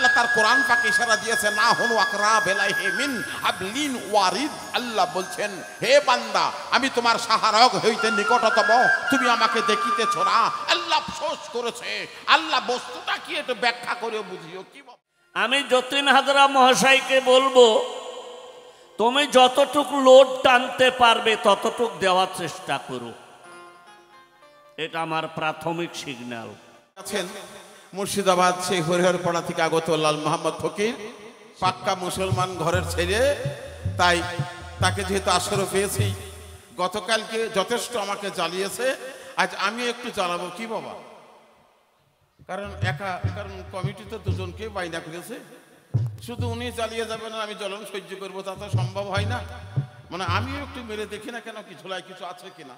আল্লাহ তার কোরআন পাকে ইশারা দিয়েছে, না হুনু আকরাব ইলাইহি মিন হাবলিন ওয়ারিদ। আল্লাহ বলছেন, হে বান্দা, আমি তোমার সাহারক হইতে নিকটতম, তুমি আমাকে দেখিতেছ না। আল্লাহ আফসোস করেছে। আল্লাহ বস্তুটা কি একটু ব্যাখ্যা করে বুঝিও কি। আমি যতীন হাজরা মহাশয়কে বলবো, তুমি যতটুক লোড টানতে পারবে ততটুক দেওয়ার চেষ্টা করো। এটা আমার প্রাথমিক সিগন্যাল। আছেন মুর্শিদাবাদ সেই হরিহরপাড়া থেকে আগত লাল মোহাম্মদ ফকির, পাক্কা মুসলমান ঘরের ছেলে। তাই তাকে যেহেতু আসরে পেয়েছি, গতকালকে যথেষ্ট আমাকে জ্বালিয়েছে, আজ আমি একটু জ্বালাবো কি বাবা। কারণ কমিটি তো দুজনকে বাইনা করেছে, শুধু উনি জ্বালিয়ে যাবেন আমি জ্বলন সহ্য করবো, তা তো সম্ভব হয় না। মানে আমিও একটু মেরে দেখি না কেন, কি ঝোলায় কিছু আছে কিনা,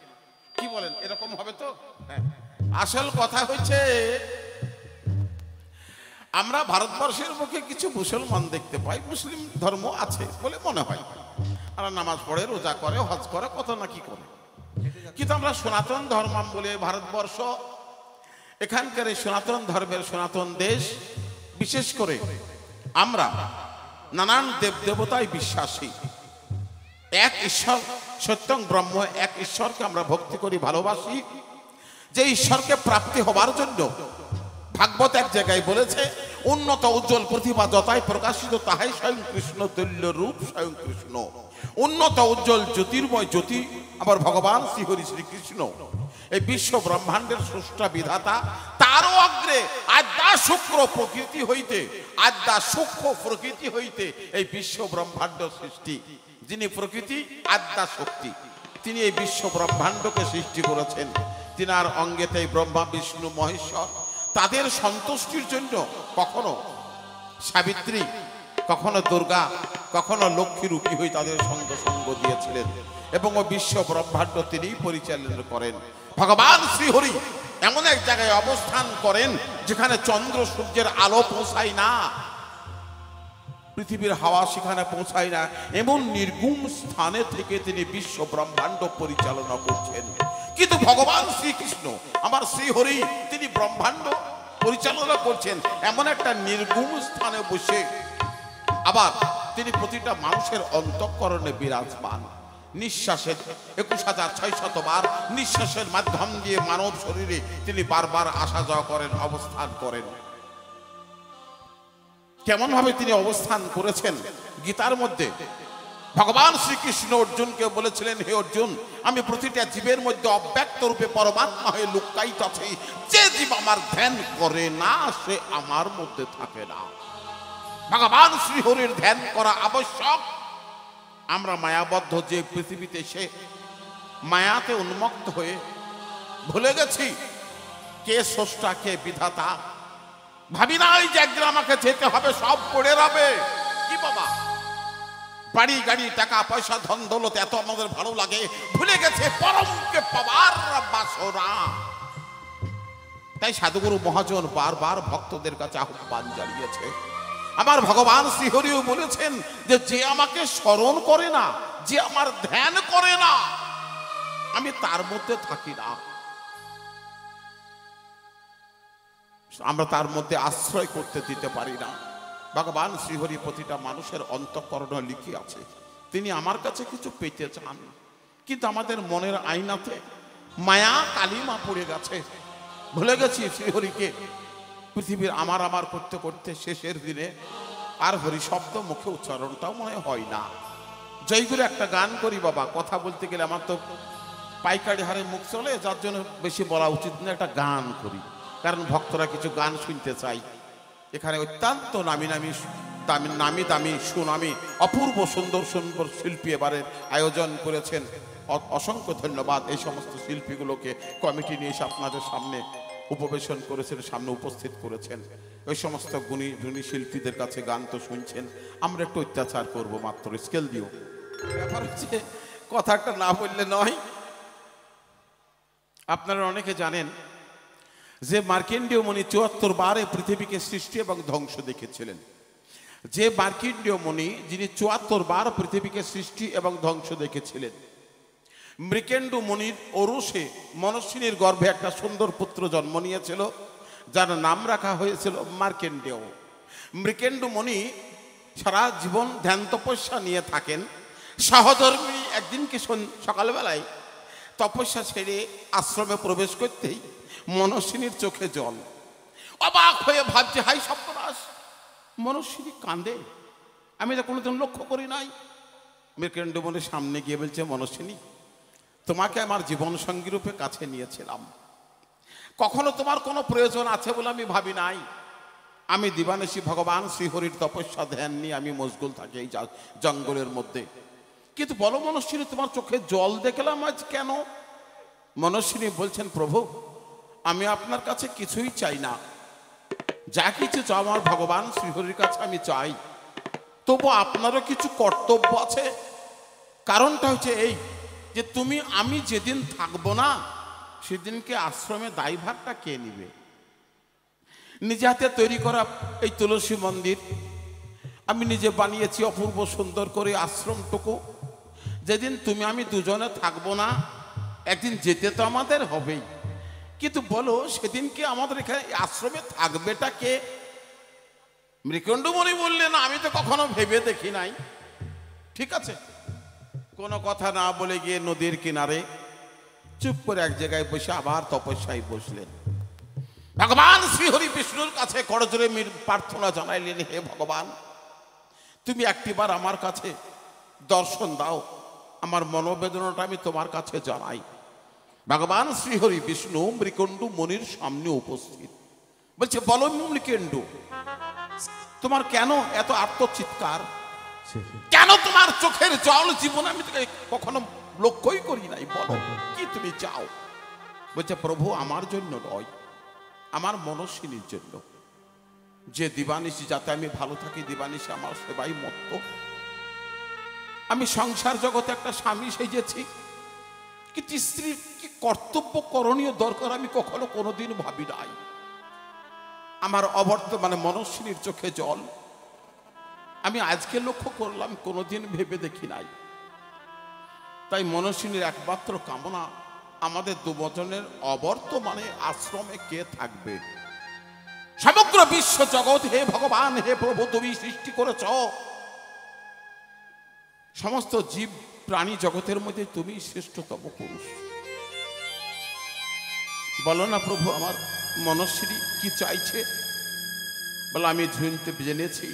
কি বলেন? এরকম হবে তো? হ্যাঁ, আসল কথা হচ্ছে আমরা ভারতবর্ষের মুখে কিছু মুসলমান দেখতে পাই, মুসলিম ধর্ম আছে বলে মনে হয়, আর নামাজ পড়ে, রোজা করে, হজ করে, কত না কি করে। কিন্তু আমরা সনাতন ধর্ম বলে ভারতবর্ষ, এখানকার এই সনাতন ধর্মের সনাতন দেশ, বিশেষ করে আমরা নানান দেব দেবতায় বিশ্বাসী। এক ঈশ্বর সত্যং ব্রহ্ম, এক ঈশ্বরকে আমরা ভক্তি করি, ভালোবাসি। যে ঈশ্বরকে প্রাপ্তি হবার জন্য ভাগবত এক জায়গায় বলেছে, উন্নত উজ্জ্বল প্রতিভা যতাই প্রকাশিত তাহাই স্বয়ং কৃষ্ণ, তুল্য রূপ স্বয়ং কৃষ্ণ। উন্নত উজ্জ্বল জ্যোতির্ময় জ্যোতি আবার ভগবান শ্রীহরি শ্রীকৃষ্ণ, এই বিশ্ব ব্রহ্মাণ্ডের স্রষ্টা বিধাতা। তারও অগ্রে আদ্যা শুক্র প্রকৃতি হইতে, আদ্যা সূক্ষ্ম প্রকৃতি হইতে এই বিশ্ব ব্রহ্মাণ্ড সৃষ্টি। যিনি প্রকৃতি, আদ্যা শক্তি, তিনি এই বিশ্ব ব্রহ্মাণ্ডকে সৃষ্টি করেছেন। তিনার অঙ্গেতে ব্রহ্মা বিষ্ণু মহেশ্বর, তাদের সন্তুষ্টির জন্য কখনো সাবিত্রী, কখনো দুর্গা, কখনো লক্ষ্মী রূপী হয়ে তাদের সঙ্গ দিয়েছিলেন, এবং ও বিশ্ব ব্রহ্মাণ্ড তিনি পরিচালনা করেন। ভগবান শ্রীহরি এমন এক জায়গায় অবস্থান করেন যেখানে চন্দ্র সূর্যের আলো পৌঁছায় না, পৃথিবীর হাওয়া সেখানে পৌঁছায় না, এমন নির্গুম স্থানে থেকে তিনি বিশ্ব ব্রহ্মাণ্ড পরিচালনা করছেন। কিন্তু ভগবান শ্রীকৃষ্ণ আমার শ্রীহরি, তিনি ব্রহ্মাণ্ড পরিচালনা করছেন এমন একটা নির্গুম স্থানে বসে। আবার তিনি প্রতিটা মানুষের অন্তঃকরণে বিরাজমান। নিঃশ্বাসের 21,600 বার নিঃশ্বাসের মাধ্যম দিয়ে মানব শরীরে তিনি বারবার আসা যাওয়া করেন, অবস্থান করেন। কেমন ভাবে তিনি অবস্থান করেছেন, গীতার মধ্যে ভগবান শ্রীকৃষ্ণ অর্জুনকে বলেছিলেন, হে অর্জুন, আমি প্রতিটা জীবের মধ্যে অব্যক্ত রূপে পরমাত্মা হয়ে লুকায়িত আছি। যে জীব আমার ধ্যান করে না সে আমার মধ্যে থাকে না। ভগবান শ্রীহরির ধ্যান করা আবশ্যক। আমরা মায়াবদ্ধ যে পৃথিবীতে সে মায়াতে উন্মুক্ত হয়ে ভুলে গেছি কে স্রষ্টা, কে বিধাতা। ভাবি নাই যে একদিন আমাকে যেতে হবে, সব পড়ে রবে। কি বাবা, বাড়ি গাড়ি টাকা পয়সা ধন দৌলত এত আমাদের ভালো লাগে, ভুলে গেছে পরমকে পাবার বাসনা। তাই সাধুগুরু মহাজন বারবার ভক্তদের কাছে আহ্বান জানিয়েছে। আমার ভগবান শ্রীহরিও বলেছেন যে যে আমাকে স্মরণ করে না, যে আমার ধ্যান করে না, আমি তার মধ্যে থাকি না। আমরা তার মধ্যে আশ্রয় করতে দিতে পারি না। ভগবান শ্রীহরি প্রতিটা মানুষের অন্তঃকরণে লিখে আছে, তিনি আমার কাছে কিছু পেতে চান, কিন্তু আমাদের মনের আয়নাতে মায়া কালিমা পড়ে গেছে। ভুলে গেছি শ্রীহরিকে। পৃথিবীর আমার আমার করতে করতে শেষের দিনে আর হরি শব্দ মুখে উচ্চারণটাও মনে হয় না। জয়গুরু একটা গান করি বাবা, কথা বলতে গেলে আমার তো পাইকারি হারে মুখ চলে, যার জন্য বেশি বলা উচিত না, একটা গান করি, কারণ ভক্তরা কিছু গান শুনতে চাই। এখানে অত্যন্ত নামি দামি সুনামি অপূর্ব সুন্দর সুন্দর শিল্পী এবারে আয়োজন করেছেন। অসংখ্য ধন্যবাদ এই সমস্ত শিল্পীগুলোকে, কমিটি নিয়ে এসে আপনাদের সামনে উপবেশন করেছেন, সামনে উপস্থিত করেছেন। ওই সমস্ত গুণী শিল্পীদের কাছে গান তো শুনছেন, আমরা একটু অত্যাচার করব মাত্র, স্কেল দিও। ব্যাপার হচ্ছে কথাটা না বললে নয়। আপনারা অনেকে জানেন যে মার্কেন্ডীয় মুনি 74 বারে পৃথিবীকে সৃষ্টি এবং ধ্বংস দেখেছিলেন। যে মার্কেন্ডীয় মুনি যিনি 74 বার পৃথিবীকে সৃষ্টি এবং ধ্বংস দেখেছিলেন, মৃকেন্ডু মুনির ওরসে মনস্বিনীর গর্ভে একটা সুন্দর পুত্র জন্ম নিয়েছিল, যার নাম রাখা হয়েছিল মার্কেন্ডেয়। মৃকেন্ডু মুনি সারা জীবন ধ্যান তপস্যা নিয়ে থাকেন। সহধর্মিণী একদিনকে সকালবেলায় তপস্যা ছেড়ে আশ্রমে প্রবেশ করতেই মনস্বিনীর চোখে জল। অবাক হয়ে ভাবছে, হাই সর্বনাশ, মনস্বিনী কাঁদে, আমি তো কোনোদিন লক্ষ্য করি নাই। মৃকেন্ডু মুনির সামনে গিয়ে বলছে, মনস্বিনী, তোমাকে আমার জীবন সঙ্গী রূপে কাছে নিয়েছিলাম, কখনো তোমার কোনো প্রয়োজন আছে বলে আমি ভাবি নাই। আমি দিবানিশি ভগবান শ্রীহরির তপস্যা ধ্যান নিয়ে আমি মশগুল থাকি এই জঙ্গলের মধ্যে। কিন্তু বলো মনস্বিনী, তোমার চোখে জল দেখলাম আজ কেন? মনস্বিনী বলছেন, প্রভু, আমি আপনার কাছে কিছুই চাই না, যা কিছু চাও আমার ভগবান শ্রীহরির কাছে আমি চাই। তবু আপনারও কিছু কর্তব্য আছে। কারণটা হচ্ছে এই যে আমি যেদিন থাকবো না সেদিনকে আশ্রমে দায়ভারটা কে নিবে? নিজে হাতে তৈরি করা এই তুলসী মন্দির আমি নিজে বানিয়েছি অপূর্ব সুন্দর করে। আশ্রমটুকু যেদিন তুমি আমি দুজনে থাকবো না, একদিন যেতে তো আমাদের হবেই, কিন্তু বলো সেদিনকে আমাদের এখানে আশ্রমে থাকবেটা কে? মৃকেন্ডু মুনি বললেন, আমি তো কখনো ভেবে দেখি নাই। ঠিক আছে, কোনো কথা না বলে গিয়ে নদীর কিনারে চুপ করে এক জায়গায় বসে আবার তপস্যায় বসলেন। ভগবান শ্রীহরি বিষ্ণুর কাছে করজোরে প্রার্থনা জানাইলেন, হে ভগবান, তুমি একটিবার আমার কাছে দর্শন দাও, আমার মনোবেদনাটা আমি তোমার কাছে জানাই। ভগবান শ্রীহরি বিষ্ণু মৃকেন্ডু মুনির সামনে উপস্থিত। বলছে, বলো মৃকেন্ডু, তোমার কেন এত আত্মচিৎকার? কেন তোমার চোখের জল? জীবন আমি তোকে কখনো লক্ষ্যই করি নাই, বলো কি তুমি চাও? বলছে, প্রভু, আমার জন্য নয়, আমার মনস্বিনীর জন্য, যে দিবানিশি যাতে আমি ভালো থাকি, দিবানিশি আমার সেবাই মত্ত। আমি সংসার জগতে একটা স্বামী সেজেছি, কিন্তু স্ত্রীর কি কর্তব্য করণীয় দরকার আমি কখনো কোনোদিন ভাবি নাই। আমার অবর্তমানে মনস্বিনীর চোখে জল আমি আজকে লক্ষ্য করলাম, কোনোদিন ভেবে দেখি নাই। তাই মনস্বিনীর একমাত্র কামনা, আমাদের দুজনের অবর্তমানে আশ্রমে কে থাকবে? সমগ্র বিশ্ব জগৎ, হে ভগবান, হে প্রভু, তুমি সৃষ্টি করেছ, সমস্ত জীব প্রাণী জগতের মধ্যে তুমি শ্রেষ্ঠতম পুরুষ। বলো না প্রভু, আমার মনস্বিনী কি চাইছে? বলে, আমি জেনেছি,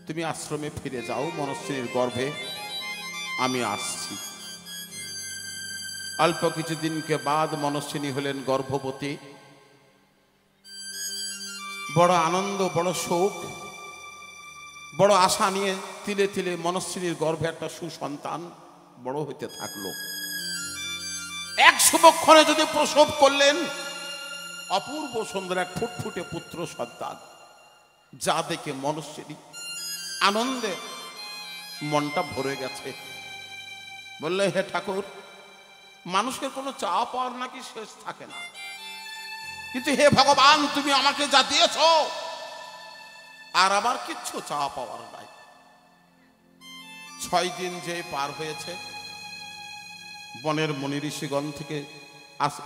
তুমি আশ্রমে ফিরে যাও, মনস্বিনীর গর্ভে আমি আসছি। অল্প কিছুদিনকে বাদ মনস্বিনী হলেন গর্ভবতী। বড় আনন্দ, বড় শোক, বড় আশা নিয়ে তিলে তিলে মনস্বিনীর গর্ভে একটা সুসন্তান বড় হইতে থাকলো। এক শুভক্ষণে যদি প্রসব করলেন অপূর্ব সুন্দর এক ফুটফুটে পুত্র সন্তান, যা দেখে মনস্বিনী আনন্দে মনটা ভরে গেছে। বললে, হে ঠাকুর, মানুষের কোনো চাওয়া পাওয়ার নাকি শেষ থাকে না, কিন্তু হে ভগবান, তুমি আমাকে যা দিয়েছ আর আমার কিচ্ছু চাওয়া পাওয়ার নাই। 6 দিন যে পার হয়েছে, বনের মুনি ঋষিগণ থেকে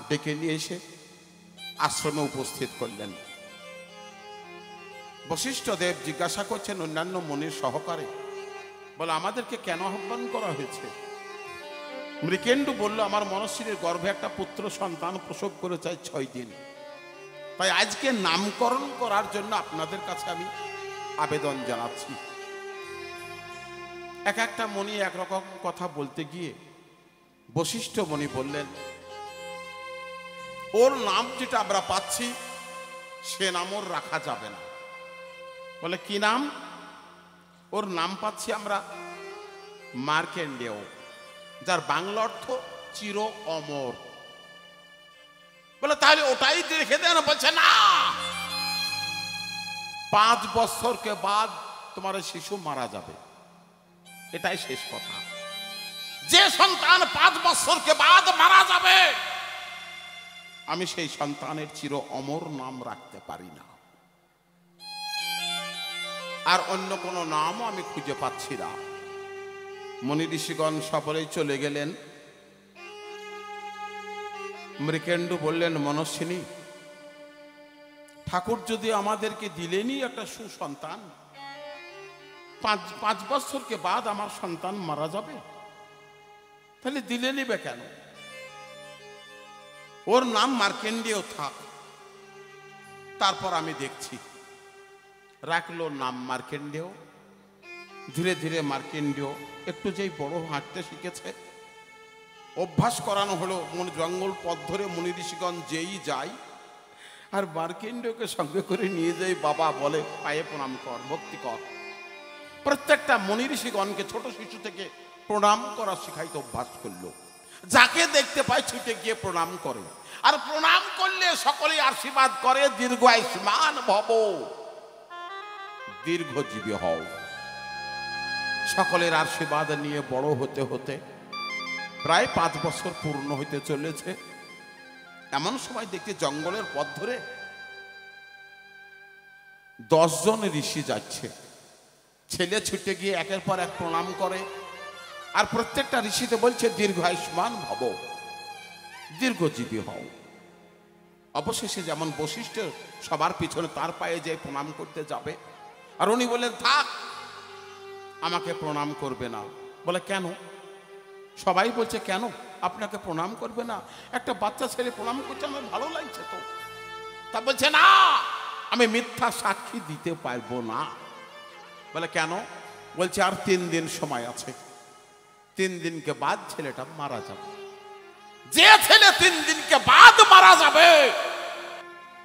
ডেকে নিয়ে এসে আশ্রমে উপস্থিত করলেন। বশিষ্ঠ দেব জিজ্ঞাসা করছেন অন্যান্য মুনির সহকারে, বলে, আমাদেরকে কেন আহ্বান করা হয়েছে? মৃকেন্ডু বলল, আমার মনস্বিনীর গর্ভে একটা পুত্র সন্তান প্রসব করে চাই 6 দিন, তাই আজকে নামকরণ করার জন্য আপনাদের কাছে আমি আবেদন জানাচ্ছি। এক একটা মুনি একরকম কথা বলতে গিয়ে বশিষ্ঠ মুনি বললেন, ওর নাম যেটা আমরা পাচ্ছি সে নাম ওর রাখা যাবে না। বলে, কি নাম? ওর নাম পাচ্ছি আমরা মার্কেন্ডেয়, যার বাংলা অর্থ চির অমর। বলে, তাহলে ওটাই রেখে দেন। বলছে, না, 5 বছরকে বাদ তোমার শিশু মারা যাবে, এটাই শেষ কথা। যে সন্তান 5 বছরকে বাদ মারা যাবে, আমি সেই সন্তানের চির অমর নাম রাখতে পারি না, আর অন্য কোনো নামও আমি খুঁজে পাচ্ছি না। মুনি ঋষিগণ সকলেই চলে গেলেন। মৃকেন্ডু বললেন, মনস্বিনী, ঠাকুর যদি আমাদেরকে দিলেনই একটা সুসন্তান, 5 বছরকে বাদ আমার সন্তান মারা যাবে, তাহলে দিলেনই বে কেন? ওর নাম মার্কেন্ডেয় থাক, তারপর আমি দেখছি। রাখলো নাম মার্কেন্ডেয়। ধীরে ধীরে মার্কেন্ডেয় একটু যেই বড় হাঁটতে শিখেছে, অভ্যাস করানো হলো। জঙ্গল পথ ধরে মুনি ঋষিগণ যেই যায়, আর মার্কেন্ডেয়কে সঙ্গে করে নিয়ে যাই, বাবা বলে পায়ে প্রণাম কর, ভক্তি কর। প্রত্যেকটা মুনি ঋষিগণকে ছোট শিশু থেকে প্রণাম করা শিখাইতে অভ্যাস করলো। যাকে দেখতে পায় ছুটে গিয়ে প্রণাম করে, আর প্রণাম করলে সকলে আশীর্বাদ করে, দীর্ঘায়ুষ্মান ভব, দীর্ঘজীবী হও। সকলের আশীর্বাদ নিয়ে বড় হতে হতে প্রায় 5 বছর পূর্ণ হইতে চলেছে। এমন সময় দেখতে জঙ্গলের পথ ধরে 10 জন ঋষি যাচ্ছে। ছেলে ছুটে গিয়ে একের পর এক প্রণাম করে, আর প্রত্যেকটা ঋষিতে বলছে দীর্ঘায়ুষ্মান ভব, দীর্ঘজীবী হও। অবশেষে যেমন বশিষ্ঠ সবার পিছনে তার পায়ে যে প্রণাম করতে যাবে, আর উনি বললেন থাক, আমাকে প্রণাম করবে না। বলে কেন? সবাই বলছে কেন আপনাকে প্রণাম করবে না? একটা বাচ্চা ছেলে প্রণাম করছে, আমার ভালো লাগছে তো। তা বলছে না, আমি মিথ্যা সাক্ষী দিতে পারবো না। বলে কেন? বলছে আর 3 দিন সময় আছে, 3 দিনকে বাদ ছেলেটা মারা যাবে। যে ছেলে 3 দিনকে বাদ মারা যাবে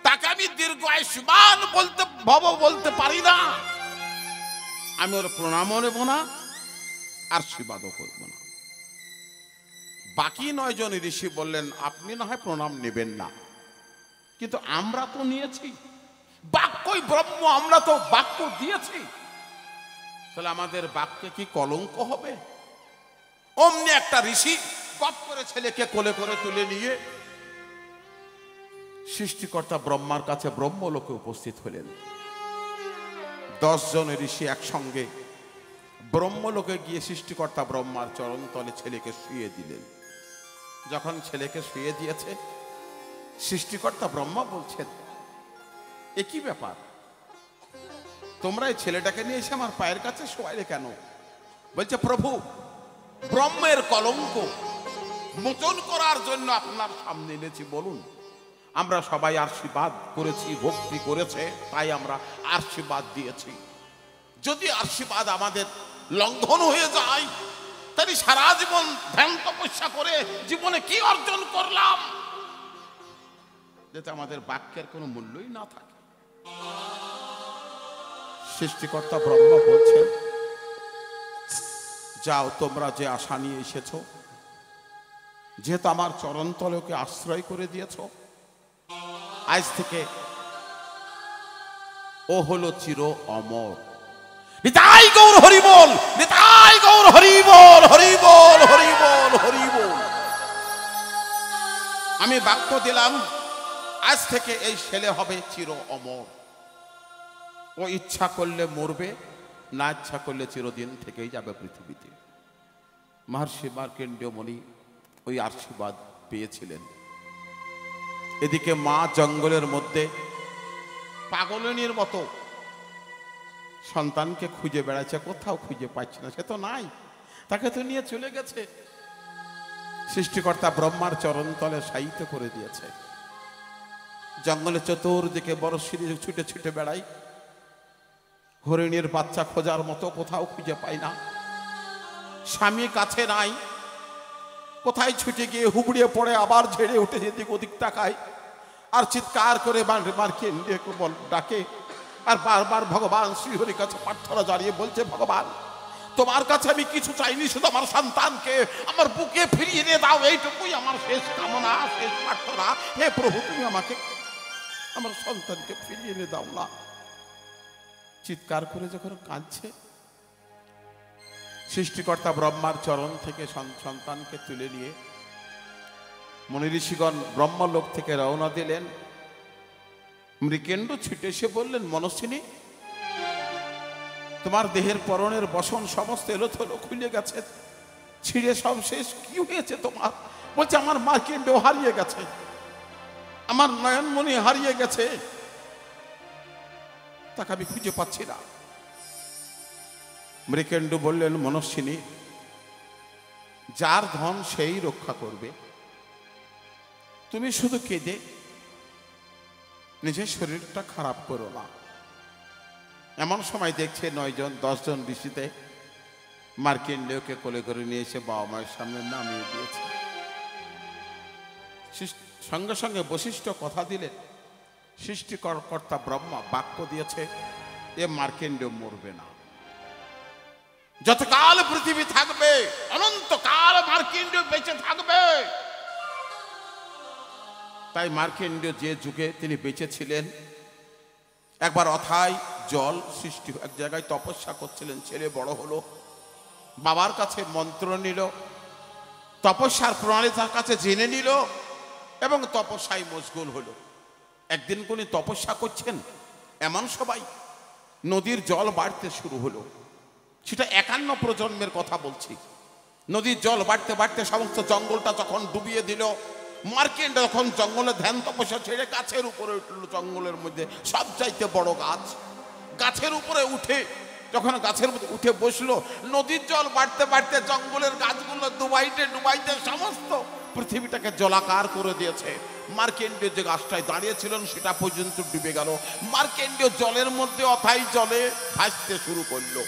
তাকে আমি দীর্ঘায়ুষ্মান বলতে পারি না। আমি ওর প্রণামও নেব না, আশীর্বাদও করব না। বাকি 9 জন ঋষি বললেন আপনি না হয় প্রণাম নেবেন না, কিন্তু আমরা তো নিয়েছি, বাক্যই ব্রহ্ম, আমরা তো বাক্য দিয়েছি, তাহলে আমাদের বাক্যে কি কলঙ্ক হবে? অমনি একটা ঋষি গপ করে ছেলেকে কোলে করে তুলে নিয়ে সৃষ্টিকর্তা ব্রহ্মার কাছে ব্রহ্মলোকে উপস্থিত হলেন। 10 জন ঋষি একসঙ্গে ব্রহ্মলোকে গিয়ে সৃষ্টিকর্তা ব্রহ্মার চরণ তলে ছেলেকে শুয়ে দিলেন। যখন ছেলেকে শুয়ে দিয়েছে, সৃষ্টিকর্তা ব্রহ্মা বলছেন এ কি ব্যাপার, তোমরা এই ছেলেটাকে নিয়ে এসে আমার পায়ের কাছে শোয়াইলে কেন? বলছে প্রভু, ব্রহ্মের কলঙ্ক মোচন করার জন্য আপনার সামনে এনেছি, বলুন। আমরা সবাই আশীর্বাদ করেছি, ভক্তি করেছে, তাই আমরা আশীর্বাদ দিয়েছি। যদি আশীর্বাদ আমাদের লঙ্ঘন হয়ে যায়, তাহলে সারা জীবন ধ্যান তপস্যা করে জীবনে কি অর্জন করলাম, যাতে আমাদের বাক্যের কোনো মূল্যই না থাকে। সৃষ্টিকর্তা ব্রহ্মা বলছেন যাও, তোমরা যে আশা নিয়ে এসেছো, যেহেতু আমার চরণতলকে আশ্রয় করে দিয়েছ, আজ থেকে ও হলো চির অমর। নিতাই গৌর হরি বল, নিতাই গৌর হরি বল, হরি বল, হরি বল, হরি বল। আমি বাক্য দিলাম, আজ থেকে এই ছেলে হবে চির অমর। ও ইচ্ছা করলে মরবে, না ইচ্ছা করলে চিরদিন থেকেই যাবে পৃথিবীতে। মহর্ষি মার্কেন্ডেয় মুনি ওই আশীর্বাদ পেয়েছিলেন। এদিকে মা জঙ্গলের মধ্যে পাগলিনীর মতো সন্তানকে খুঁজে বেড়াচ্ছে, কোথাও খুঁজে পাচ্ছে না, সে তো নাই, তাকে তো নিয়ে চলে গেছে। সৃষ্টিকর্তা ব্রহ্মার চরণতলে শায়িত করে দিয়েছে। জঙ্গলে চতুর্দিকে বড় সিঁড়ি ছুটে ছুটে বেড়াই, হরিণের বাচ্চা খোঁজার মতো কোথাও খুঁজে পাই না। স্বামী কাছে নাই, কোথায় ছুটে গিয়ে হুবড়িয়ে পড়ে আবার ঝেড়ে উঠে যেদিক ওদিক তাকায়, আর চিৎকার করে মার্কেন্ডেয়কে ডাকে, আর বারবার ভগবান শ্রীহরির কাছে প্রার্থনা জানিয়ে বলছে, ভগবান তোমার কাছে আমি কিছু চাইনি, শুধু আমার সন্তানকে আমার বুকে ফিরিয়ে এনে দাও, এইটুকুই আমার শেষ কামনা, শেষ প্রার্থনা। হে প্রভু, তুমি আমাকে আমার সন্তানকে ফিরিয়ে এনে দাও না। চিৎকার করে যখন কাঁদছে, সৃষ্টিকর্তা ব্রহ্মার চরণ থেকে সন্তানকে তুলে নিয়ে মুনি ঋষিগণ ব্রহ্মলোক থেকে রওনা দিলেন। মৃকেন্দ্র ছুটে এসে বললেন, মনস্বিনী, তোমার দেহের পরনের বসন সমস্ত এলোথেলো খুলে গেছে, ছিঁড়ে সব শেষ, কি হয়েছে তোমার? বলছে আমার মার্কেন্ডেয় হারিয়ে গেছে, আমার নয়নমণি হারিয়ে গেছে, তাকে আমি খুঁজে পাচ্ছি না। মৃকেন্ডু বললেন, মনস্বিনী, যার ধন সেই রক্ষা করবে, তুমি শুধু কেঁদে নিজের শরীরটা খারাপ করো না। এমন সময় দেখছে 9 জন 10 জন ঋষিতে মার্কেন্ডেয়কে কোলে করে নিয়ে এসে বাবা মায়ের সামনে নামিয়ে দিয়েছে। সঙ্গে সঙ্গে বশিষ্ঠ কথা দিলেন, সৃষ্টিকর্তা ব্রহ্মা বাক্য দিয়েছে, এ মার্কেন্ডেয় মরবে না। যতকাল পৃথিবী থাকবে, অনন্তকাল মার্কেন্ডেয় বেঁচে থাকবে। তাই মার্কেন্ডেয় যে যুগে তিনি বেঁচে ছিলেন, একবার অথাই জল সৃষ্টি, এক জায়গায় তপস্যা করছিলেন, ছেলে বড় হলো, বাবার কাছে মন্ত্র নিল, তপস্যার প্রণালী তার কাছে জেনে নিল এবং তপস্যায় মশগুল হলো। একদিন কোনি তপস্যা করছেন, এমন সবাই নদীর জল বাড়তে শুরু হলো। সেটা 51 প্রজন্মের কথা বলছি। নদীর জল বাড়তে বাড়তে সমস্ত জঙ্গলটা যখন ডুবিয়ে দিল, মার্কেন্ড যখন জঙ্গলে ধ্যান তপস্যা ছেড়ে গাছের উপরে উঠল, জঙ্গলের মধ্যে সবচাইতে বড় গাছ, গাছের উপরে উঠে যখন গাছের মধ্যে উঠে বসলো, নদীর জল বাড়তে বাড়তে জঙ্গলের গাছগুলো ডুবাইতে ডুবাইতে সমস্ত পৃথিবীটাকে জলাকার করে দিয়েছে। মার্কেন্ডীয় যে গাছটায় দাঁড়িয়েছিলেন সেটা পর্যন্ত ডুবে গেল। মার্কেন্ডীয় জলের মধ্যে অথাই জলে ভাসতে শুরু করলো।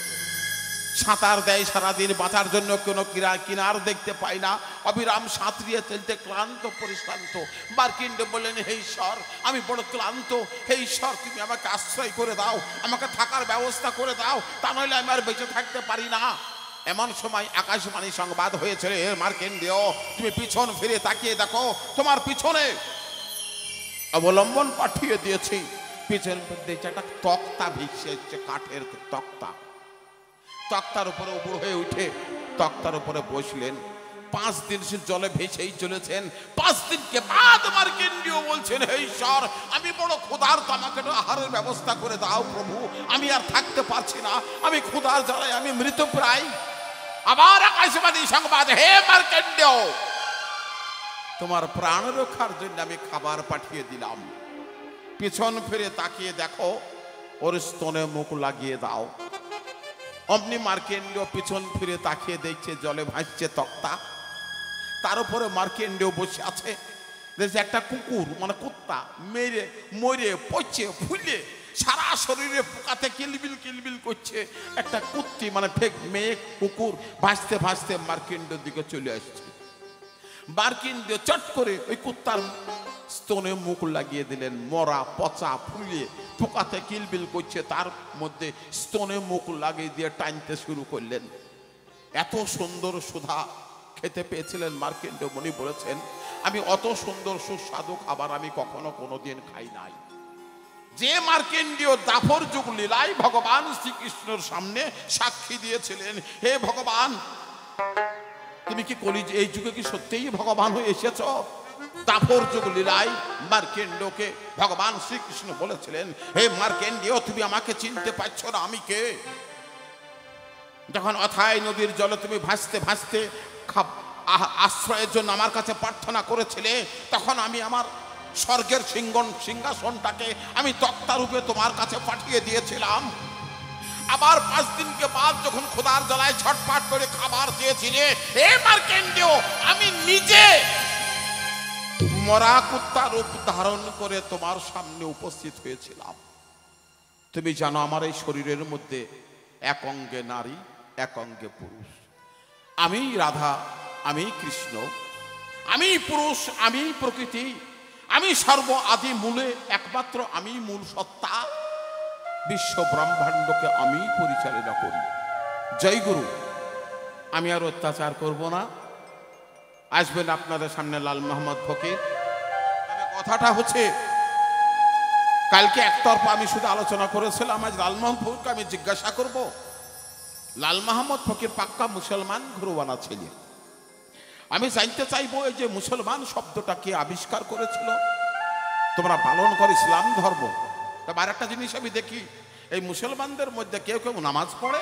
সাঁতার দেয় সারাদিন, বাঁচার জন্য কোনো কিনার দেখতে পায় না, অবিরাম সাঁতরিয়ে চলতে ক্লান্ত পরিশ্রান্ত। মার্কেন্ডে বললেন, হে ঈশ্বর, আমি বড় ক্লান্ত, হে ঈশ্বর তুমি আমাকে আশ্রয় করে দাও, আমাকে থাকার ব্যবস্থা করে দাও, তা নইলে আমি আর বেঁচে থাকতে পারি না। এমন সময় আকাশবাণী সংবাদ হয়েছিল, হে মার্কেন্ডেয়, তুমি পিছন ফিরে তাকিয়ে দেখো, তোমার পিছনে অবলম্বন পাঠিয়ে দিয়েছি। পিছন একটা তক্তা ভেসে এসছে, কাঠের তক্তা। তক্তার উপরে উপর হয়ে উঠে তক্তার উপরে বসলেন। 5 দিন সে জলে ভেসেই চলেছেন। 5 দিনকে বাদ মার্কেন্ডেয় বলছেন, হে ঈশ্বর, আমি বড় ক্ষুধার্ত, আমাকে আহারের ব্যবস্থা করে দাও প্রভু, আমি আর থাকতে পারছি না, আমি ক্ষুধার জ্বালায় আমি মৃতপ্রায়। আবার আকাশবাণী সংবাদ, হে মার্কেন্ডেয়, তোমার প্রাণ রক্ষার জন্য আমি খাবার পাঠিয়ে দিলাম, পিছন ফিরে তাকিয়ে দেখো, ওর স্তনে মুখ লাগিয়ে দাও। অমনি মার্কেন্ডেয় পিছন ফিরে তাকিয়ে দেখছে জলে ভাসছে তক্তা, তার উপরে মার্কেন্ডেয় বসে আছে। দেখছে একটা কুকুর, মানে কুত্তা, মেরে মরে পচে ফুলে সারা শরীরে পোকাতে কিলবিল কিলবিল করছে। একটা কুত্তি, মানে ফেক মেয়ে কুকুর ভাসতে ভাসতে মার্কেন্ডের দিকে চলে আসছে। মার্কেন্ডেয় চট করে ওই কুত্তার স্তনে মুখ লাগিয়ে দিলেন। মরা পচা ফুলে পোকাতে কিলবিল করছে, তার মধ্যে স্তনে মুখ লাগিয়ে দিয়ে টানতে শুরু করলেন। এত সুন্দর সুধা খেতে পেয়েছিলেন মার্কেন্ডেয় মুনি বলেছেন, আমি অত সুন্দর সুস্বাদু খাবার আমি কখনো কোনোদিন খাই নাই। যে মার্কেন্ডেয় দাপর যুগ লীলায় ভগবান শ্রীকৃষ্ণের সামনে সাক্ষী দিয়েছিলেন, হে ভগবান, তুমি কি এই যুগে কি সত্যিই ভগবান হয়ে এসেছ? দাপর যুগ লীলায় মার্কেন্ডেয়কে ভগবান শ্রীকৃষ্ণ বলেছিলেন, হে মার্কেন্ডেয়, তুমি আমাকে চিনতে পারছো না, আমি কে? যখন অথাই নদীর জলে তুমি ভাসতে ভাসতে আশ্রয়ের জন্য আমার কাছে প্রার্থনা করেছিলে, তখন আমি আমার স্বর্গের সিংহাসনটাকে আমি তক্তা রূপে তোমার কাছে পাঠিয়ে দিয়েছিলাম। আবার 5 দিনকে বাদ যখন খোদার জ্বালায় ছটফট করে খাবার চেয়েছিলে, হে মার্কেন্ডেয়, আমি নিজে মরা কুত্তা রূপ ধারণ করে তোমার সামনে উপস্থিত হয়েছিলাম। তুমি জানো আমার এই শরীরের মধ্যে এক অঙ্গে নারী, এক অঙ্গে পুরুষ। আমি রাধা, আমি কৃষ্ণ, আমি পুরুষ, আমি প্রকৃতি, আমি সর্ব আদি মূলে একমাত্র আমি মূল সত্তা। বিশ্ব ব্রহ্মাণ্ডকে আমি পরিচালনা করি। জয় গুরু। আমি আর অত্যাচার করব না। আসবেন আপনাদের সামনে লাল মোহাম্মদ ফকির। কথাটা হচ্ছে, কালকে একতরফা আমি শুধু আলোচনা করেছিলাম, আজ লাল মোহাম্মদ ফকিরকে আমি জিজ্ঞাসা করব। লাল মোহাম্মদ ফকির পাক্কা মুসলমান ঘুরোয়ানা ছিলেন। আমি জানতে চাইবো, এই যে মুসলমান শব্দটা কে আবিষ্কার করেছিল? তোমরা পালন করো ইসলাম ধর্ম, আর একটা জিনিস আমি দেখি, এই মুসলমানদের মধ্যে কেউ কেউ নামাজ পড়ে,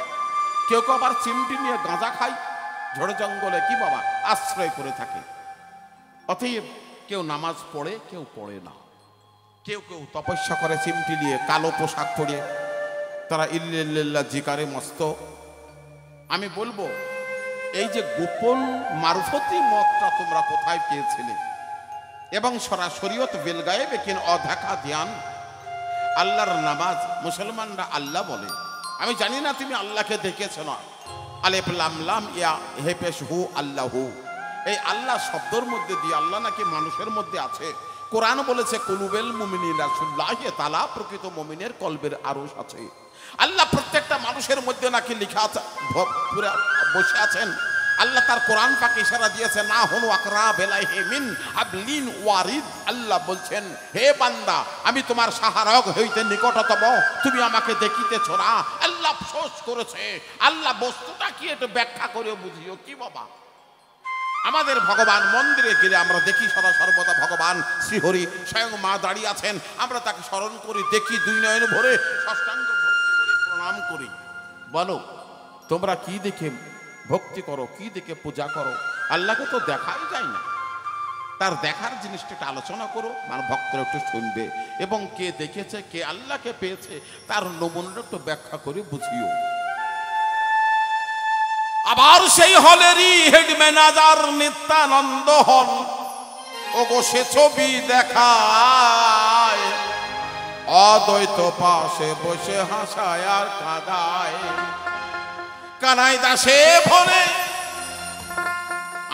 কেউ কেউ আবার চিমটি নিয়ে গাঁজা খায়, ঝড়ে জঙ্গলে কি বাবা আশ্রয় করে থাকে। অতএব কেউ নামাজ পড়ে, কেউ পড়ে না। কেউ কেউ তপস্যা করে চিমটি নিয়ে, কালো পোশাক পরে, তারা ইল্লাল্লাহ জিকারে মস্ত। আমি বলবো এই যে গোপন মারফতি মতটা তোমরা কোথায় পেয়েছিলে, এবং সরাসরিয়ত বেলগায়েবে কিন অধাকা ধ্যান আল্লাহর নামাজ। মুসলমানরা আল্লাহ বলে, আমি জানি না তুমি আল্লাহকে দেখেছ না। আলিফ লাম লাম ইয়া হে পেশ হু আল্লাহু, এই আল্লাহ শব্দের মধ্যে দিয়ে আল্লাহ নাকি মানুষের মধ্যে আছে। কোরআন বলেছে কুলুবেল মুমিনিনা রাসূলুল্লাহি তাআলা, প্রকৃত মুমিনের কলবের আরশ আছে। আল্লাহ প্রত্যেকটা মানুষের মধ্যে নাকি লিখা আছে, পুরা বসে আছেন। আল্লাহ তার কোরআন পাকে ইশারা দিয়েছে, না হুনু আকরা বেলাইহি মিন আবলিন ওয়ারিদ। আল্লাহ বলছেন, হে বান্দা আমি তোমার সাহারক হইতে নিকটতম, তুমি আমাকে দেখিতেছ না। আল্লাহ আফসোস করেছে। আল্লাহ বস্তুটা কি একটু ব্যাখ্যা করে বুঝিও কি বাবা। আমাদের ভগবান মন্দিরে গেলে আমরা দেখি সদা সর্বদা ভগবান শ্রীহরি স্বয়ং মা দাঁড়িয়ে আছেন, আমরা তাকে স্মরণ করি, দেখি, দুই নয়ন ভরে সাষ্টাঙ্গ ভক্তি করি, প্রণাম করি। বলো তোমরা কি দেখে ভক্তি করো, কি দেখে পূজা করো? আল্লাহকে তো দেখাই যায় না। তার দেখার জিনিসটা একটু আলোচনা করো, মানে ভক্তরা একটু শুনবে, এবং কে দেখেছে, কে আল্লাহকে পেয়েছে তার নমুনাটা একটু ব্যাখ্যা করে বুঝিও। আবার সেই হলেরই হেড ম্যানেজার নিত্যানন্দ হল, ওগো সে ছবি দেখায়, অদ্বৈত পাশে বসে হাসায় আর কাঁদায়। কানাই দাসে বলে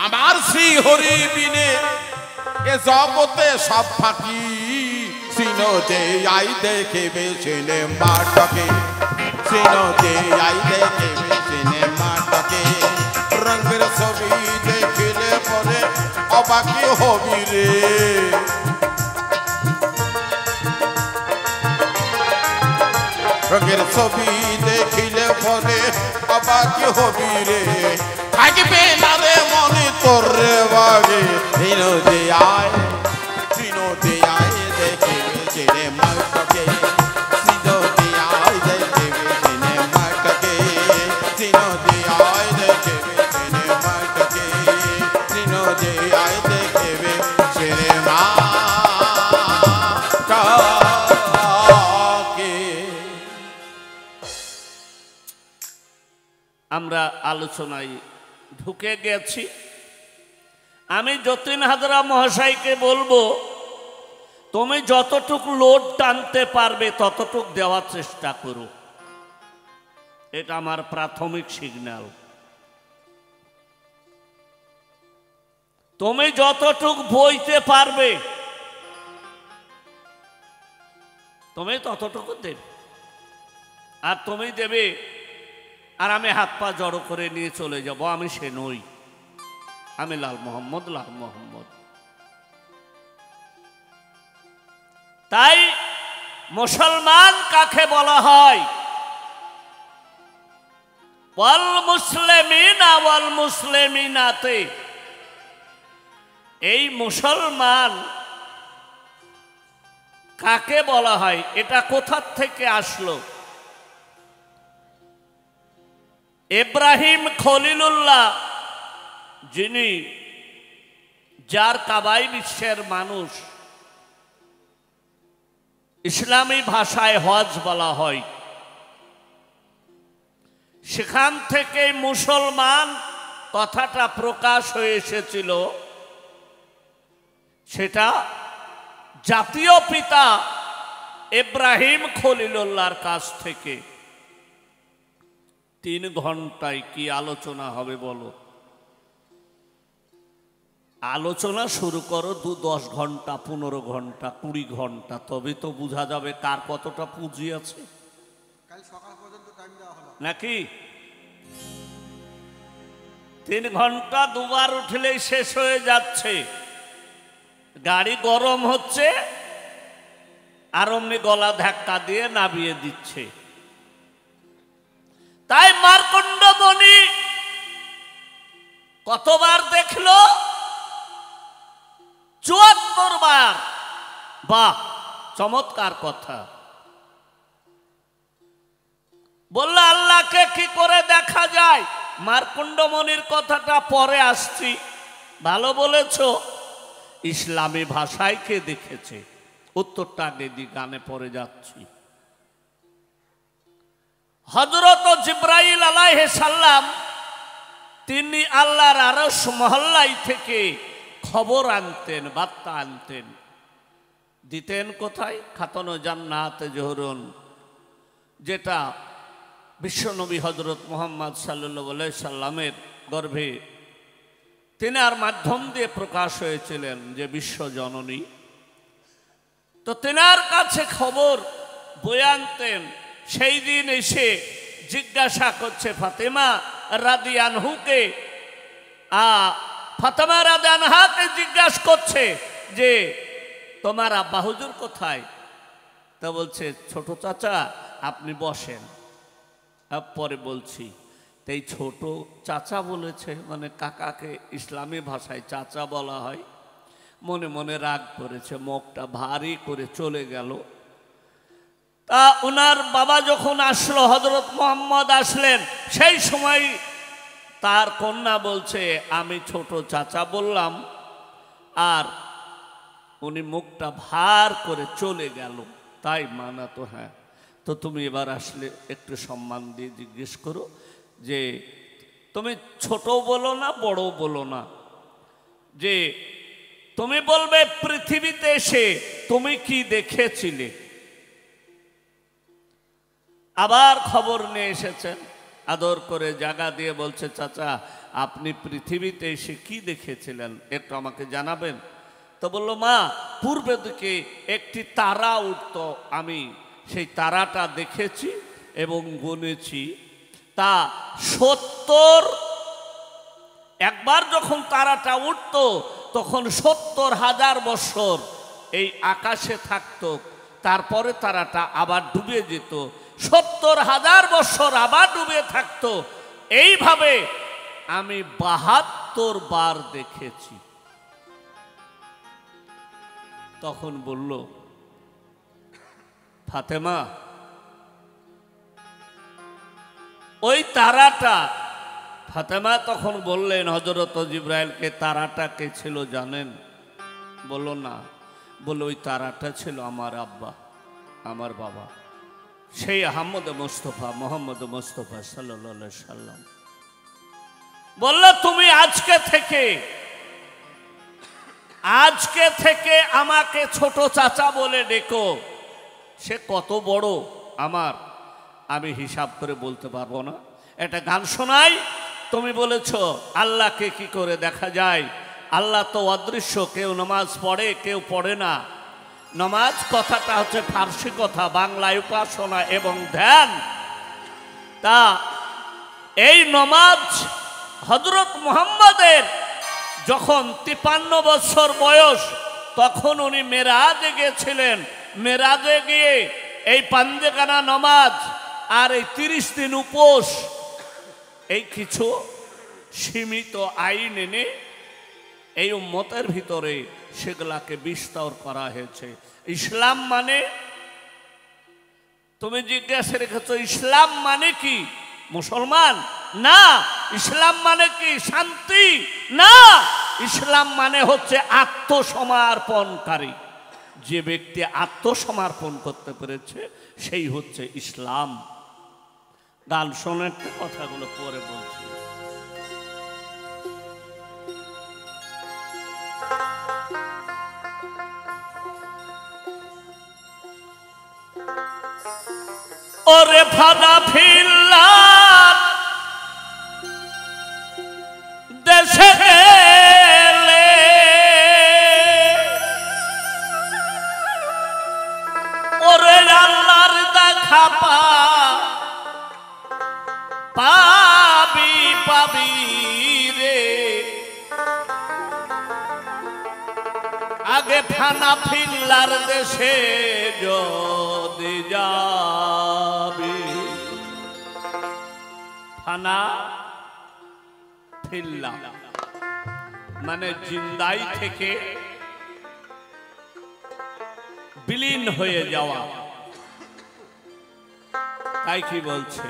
আমার শ্রী হরি বিনে এ জগতে সব ফাঁকি, সিনো যে আই দেখে সিনেমা টাকে, সিনো যে আই দেখে সিনেমা টাকে। রঙের ছবি দেখিলে পরে অবাকি হবি রে, রঙের ছবি দেখিলে পরে অবাকি হবি রে। থাকবে না রে মনে তোর রে বাগে, সিনোতে আয়, সিনোতে আয় দেখে সিনেমাটাকে, সিনোতে আয় দেখে সিনেমাটাকে, সিনোতে আয় দেখে সিনেমাটাকে, সিনোতে আয় দেখে সিনেমাটাকে। আমরা আলোচনায় ঢুকে গেছি। আমি যতীন হাজরা মহাশয়কে বলবো, তুমি যতটুক লোড টানতে পারবে ততটুক দেওয়ার চেষ্টা করো। এটা আমার প্রাথমিক সিগন্যাল। তুমি যতটুক বইতে পারবে তুমি ততটুকু দেবে, আর তুমি দেবে আর আমি হাত পা জড়ো করে নিয়ে চলে যাব, আমি সে নই। আমি লাল মোহাম্মদ, লাল মোহাম্মদ। তাই মুসলমান কাকে বলা হয়? ওয়াল মুসলিমিনা ওয়াল মুসলিমিনাতে। এই মুসলমান কাকে বলা হয়? এটা কোথা থেকে আসলো? ইব্রাহিম খলিলুল্লাহ, যিনি যার কাবাই বিশ্বের মানুষ, ইসলামী ভাষায় হজ বলা হয়, সেখান থেকে মুসলমান কথাটা প্রকাশ হয়ে এসেছিল। সেটা জাতীয় পিতা ইব্রাহিম খলিলুল্লাহর কাছ থেকে। 3 ঘন্টায় কি আলোচনা হবে বলো? আলোচনা শুরু করো 10 ঘন্টা, 15 ঘন্টা, 20 ঘন্টা, তবে তো বোঝা যাবে কার কতটা পুঁজি আছে। কাল সকাল পর্যন্ত টাইম দেওয়া হলো নাকি 3 ঘন্টা দুবার উঠলেই শেষ হয়ে যাচ্ছে। গাড়ি গরম হচ্ছে আর অমনি গলা ধাক্কা দিয়ে নামিয়ে দিচ্ছে। তাই মার্কণ্ড মুনি কতবার দেখলো? 74 বার। বাহ, চমৎকার কথা। বলল আল্লাহকে কি করে দেখা যায়? মার্কণ্ড মুনির কথাটা পরে আসছি। ভালো বলেছো, ইসলামী ভাষায় কে দেখেছে? উত্তরটা আগে দি, গানে পরে যাচ্ছি। হযরত জিবরাইল আলাইহিস সালাম তিনি আল্লাহর আরশ মহল্লাই থেকে খবর আনতেন, বার্তা আনতেন, দিতেন কোথায়? খাতনে জান্নাতে জোহরুন, যেটা বিশ্বনবী হযরত মুহাম্মদ সাল্লাল্লাহু আলাইহি সাল্লামের গর্ভে তেনার মাধ্যম দিয়ে প্রকাশ হয়েছিলেন যে বিশ্বজননী। তো তেনার কাছে খবর বয়ে আনতেন। সেই দিন এসে জিজ্ঞাসা করছে ফাতেমা রাদিয়ানহুকে, ফাতেমা রাদিয়ানহাকে জিজ্ঞাসা করছে যে তোমার আব্বা হুজুর কোথায়? তা বলছে ছোট চাচা আপনি বসেন, পরে বলছি। এই ছোট চাচা বলেছে, মানে কাকাকে ইসলামী ভাষায় চাচা বলা হয়। মনে মনে রাগ করেছে, মুখটা ভারী করে চলে গেল। তা ওনার বাবা যখন আসলো, হযরত মুহাম্মদ আসলেন, সেই সময় তার কন্যা বলছে আমি ছোট চাচা বললাম, আর উনি মুখটা ভার করে চলে গেল। তাই মানা তো হ্যাঁ, তো তুমি এবার আসলে একটু সম্মান দিয়ে জিজ্ঞেস করো যে তুমি ছোট বলো না বড় বলো না, যে তুমি বলবে পৃথিবীতে এসে তুমি কি দেখেছিলে। আবার খবর নিয়ে এসেছেন, আদর করে জায়গা দিয়ে বলছে চাচা আপনি পৃথিবীতে এসে কি দেখেছিলেন একটু আমাকে জানাবেন। তো বললো মা পূর্বে দিকে একটি তারা উঠত, আমি সেই তারাটা দেখেছি এবং গুনেছি, তা 70। একবার যখন তারাটা উঠত তখন 70,000 বছর এই আকাশে থাকতো, তারপরে তারাটা আবার ডুবে যেত, 70,000 বছর আবার ডুবে থাকতো। এইভাবে আমি 72 বার দেখেছি। তখন বলল ফাতেমা ওই তারাটা, ফাতেমা তখন বললেন হযরত জিবরাইলকে তারাটা কে ছিল জানেন? বলল না। বলল ওই তারাটা ছিল আমার আব্বা, আমার বাবা, সেই আহমদ মুস্তফা মোহাম্মদ মুস্তফা সাল্লাল্লাহু আলাইহি সাল্লাম। বলল তুমি আজকে থেকে আমাকে ছোট চাচা বলে ডেকো। সে কত বড় আমার আমি হিসাব করে বলতে পারবো না। একটা গান শোনাই, তুমি বলেছ আল্লাহকে কি করে দেখা যায়? আল্লাহ তো অদৃশ্য, কেউ নামাজ পড়ে কেউ পড়ে না। নামাজ কথাটা হচ্ছে ফার্সি কথা, বাংলায় উপাসনা এবং ধ্যান। তা এই নামাজ হযরত মুহাম্মদের যখন 53 বছর বয়স, তখন উনি মেরাজে গিয়েছিলেন। মেরাজে গিয়ে এই পান্দেকানা নামাজ আর এই 30 দিন উপোস, এই কিছু সীমিত আইন এনে এই উম্মতের ভিতরে সেগুলাকে বিস্তার করা হয়েছে। ইসলাম মানে, তুমি জিজ্ঞাসা রেখেছো ইসলাম মানে কি? মুসলমান না। ইসলাম মানে কি? শান্তি না। ইসলাম মানে হচ্ছে আত্মসমর্পণকারী। যে ব্যক্তি আত্মসমর্পণ করতে পেরেছে সেই হচ্ছে ইসলাম। গান শোনার কথাগুলো পরে বলছি। ওরে ফাদা ফিল্লা দেশে গেলে ওরে আল্লাহর দেখা পাবি রে। আগে ফানা ফিল্লার দেশে যদি যাবি, ফানা ফিল্লা মানে জিন্দাই থেকে বিলীন হয়ে যাওয়া। তাই কি বলছে?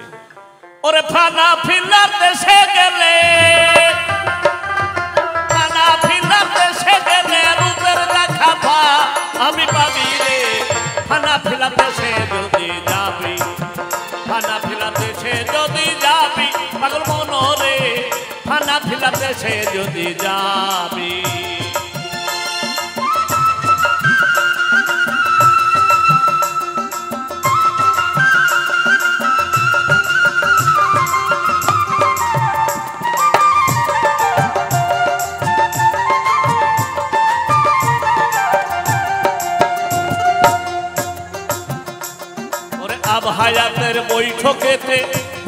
ওরে ফানা ফিল্লার দেশে গেলে, ফানা ফিল্লার দেশে গেলে রূপের দেখা আমি পাবি রে। ফানা ফিল্লার দেশে যদি যাবি, ফানা ফিল্লার দেশে যদি যাবি পাগল মনরে হানাফিলা দেশে যদি যাবি হায়াতের বৈঠকেতে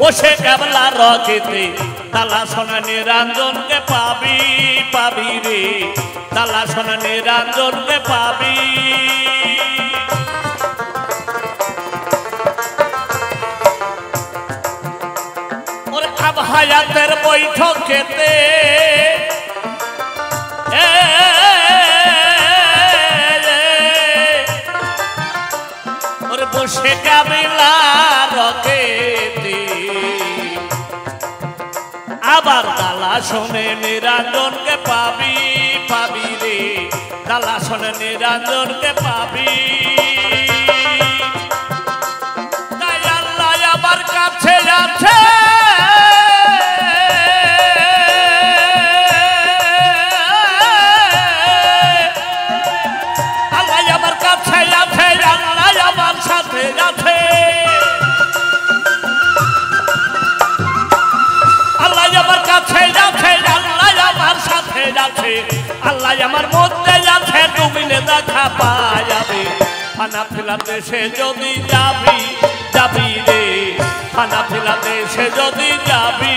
বসে কেবলা রকেতে তালা সোনা নিরঞ্জনকে পাবি পাবি রে তালা সোনা নিরঞ্জনকে পাবি ওরে আব হায়াতের বৈঠকেতে বসে কাবিলা রকেতে আবার দালা শোনে নিরঞ্জনকে পাবি পাবি রে দালা শোনে নিরঞ্জনকে পাবি তাই আল্লাহ আমার কাছে আছে আল্লাহ আমার কাছে আছে আল্লাহ আমার সাথে আছে আল্লাহ আমার কাছে আছে আল্লাহ আমার সাথে আছে আল্লাহ আমার মধ্যে আছে ডুবিলে দেখা পাওয়া যাবে হানাফিলা দেশে যদি যাবি যাবি রে হানাফিলা দেশে যদি যাবি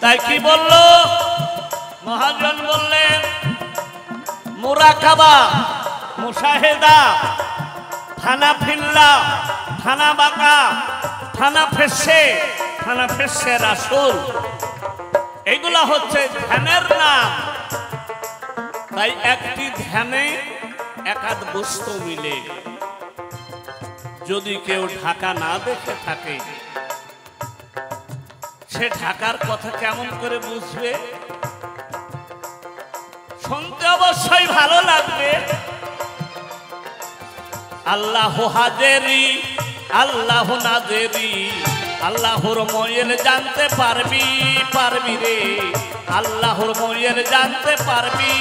তাই কি বলল মহাজন বললেন মুরাকাবা মুশাহেদা থানা ফিল্লা থানা বাঁকা থানা ফেসে রাসূল এগুলা হচ্ছে ধ্যানের নাম তাই একটি ধ্যানে একাধ বস্তু মিলে যদি কেউ ঢাকা না দেখে থাকে সে ঢাকার কথা কেমন করে বুঝবে শুনতে অবশ্যই ভালো লাগবে আল্লাহ হাজেরি আল্লাহ নাজেরি আল্লাহর ময়ের জানতে পারবি পারবি রে আল্লাহর ময়ের জানতে পারবি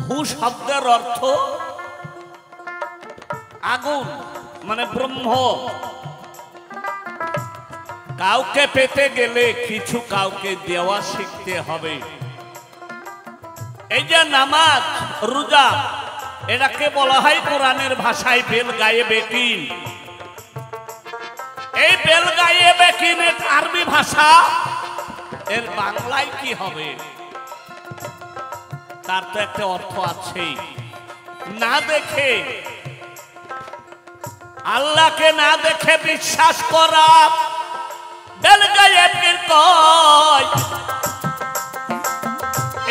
হু শব্দের অর্থ আগুন মানে ব্রহ্ম কাউকে পেতে গেলে কিছু কাউকে দেওয়া শিখতে হবে এই যে নামাজ রোজা এটাকে বলা হয় কোরআনের ভাষায় বেল গায়ে বেকিন এই বেল গায়ে বেকিন আরবি ভাষা এর বাংলায় কি হবে তার তো একটা অর্থ আছে না দেখে আল্লাহকে না দেখে বিশ্বাস করা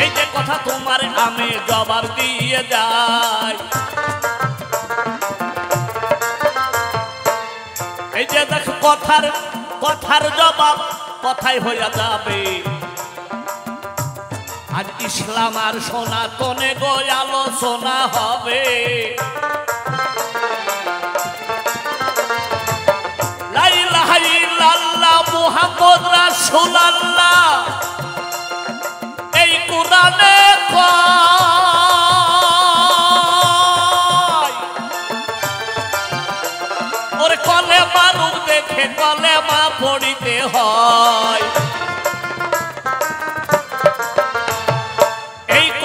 এই যে কথা তোমার আমি জবাব দিয়ে যাই এই যে দেখ কথার জবাব কথাই হইয়া যাবে আজ ইসলাম আর সনাতনে গো আলোচনা হবে লা ইলাহা ইল্লাল্লাহ মুহাম্মদ রাসূলুল্লাহ এই কোরআনে কয় ওরে কলেমা রূপ দেখে কলেমা পড়িতে হয়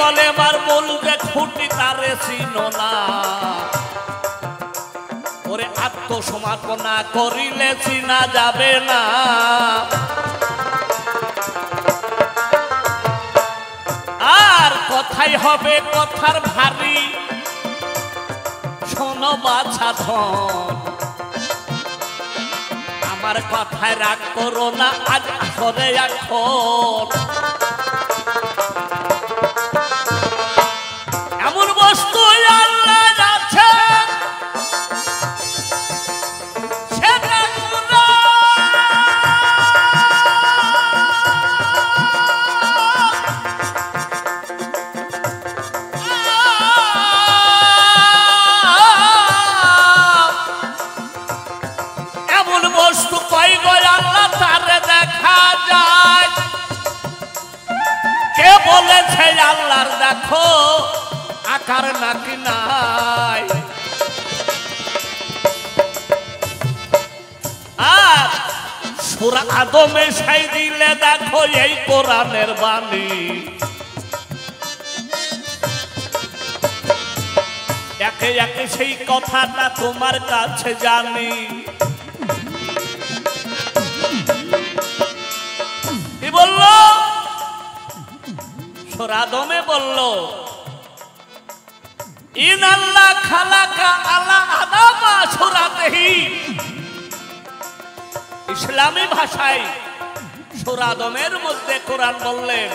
কলেমার মূল যে খুঁটি তারে চিনো না, ওরে আত্মসমর্পণ না করিলে চিনা যাবে না। আর কথাই হবে কথার ভারী, শোনো বাছা ধন, আমার কথায় রাগ করো না আজ আসরে এখন। এমন বস্তু আল্লাহ আছে সেটা এমন বস্তু কই গো আল্লাহ তারে দেখা যায়। কে বলেছে আল্লাহর দেখো আকার নাকি নাই। আর সূরা আদমে সাই দিলে দেখো এই কোরআনের বাণী, একে একে সেই কথাটা তোমার কাছে জানি। কি বললো সূরা আদমে বললো ইন আল্লাহ খালাকা আলা আদামা সূরাতেহি। ইসলামী ভাষায় সূরা আদমের মধ্যে কোরআন বললেন,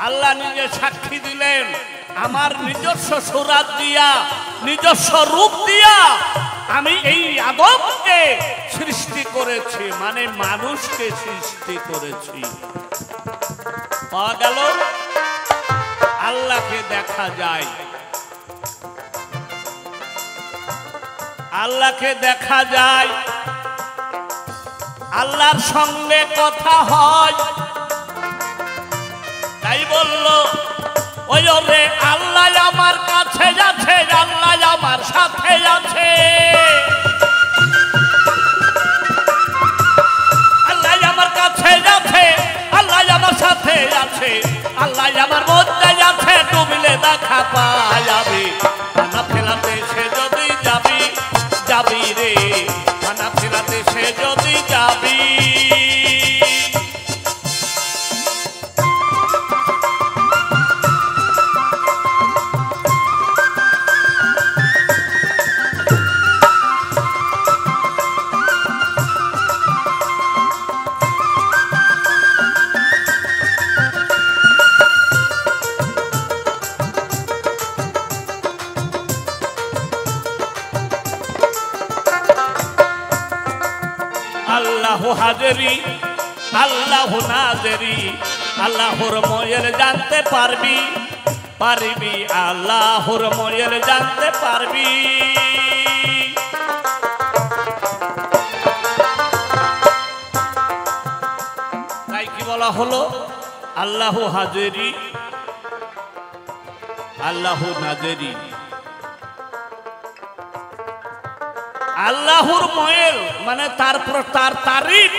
আল্লাহ নিজে সাক্ষী দিলেন আমার নিজস্ব সূরাত দিয়া নিজস্ব রূপ দিয়া আমি এই আদমকে সৃষ্টি করেছি, মানে মানুষকে সৃষ্টি করেছি। পাওয়া গেল আল্লাহকে দেখা যায়, আল্লাহকে দেখা যায়, আল্লাহর সঙ্গে কথা হয়। তাই বলল ওই রে আল্লাহ আমার কাছে আছে, আল্লাহ আমার সাথে আছে, আল্লাহ আমার কাছে আছে, আল্লাহ আমার সাথে আছে, আল্লাহ আমার মধ্যে আছে, ডুবলে দেখা পাওয়া যাবে। খানা ফেলাতে সে যদি যাবি যাবি রে, খানা ফেলাতে সে যদি যাবি। আল্লাহ হাজেরি আল্লাহ নাজেরি, আল্লাহর ময়ের জানতে পারবি পারবি, আল্লাহর ময়ের জানতে পারবি। তাই কি বলা হলো আল্লাহ হাজেরি আল্লাহ নাজেরি। আল্লাহর ময়েল মানে তারপর তার তারিখ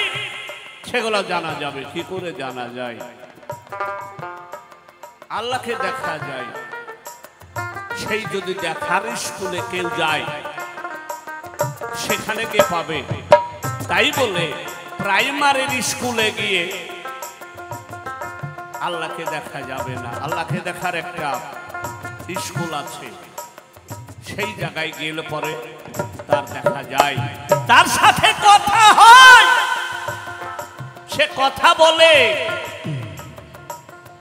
সেগুলো জানা যাবে। কি করে জানা যায়? আল্লাহকে দেখা যায়, সেই যদি দেখার স্কুলে কেউ যায় সেখানে কে পাবে? তাই বলে প্রাইমারির স্কুলে গিয়ে আল্লাহকে দেখা যাবে না। আল্লাহকে দেখার একটা স্কুল আছে, সেই জায়গায় গেলে পরে তার দেখা যায়, তার সাথে কথা হয়, সে কথা বলে।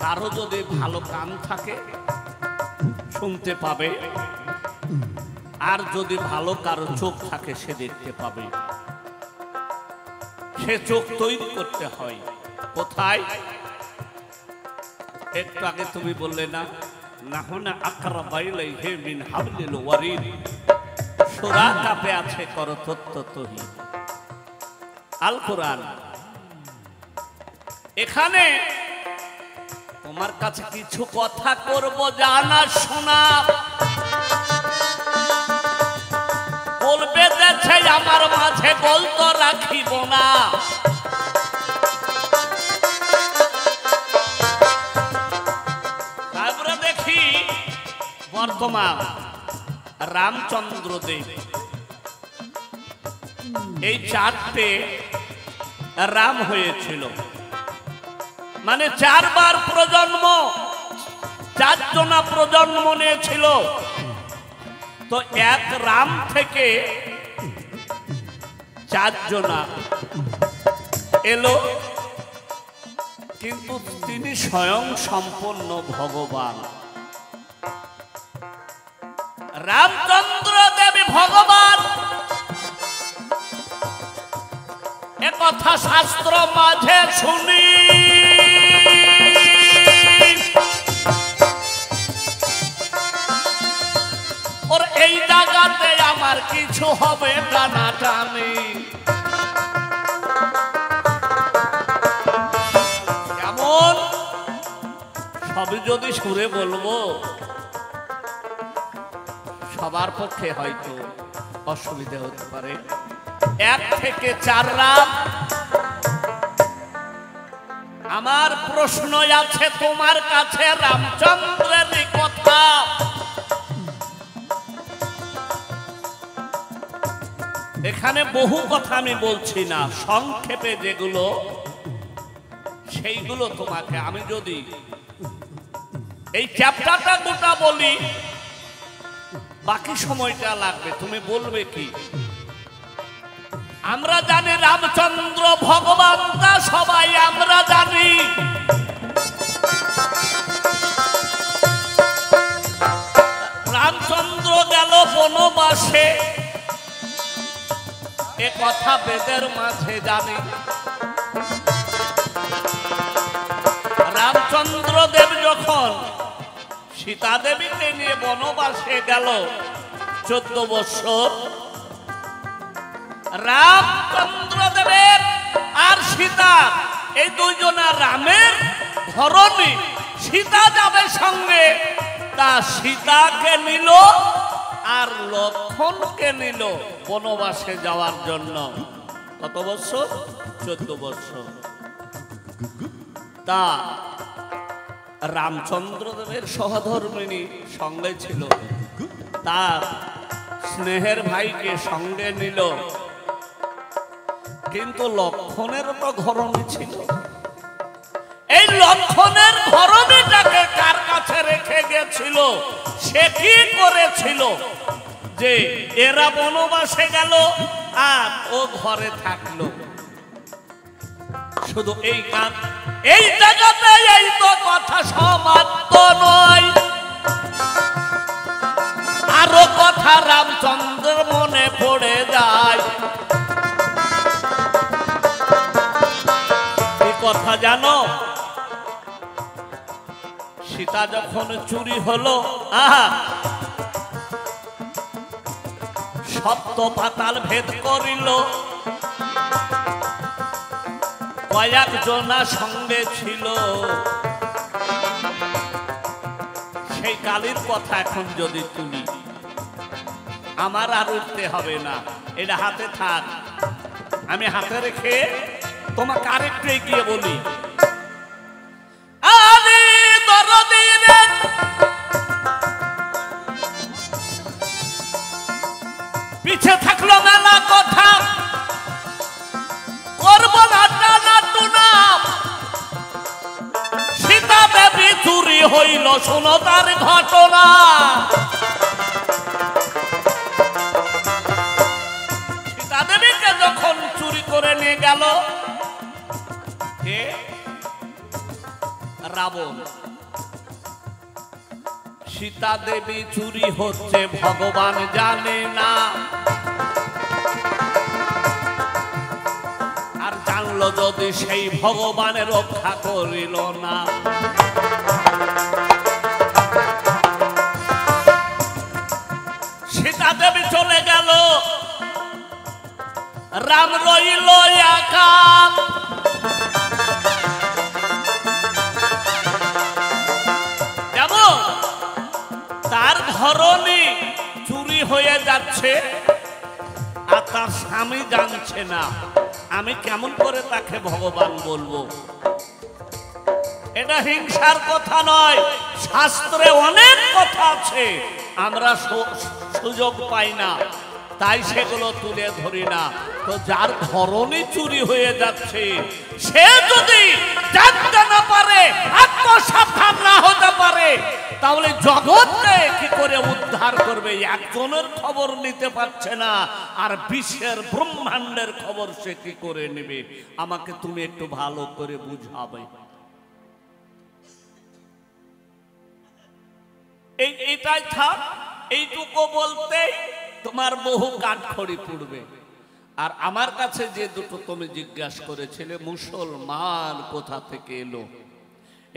তারও যদি ভালো কান থাকে শুনতে পাবে, আর যদি ভালো কারো চোখ থাকে সে দেখতে পাবে। সে চোখ তৈরি করতে হয় কোথায়? একটু আগে তুমি বললে না, নাহনা আকরাবা ইলাইহি মিন হাবলিল ওয়ারিদ, সূরা কাপে আছে করতত্ব তহি আল কোরআন। এখানে তোমার কাছে কিছু কথা করব, জানা শোনা বলবে দেখছে আমার মাঝে গল্প রাখিব না। তারপরে দেখি তোমার রামচন্দ্র দেব, এই 4টে রাম হয়েছিল, মানে 4 বার প্রজন্ম, 4 জনা প্রজন্ম নিয়েছিল। তো এক রাম থেকে 4 জনা এলো, কিন্তু তিনি স্বয়ং সম্পন্ন ভগবান। রামচন্দ্র দেবী ভগবান, এ কথা শাস্ত্র মাঝে শুনি। ওর এই জায়গাতে আমার কিছু হবে টানাটানি। কেমন সবই যদি সুরে বলবো, সবার পক্ষে হয়তো অসুবিধা হতে পারে। 1 থেকে 4 রাম। আমার প্রশ্ন আছে তোমার কাছে রামচন্দ্রের কথা। এখানে বহু কথা আমি বলছি না, সংক্ষেপে যেগুলো সেইগুলো তোমাকে আমি যদি এই চ্যাপ্টারটা গোটা বলি, বাকি সময়টা লাগবে, তুমি বলবে কি? আমরা জানি রামচন্দ্র ভগবান, তা সবাই আমরা জানি। রামচন্দ্র গেল বনবাসে, এ কথা বেদের মাঝে জানি। রামচন্দ্র দেব যখন সীতা দেবীকে নিয়ে বনবাসে গেল 14 বছর, রামচন্দ্র দেবের আর সীতা, এই 2 জনা রামের ধরনী। সীতা যাবে সঙ্গে, তা সীতাকে নিল আর লক্ষ্মণকে নিল বনবাসে যাওয়ার জন্য। কত বছর? 14 বছর। তা রামচন্দ্র দেবের সহধর্মিনী সঙ্গে ছিল, তার স্নেহের ভাইকে সঙ্গে নিল, কিন্তু লক্ষণের তো ঘরণী ছিল। এই লক্ষণের ঘরণীটাকে কার কাছে রেখে গেছিল? সে কি করেছিল যে এরা বনবাসে গেল আর ও ঘরে থাকলো? শুধু এই কাজ, এই জায়গাতে এই তো কথা সমাপ্ত নয়, আরো কথা রামচন্দ্রের মনে পড়ে যায়। এই কথা জানো, সীতা যখন চুরি হলো, সপ্ত পাতাল ভেদ করিল, কয়েক জনা সঙ্গে ছিল। সেই কালীর কথা এখন যদি তুলি, আমার আর উঠতে হবে না, এটা হাতে থাক, আমি হাতে রেখে তোমাকে আরেকটু এগিয়ে বলি। পিছে থাকলো মেলা কথা, করব না টানা টুনা। সীতা দেবী চুরি হইল, শোনো তার ঘটনা। সীতা দেবীকে যখন চুরি করে নিয়ে গেল কে? রাবণ। সীতা দেবী চুরি হচ্ছে ভগবান জানে না, আর জানলো যদি সেই ভগবানের রক্ষা করিল না। সীতা দেবী চলে গেল, রাম রইল একা। যেমন তার ধরনী চুরি হয়ে যাচ্ছে আর তার স্বামী জানছে না, আমি কেমন করে তাকে ভগবান বলবো? এটা হিংসার কথা নয়, শাস্ত্রে অনেক কথা আছে। আমরা সুযোগ পাই না, তাই সেগুলো তুলে ধরি না। তো যার ধরনই চুরি হয়ে যাচ্ছে, সে যদি জানতে না পারে, আত্মসাবধান না হতে পারে, তাহলে জগৎকে কি করে উদ্ধার করবে? একজনের খবর নিতে পারছে না, আর বিশ্বের ব্রহ্মাণ্ডের খবর সে কি করে নেবে? আমাকে তুমি একটু ভালো করে বুঝাবে। এইটাই থাক, এইটুকু বলতে তোমার বহু কাঠখড়ি পড়বে। আর আমার কাছে যে দুটো তুমি জিজ্ঞাসা করেছিলে, মুসলমান কোথা থেকে এলো,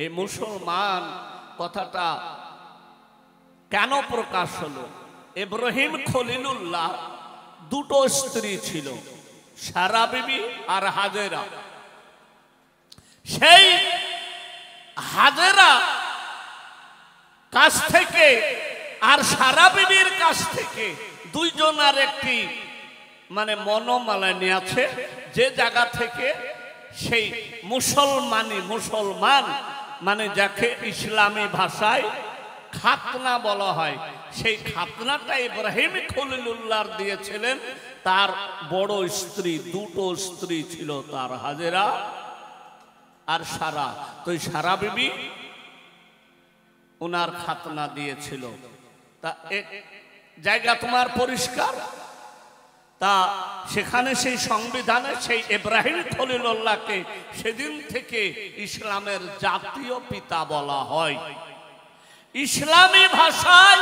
এই মুসলমান কথাটা কেন প্রকাশ হলো? ইব্রাহিম খলিলুল্লাহ দুটো স্ত্রী ছিল, সারা বিবি আর হাজেরা। সেই হাজেরা কাছ থেকে আর সারা বিবির কাছ থেকে দুইজনের একটি মানে মনোমালিন্য আছে, যে জায়গা থেকে সেই মুসলমান মানে যাকে ইসলামী ভাষায় খাতনা বলা হয়, সেই খাতনাটা ইব্রাহিম খলিলুল্লাহ দিয়েছিলেন তার বড় স্ত্রী। দুটো স্ত্রী ছিল তার, হাজেরা আর সারা। তো সারা বিবি ওনার খাতনা দিয়েছিল। তা এক জায়গা তোমার পরিষ্কার, তা সেখানে সেই সংবিধানে সেই ইব্রাহিম খলিলুল্লাহকে সেদিন থেকে ইসলামের জাতীয় পিতা বলা হয়। ইসলামী ভাষায়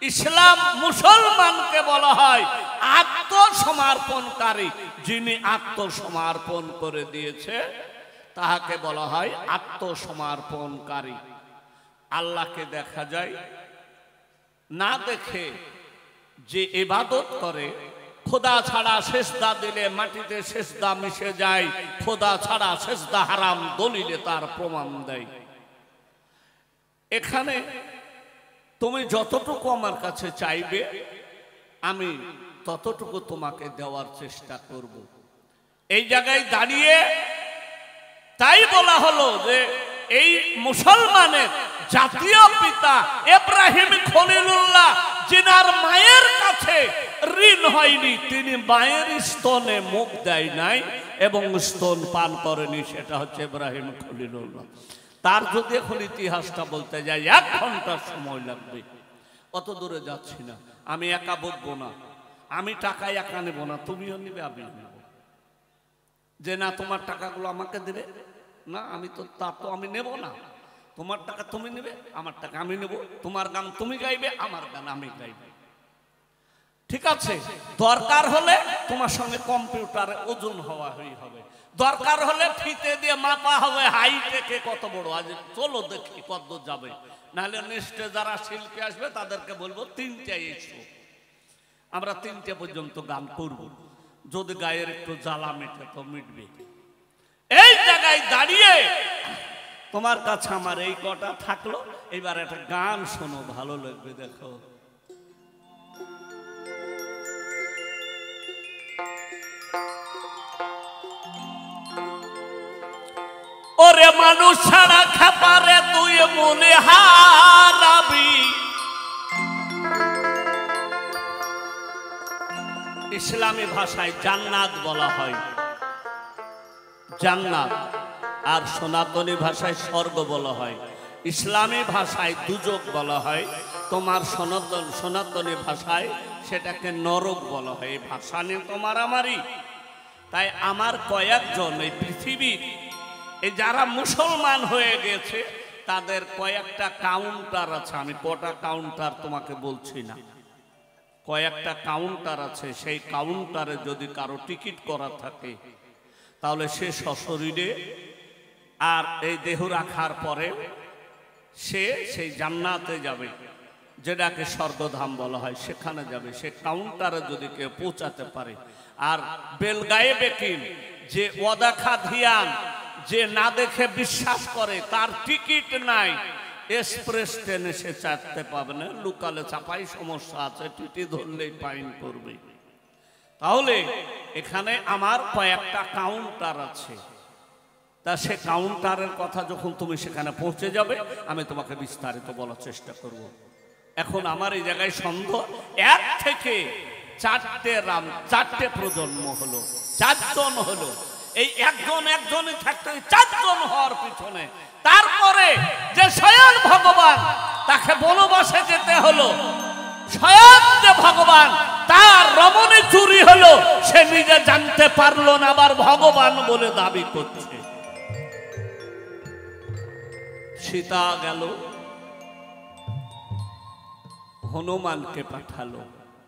ইসলাম মুসলমানকে বলা হয় আত্মসমর্পণকারী। যিনি আত্মসমর্পণ করে দিয়েছে তাহাকে বলা হয় আত্মসমর্পণকারী। আল্লাহকে দেখা যায় না, দেখে যে ইবাদত করে, খোদা ছাড়া সেজদা দিলে মাটিতে সেজদা মিশে যায়, খোদা ছাড়া সেজদা হারাম দলিলে তার প্রমাণ দেয়। এখানে তুমি যতটুকু আমার কাছে চাইবে আমি ততটুকু তোমাকে দেওয়ার চেষ্টা করব। এই জায়গায় দাঁড়িয়ে তাই বলা হলো যে এই মুসলমানের জাতীয় পিতা ইব্রাহিম খলিলুল্লাহ, যিনার মায়ের কাছে ঋণ হয়নি, তিনি মায়ের স্তনে মুখ দেয় নাই এবং স্তন পান করেনি, সেটা হচ্ছে ইব্রাহিম খলিলুল্লাহ। তার যদি এখন ইতিহাসটা বলতে যাই 1 ঘন্টার সময় লাগবে, অত দূরে যাচ্ছি না। আমি একা বলবো না, আমি টাকা একা নেব না, তুমিও নিবে আমিও নেব। যে না তোমার টাকাগুলো আমাকে দেবে না, আমি তো তা তো আমি নেব না। তোমার টাকা তুমি নেবে, আমার টাকা আমি নেব। তোমার গান তুমি গাইবে, আমার গান আমি গাইবে। ঠিক আছে, দরকার হলে তোমার সঙ্গে কম্পিউটারে ওজন হওয়া হবে, দরকার হলে ফিতে দিয়ে মাপা হবে হাইটেকে কত বড়। আজ চলো দেখি কত যাবে, নাহলে নেক্সটে যারা শিল্পী আসবে তাদেরকে বলবো 3টায় এসো, আমরা 3টে পর্যন্ত গান করব। যদি গায়ের একটু জ্বালা মেটে তো মিটবে। এই জায়গায় দাঁড়িয়ে তোমার কাছে আমার এই কটা থাকলো। এবার একটা গান শোনো, ভালো লাগবে। দেখো, ওরে মানুষ ছাড়া খাপারে তুই মনে হারাবি। ইসলামী ভাষায় জান্নাত বলা হয়, জান্নাত, আর সনাতনী ভাষায় স্বর্গ বলা হয়। ইসলামী ভাষায় দুজক বলা হয়, তোমার সনাতনী ভাষায় সেটাকে নরক বলা হয়। এই ভাষা নিয়ে তোমার আমারই। তাই আমার কয়েকজন এই পৃথিবীর এই যারা মুসলমান হয়ে গেছে তাদের কয়েকটা কাউন্টার আছে। আমি কটা কাউন্টার তোমাকে বলছি না, কয়েকটা কাউন্টার আছে। সেই কাউন্টারে যদি কারো টিকিট করা থাকে তাহলে সে সশরীরে আর এই দেহ রাখার পরে সে সেই জান্নাতে যাবে, যেটাকে স্বর্গধাম বলা হয়, সেখানে যাবে। সে কাউন্টারে যদি কেউ পৌঁছাতে পারে। আর বেলগায়ে বেকিন, যে ওয়াদাখা ধিয়ান, যে না দেখে বিশ্বাস করে, তার টিকিট নাই, এক্সপ্রেস ট্রেনে সে চাপতে পাবে না। লোকালে চাপাই সমস্যা আছে, টিটি ধরলেই ফাইন করবে। তাহলে এখানে আমার কয়েকটা কাউন্টার আছে। তা সে কাউন্টারের কথা যখন তুমি সেখানে পৌঁছে যাবে আমি তোমাকে বিস্তারিত বলার চেষ্টা করব। এখন আমার এই জায়গায় সন্দেহ, এক থেকে চারটে প্রজন্ম হলো, 4 জন হলো। এই একজনই থাকতে 4 জন হওয়ার পিছনে তারপরে যে স্বয়ং ভগবান তাকে বনবাসে যেতে হলো, স্বয়ং যে ভগবান তার রমণী চুরি হলো, সে নিজে জানতে পারলো না, আবার ভগবান বলে দাবি করছে। সীতা গেল, হনুমানকে পাঠালো,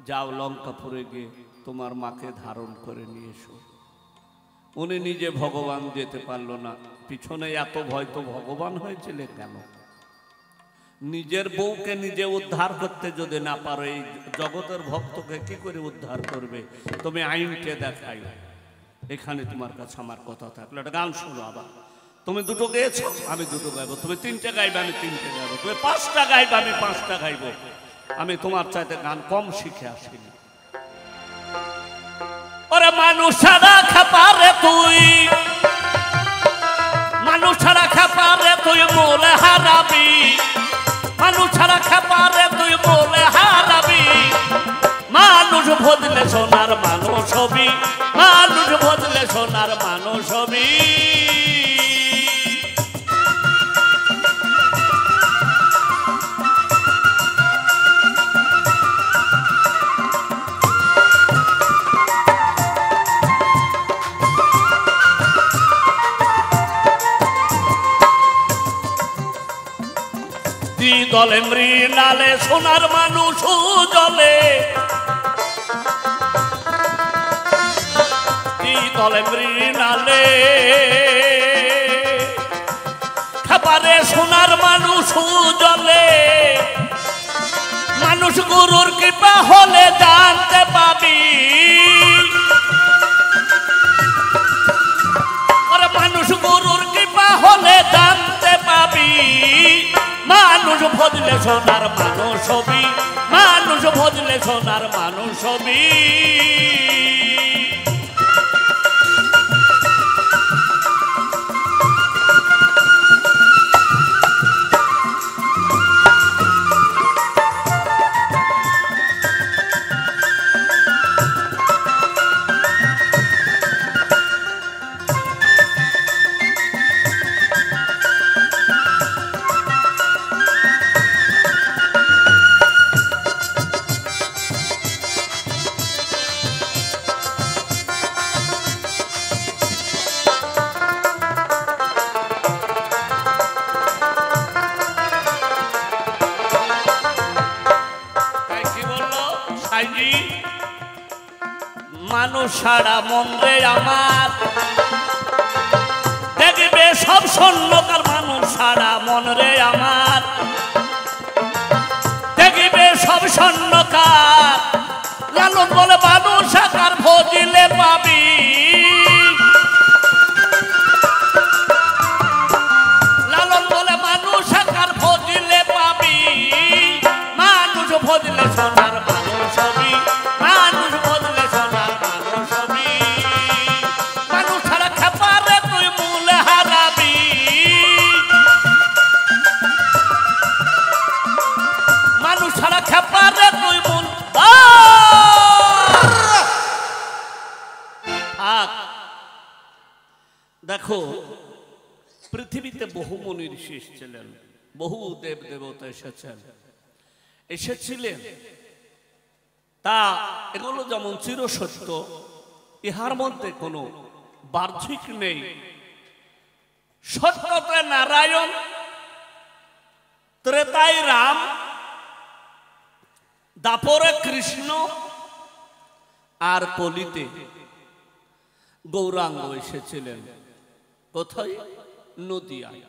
যাও লঙ্কাপুরে গিয়ে তোমার মাকে ধারণ করে নিয়ে এসো। উনি নিজে ভগবান যেতে পারলো না, পিছনে এত ভয় তো ভগবান হয়েছিলেন কেন? নিজের বউকে নিজে উদ্ধার করতে যদি না পারো, এই জগতের ভক্তকে কি করে উদ্ধার করবে? তুমি আইনকে দেখাই। এখানে তোমার কাছে আমার কথা থাকলো, একটা গান শোনো। আবার তুমি 2টো গেয়েছো, আমি 2টো গাইবো। তুমি 3টে গাইবে, আমি 3টে গাইবো। তুমি 5টা গাইবে, আমি 5টা গাইবো। আমি তোমার চাইতে গান কম শিখে আসিনি। ওরে মানুষ ছাড়া খাপারে তুই, মানুষ ছাড়া খাপারে তুই মোলে হারাবি, মানুষ ছাড়া খাপারে তুই মোলে হারাবি। মানুষ বদলে সোনার মানুষ হবি, মানুষ বদলে সোনার মানুষ হবি। দলে মৃণালে সোনার মানুষ জলে, দলে মৃণালে খাবারে সোনার মানুষ জলে। মানুষ গুরুর কৃপা হলে জানতে পাবি, মানুষ গুরুর কৃপা হলে জানতে পাবি। মানুষ ভজলে সোনার মানুষ হবি, মানুষ ভজলে সোনার মানুষ হবি। মানুষ সারা মন রে আমার, দেখবে সব স্বর্ণকার। মানুষ সারা মন রে আমার, দেখবে সব স্বর্ণকার। লালন বলে মানুষ আকার ভজিলে পাবি, লালন বলে মানুষ আকার ভজিলে পাবি। মানুষ ভজলে সোনার মানুষ হবি, মানুষ ভজলে সোনার মানুষ হবি। মানুষ ছাড়া খাপারে তুই মূলে হারাবি, মানুষ ছাড়া খাপারে তুই মূল। দেখো, পৃথিবীতে বহু মুনি ঋষি এসেছিলেন, বহু দেব দেবতা এসেছিলেন। তা এগুলো যেমন চিরসত্য, ইহার মধ্যে কোনো বার্ধক্য নেই। সত্যতে নারায়ণ, ত্রেতায় রাম, দাপরে কৃষ্ণ, আর কলিতে গৌরাঙ্গ এসেছিলেন। কোথায়? নদিয়ায়।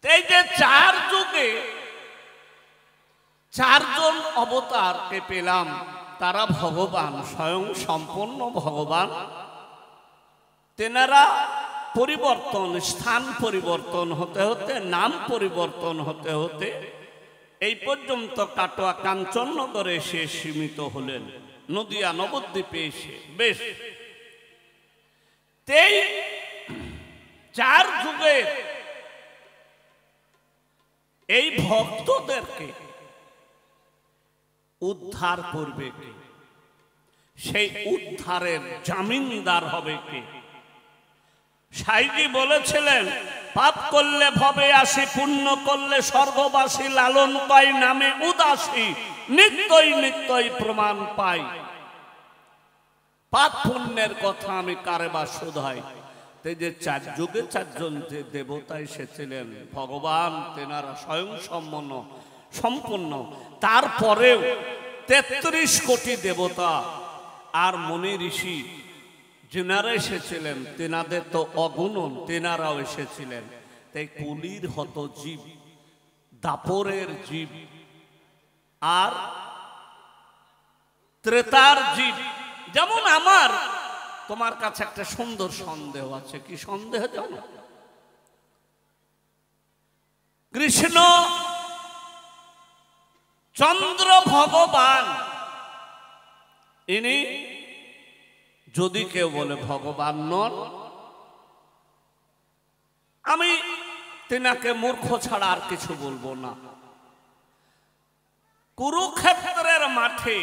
এই যে 4 যুগে 4 জন অবতারকে পেলাম, তারা ভগবান, স্বয়ং সম্পূর্ণ ভগবান। তেনারা পরিবর্তন, স্থান পরিবর্তন হতে হতে, নাম পরিবর্তন হতে হতে এই পর্যন্ত কাটোয়া কাঞ্চননগরে এসে সীমিত হলেন, নদিয়া নবদ্বীপে এসে। বেশ, 4 যুগের এই ভক্তদেরকে উদ্ধার করবে কে? সেই উদ্ধারের জামিনদার হবে কে? সাইজি বলেছিলেন, পাপ করলে ভবে আসি, পুণ্য করলে স্বর্গবাসী, লালন পাই নামে উদাসী, নিত্যই নিত্যই প্রমাণ পাই। পাপ পুণ্যের কথা আমি কারে বা শোধাই? যে চার যুগে চারজন যে দেবতা এসেছিলেন ভগবান, তেনারা স্বয়ং সম্পূর্ণ। তারপরেও ৩৩ কোটি দেবতা আর মুনি ঋষি যেনারা এসেছিলেন, তেনাদের তো অগুণন, তেনারাও এসেছিলেন। তাই কলির হত জীব, দাপরের জীব আর ত্রেতার জীব। যেমন আমার তোমার কাছে একটা সুন্দর সন্দেহ আছে। কি সন্দেহ জানো? কৃষ্ণ চন্দ্র ভগবান, ইনি যদি কেউ বলে ভগবান নন, আমি তিনাকে মূর্খ ছাড়া আর কিছু বলবো না। কুরুক্ষেত্রের মাঠে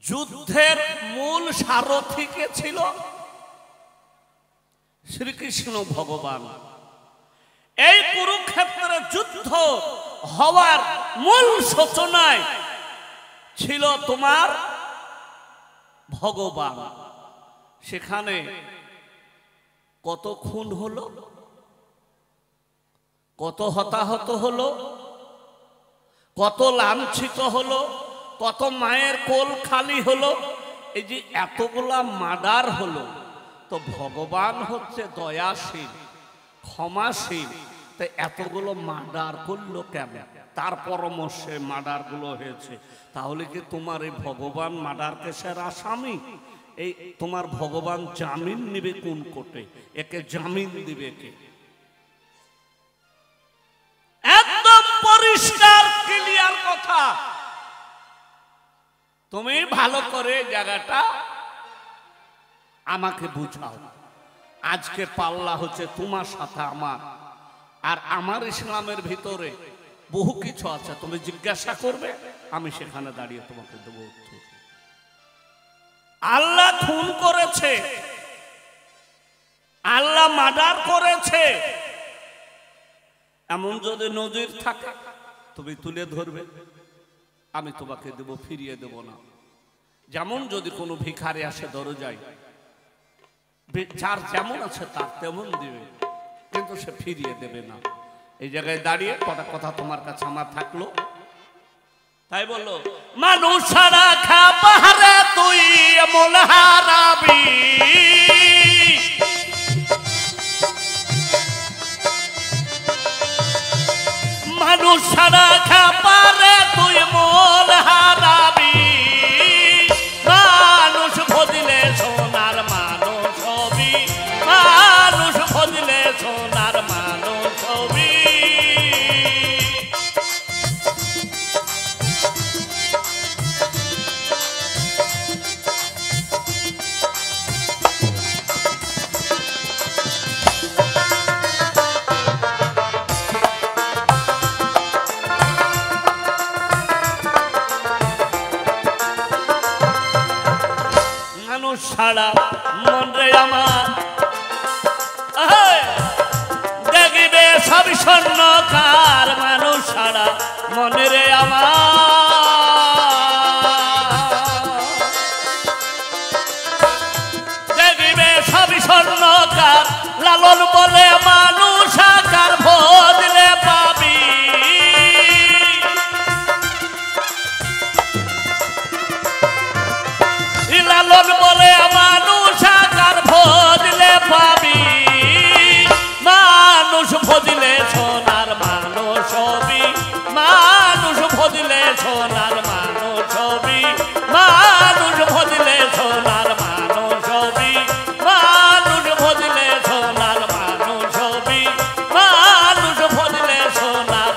যুদ্ধের মূল সারথী কে ছিল? শ্রীকৃষ্ণ ভগবান। এই কুরুক্ষেত্রের যুদ্ধ হওয়ার মূল সূচনায় ছিল তোমার ভগবান। সেখানে কত খুন হলো, কত হতাহত হলো, কত লাঞ্ছিত হলো, কত মায়ের কোল খালি হলো। এই যে এতগুলা মার্ডার হলো, তো ভগবান হচ্ছে দয়াশীল, ক্ষমাশীল। তাই এতগুলো মার্ডার করলো কেন? তার পরামর্শে মার্ডার গুলো হয়েছে। তাহলে কি তোমার এই ভগবান মার্ডার কেসের আসামি? এই তোমার ভগবান জামিন নিবে কোন কোর্টে? একে জামিন দিবে কে? একদম পরিষ্কার ক্লিয়ার কথা। তুমি ভালো করে জায়গাটা আমাকে বুঝাও। আজকে পাল্লা হচ্ছে তোমার সাথে আমার, আর আমার ইসলামের ভিতরে বহু কিছু আছে। তুমি জিজ্ঞাসা করবে, আমি সেখানে দাঁড়িয়ে তোমাকে দেবো উত্তর। আল্লাহ খুন করেছে, আল্লাহ মার্ডার করেছে, এমন যদি নজির থাকে তুমি তুলে ধরবে, আমি তোমাকে দেব, ফিরিয়ে দেব না। যেমন যদি কোনো ভিখারি আসে দরজায়, যার যেমন আছে তার তেমন দিবে, কিন্তু সে ফিরিয়ে দেবে না। এই জায়গায় দাঁড়িয়ে কটা কথা তোমার কাছে আমার থাকলো। তাই বললো, মানুষ সারা খা পাহাড়ে তুই এমন হারাবি, মানুষ সারা খা পারে তুই মোল হারাবি। মানুষ ভজলে সোনার মানুষ হবি, মানুষ ভজলে সোনার মানুষ হবি। সারা মন রে আমার দেখিবে সব স্বর্ণকার, মানুষ সারা মনে রে আমার দেখিবে সব স্বর্ণকার। লালন বলে মানুষ আকার ভজলে পাবি, লালন বলে মানুষ আকার ভজলে পাবি। মানুষ ভজলে সোনার মানুষ হবি, মানুষ ভজলে সোনার মানুষ হবি, মানুষ ভজলে সোনার মানুষ হবি, মানুষ ভজলে সোনার মানুষ হবি, মানুষ ভজলে সোনার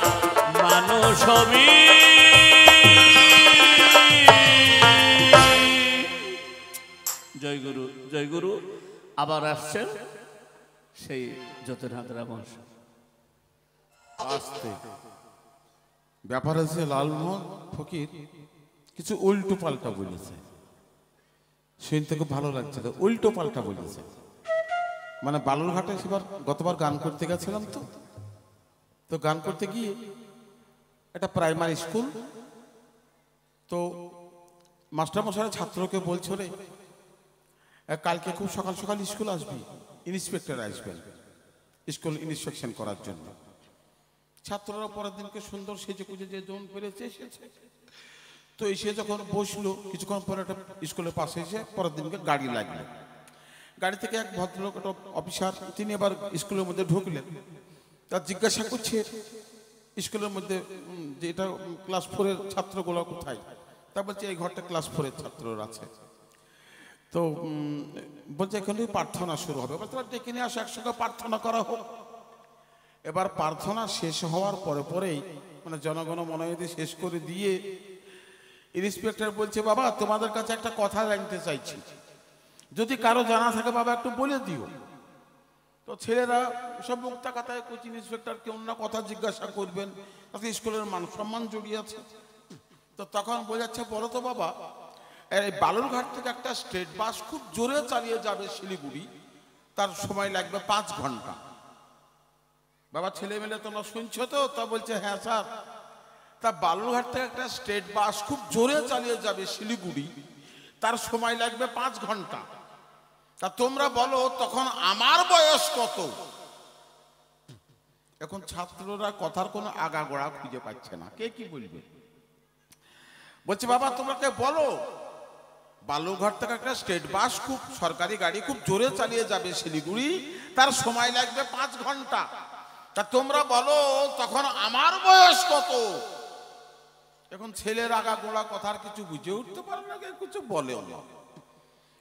মানুষ হবি। জয় গুরু, জয় গুরু। আবার আসছেন সেই জ্যোতির্নাথ রামন। আসতে ব্যাপার হচ্ছে লালমোহন ফকির কিছু উল্টো পাল্টা বলেছে, শুনতে খুব ভালো লাগছে। তো উল্টো পাল্টা বলেছে মানে বালুরঘাটে সেবার গতবার গান করতে গেছিলাম, তো গান করতে গিয়ে একটা প্রাইমারি স্কুল, তো মাস্টারমশাই ছাত্রকে বলছো রে কালকে খুব সকাল সকাল স্কুল আসবি, ইন্সপেক্টর আসবেন স্কুল ইন্সপেকশন করার জন্য। ছাত্ররা পরের দিনকে সুন্দর সেজে কুজে যে জোন পেরেছে এসেছে, তো এসে যখন বসলো কিছুক্ষণ পরে একটা স্কুলের পাশে এসে পরের দিনকে গাড়ি লাগলো। গাড়ি থেকে এক ভদ্রলোক একটা অফিসার তিনি এবার স্কুলের মধ্যে ঢুকলেন, তার জিজ্ঞাসা করছে স্কুলের মধ্যে যে এটা ক্লাস 4-এর ছাত্রগুলো কোথায়, তা বলছে এই ঘরটা ক্লাস 4-এর ছাত্ররা আছে। তো বলছে এখানে প্রার্থনা শুরু হবে, বলতে ডেকে নিয়ে আসো একসঙ্গে প্রার্থনা করা হোক। এবার প্রার্থনা শেষ হওয়ার পরে পরেই মানে জনগণ মনোনীতি শেষ করে দিয়ে ইন্সপেক্টর বলছে বাবা তোমাদের কাছে একটা কথা জানতে চাইছি, যদি কারো জানা থাকে বাবা একটু বলে দিও। তো ছেলেরা সব মুক্তা কথায় কোচিং ইন্সপেক্টর কেউ না কথা জিজ্ঞাসা করবেন, তাতে স্কুলের মান সম্মান জড়িয়ে আছে। তো তখন বোঝাচ্ছে বলো তো বাবা এই বালুরঘাট থেকে একটা স্টেট বাস খুব জোরে চালিয়ে যাবে শিলিগুড়ি, তার সময় লাগবে 5 ঘন্টা। বাবা ছেলে মেলে তোমরা শুনছো তো? তা বলছে হ্যাঁ স্যার। তা বালুরঘাট থেকে একটা স্টেট বাস খুব জোরে চালিয়ে যাবে শিলিগুড়ি, তার সময় লাগবে 5 ঘন্টা। তা তোমরা বলো তখন আমার বয়স কত? এখন ছাত্ররা কথার কোনো আগাগোড়া খুঁজে পাচ্ছে না, কে কি বলবে। বলছে বাবা তোমরা বলো বালুরঘাট থেকে একটা স্টেট বাস খুব সরকারি গাড়ি খুব জোরে চালিয়ে যাবে শিলিগুড়ি, তার সময় লাগবে 5 ঘন্টা। তা তোমরা বলো তখন আমার বয়স কত? এখন ছেলের আগাগোড়া কথার কিছু বুঝে উঠতে পারে না, কিছু বলেও না।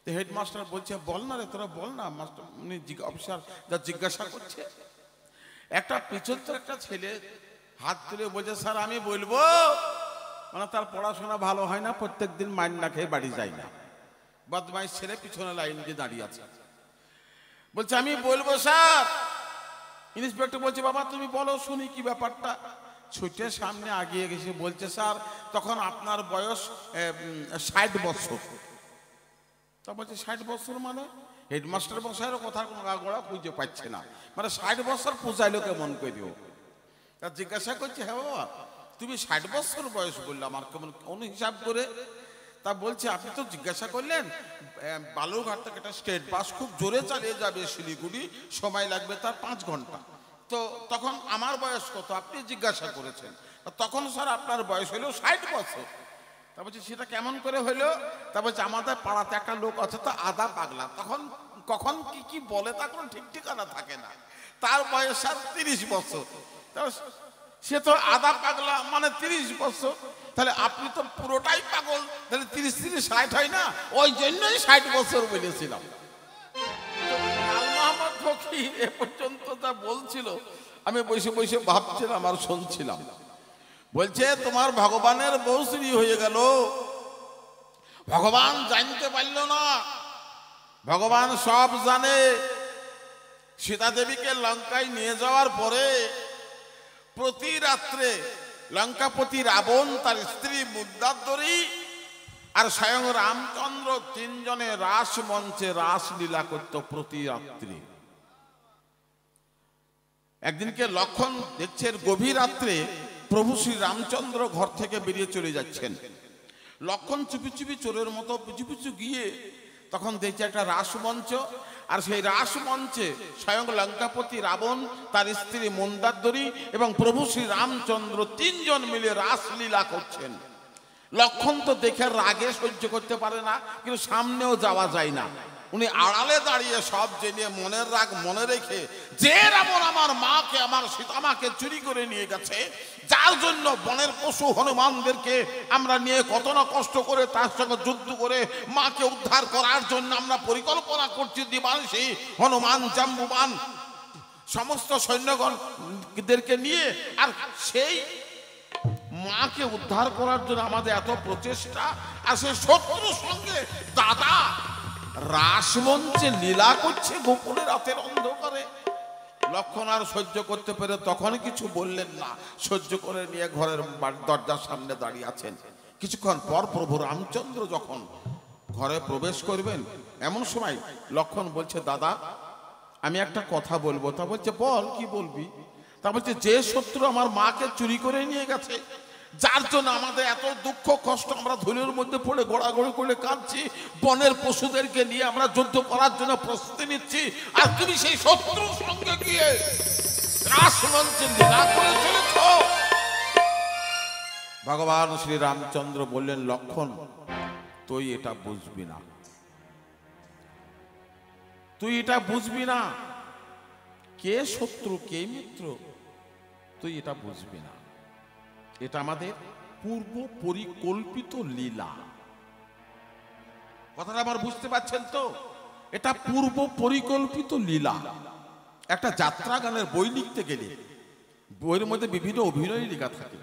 হেডমাস্টার বলছে বল না রে তোরা বল না। মাস্টার উনি অফিসার যা জিজ্ঞাসা করছে, একটা পিছন থেকে একটা ছেলে হাত তুলে বলছে স্যার আমি বলবো। মানে তার পড়াশোনা ভালো হয় না, প্রত্যেক দিন মাইন না খেয়ে বাড়ি যায় না, বদমাইশ ছেলে পিছনে লাইন দিয়ে দাঁড়িয়ে আছে, বলছে আমি বলবো স্যার। ইন্সপেক্টর বলছে বাবা তুমি বলো শুনি কি ব্যাপারটা। ছুটে সামনে আগিয়ে গেছে, বলছে স্যার তখন আপনার বয়স 60 বছর। তা বলছে 60 বছর মানে? হেডমাস্টার বসায়েরও কথার কোনো আগাগোড়া খুঁজে পাচ্ছে না, মানে 60 বছর পূজাইলো কেমন করিও। তা জিজ্ঞাসা করছে হ্যাঁ বাবা তুমি 60 বছর বয়স বললে আমার কেমন অনুহিসাব করে। তা বলছে আপনি তো জিজ্ঞাসা করলেন বালুরঘাট থেকে একটা স্টেট বাস খুব জোরে চালিয়ে যাবে শিলিগুড়ি, সময় লাগবে তার 5 ঘন্টা। তো তখন আমার বয়স কত আপনি জিজ্ঞাসা করেছেন, তখন স্যার আপনার বয়স হলো 60 বছর। তা বলছি সেটা কেমন করে হলো? তা বলছে আমাদের পাড়াতে একটা লোক আছে তো আদা পাগলা, তখন কখন কি কি বলে তা কোনো ঠিক ঠিকানা থাকে না, তার বয়স স্যার 30 বছর। সে তো আদা পাগলা মানে 30 বছর, তাহলে আপনি তো পুরোটাই পাগল, তাহলে 30-30-60 হয় না, ওই জন্যই 60 বছর বলেছিলাম। লাল মোহাম্মদ ফকির এ পর্যন্ত যা বলছিল আমি বসে বসে ভাবছিলাম আর শুনছিলাম। বলছে তোমার ভগবানের বৌশ্রী হয়ে গেল, ভগবান জানতে পারল না, ভগবান সব জানে। সীতা দেবীকে লঙ্কায় নিয়ে যাওয়ার পরে প্রতি রাত্রে লঙ্কাপতি রাবণ, তার স্ত্রী মুদ্রাদ্বরী আর স্বয়ং রামচন্দ্র 3 জনে রাস মঞ্চে রাসলীলা করত প্রতি রাত্রি। একদিনকে লক্ষণ দেখছে গভীর রাত্রে প্রভু শ্রী রামচন্দ্র ঘর থেকে বেরিয়ে চলে যাচ্ছেন। লক্ষণ চুপি চুপি চোরের মতো পিছু পিছু গিয়ে তখন দেখছে একটা রাসমঞ্চ, আর সেই রাসমঞ্চে স্বয়ং লঙ্কাপতি রাবণ, তার স্ত্রী মন্দারদরী এবং প্রভু শ্রী রামচন্দ্র 3 জন মিলে রাসলীলা করছেন। লক্ষণ তো দেখে রাগে সহ্য করতে পারে না, কিন্তু সামনেও যাওয়া যায় না। উনি আড়ালে দাঁড়িয়ে সব জেনে মনের রাগ মনে রেখে, যে রাবণ আমার মাকে, আমার সীতামাকে চুরি করে নিয়ে গেছে, যার জন্য বনের পশু হনুমানদেরকে আমরা নিয়ে কত না কষ্ট করে তার সঙ্গে যুদ্ধ করে মাকে উদ্ধার করার জন্য আমরা পরিকল্পনা করছি, দিবাংশী হনুমান জাম্বুবান সমস্ত সৈন্যগণদেরকে নিয়ে, আর সেই মাকে উদ্ধার করার জন্য আমাদের এত প্রচেষ্টা, আর সেই শত্রুর সঙ্গে দাদা রাসমঞ্চে লীলা করছে গোপনে রাতের অন্ধকারে। লক্ষণ আর সহ্য করতে পেরে তখন কিছু বললেন না, সহ্য করে নিয়ে ঘরের দরজার সামনে দাঁড়িয়ে আছেন। কিছুক্ষণ পর প্রভু রামচন্দ্র যখন ঘরে প্রবেশ করবেন, এমন সময় লক্ষণ বলছে, দাদা আমি একটা কথা বলবো। তা বলছে, বল, কি বলবি? তা বলছে, যে শত্রু আমার মাকে চুরি করে নিয়ে গেছে, যার জন্য আমাদের এত দুঃখ কষ্ট, আমরা ধুলোর মধ্যে পড়ে গড়াগড়ি করে কাঁদছি, বনের পশুদেরকে নিয়ে আমরা যুদ্ধ করার জন্য প্রস্তুতি নিচ্ছি, আর তুমি সেই শত্রুর সঙ্গে গিয়ে রাসমঞ্চে লীলা করে চলেছ। ভগবান শ্রী রামচন্দ্র বললেন, লক্ষণ তুই এটা বুঝবি না, তুই এটা বুঝবি না, কে শত্রু কে মিত্র তুই এটা বুঝবি না। এটা আমাদের পূর্ব পরিকল্পিত লীলা। কথাটা আবার বুঝতে পারছেন তো? এটা পূর্ব পরিকল্পিত লীলা। একটা যাত্রা গানের বই লিখতে গেলে বইয়ের মধ্যে বিভিন্ন অভিনয় লেখা থাকে।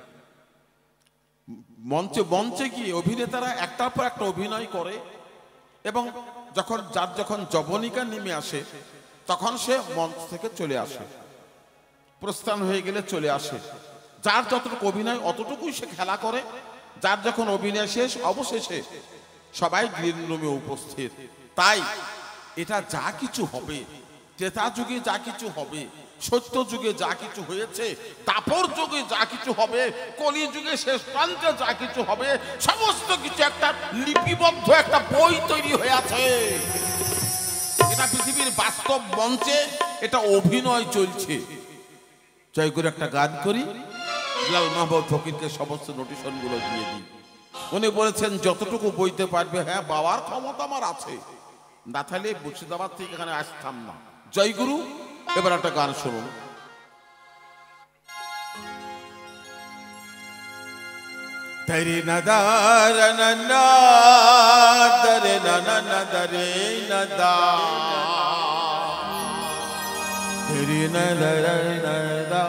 মঞ্চে মঞ্চে গিয়ে অভিনেতারা একটার পর একটা অভিনয় করে, এবং যখন যবনিকা নেমে আসে তখন সে মঞ্চ থেকে চলে আসে, প্রস্থান হয়ে গেলে চলে আসে। যার যতটুকু অভিনয় অতটুকুই সে খেলা করে। যার যখন অভিনয় শেষ, অবশেষে সবাই গ্রিন রুমে উপস্থিত। তাই এটা যা কিছু হবে, ত্রেতা যুগে যা কিছু হবে, সত্য যুগে যা কিছু হয়েছে, দাপর যুগে যা কিছু হবে, কলি যুগে শেষ প্রান্তে যা কিছু হবে, সমস্ত কিছু একটা লিপিবদ্ধ একটা বই তৈরি হয়ে আছে। এটা পৃথিবীর বাস্তব মঞ্চে এটা অভিনয় চলছে। জয় করে একটা গান করি, লাল মাহবুব ফকিরকে সমস্ত নোটিশন গুলো দিয়ে দিই। উনি বলেছেন যতটুকু বইতে পারবে, হ্যাঁ বাবার ক্ষমতা আমার আছে, না থাকলে মুর্শিদাবাদ থেকে এখানে আসতাম না। জয় গুরু। এবার একটা গান শুনুন। ধরে নদার নন্দা ধরে নন্দা ধরে নদা ধরে নদা।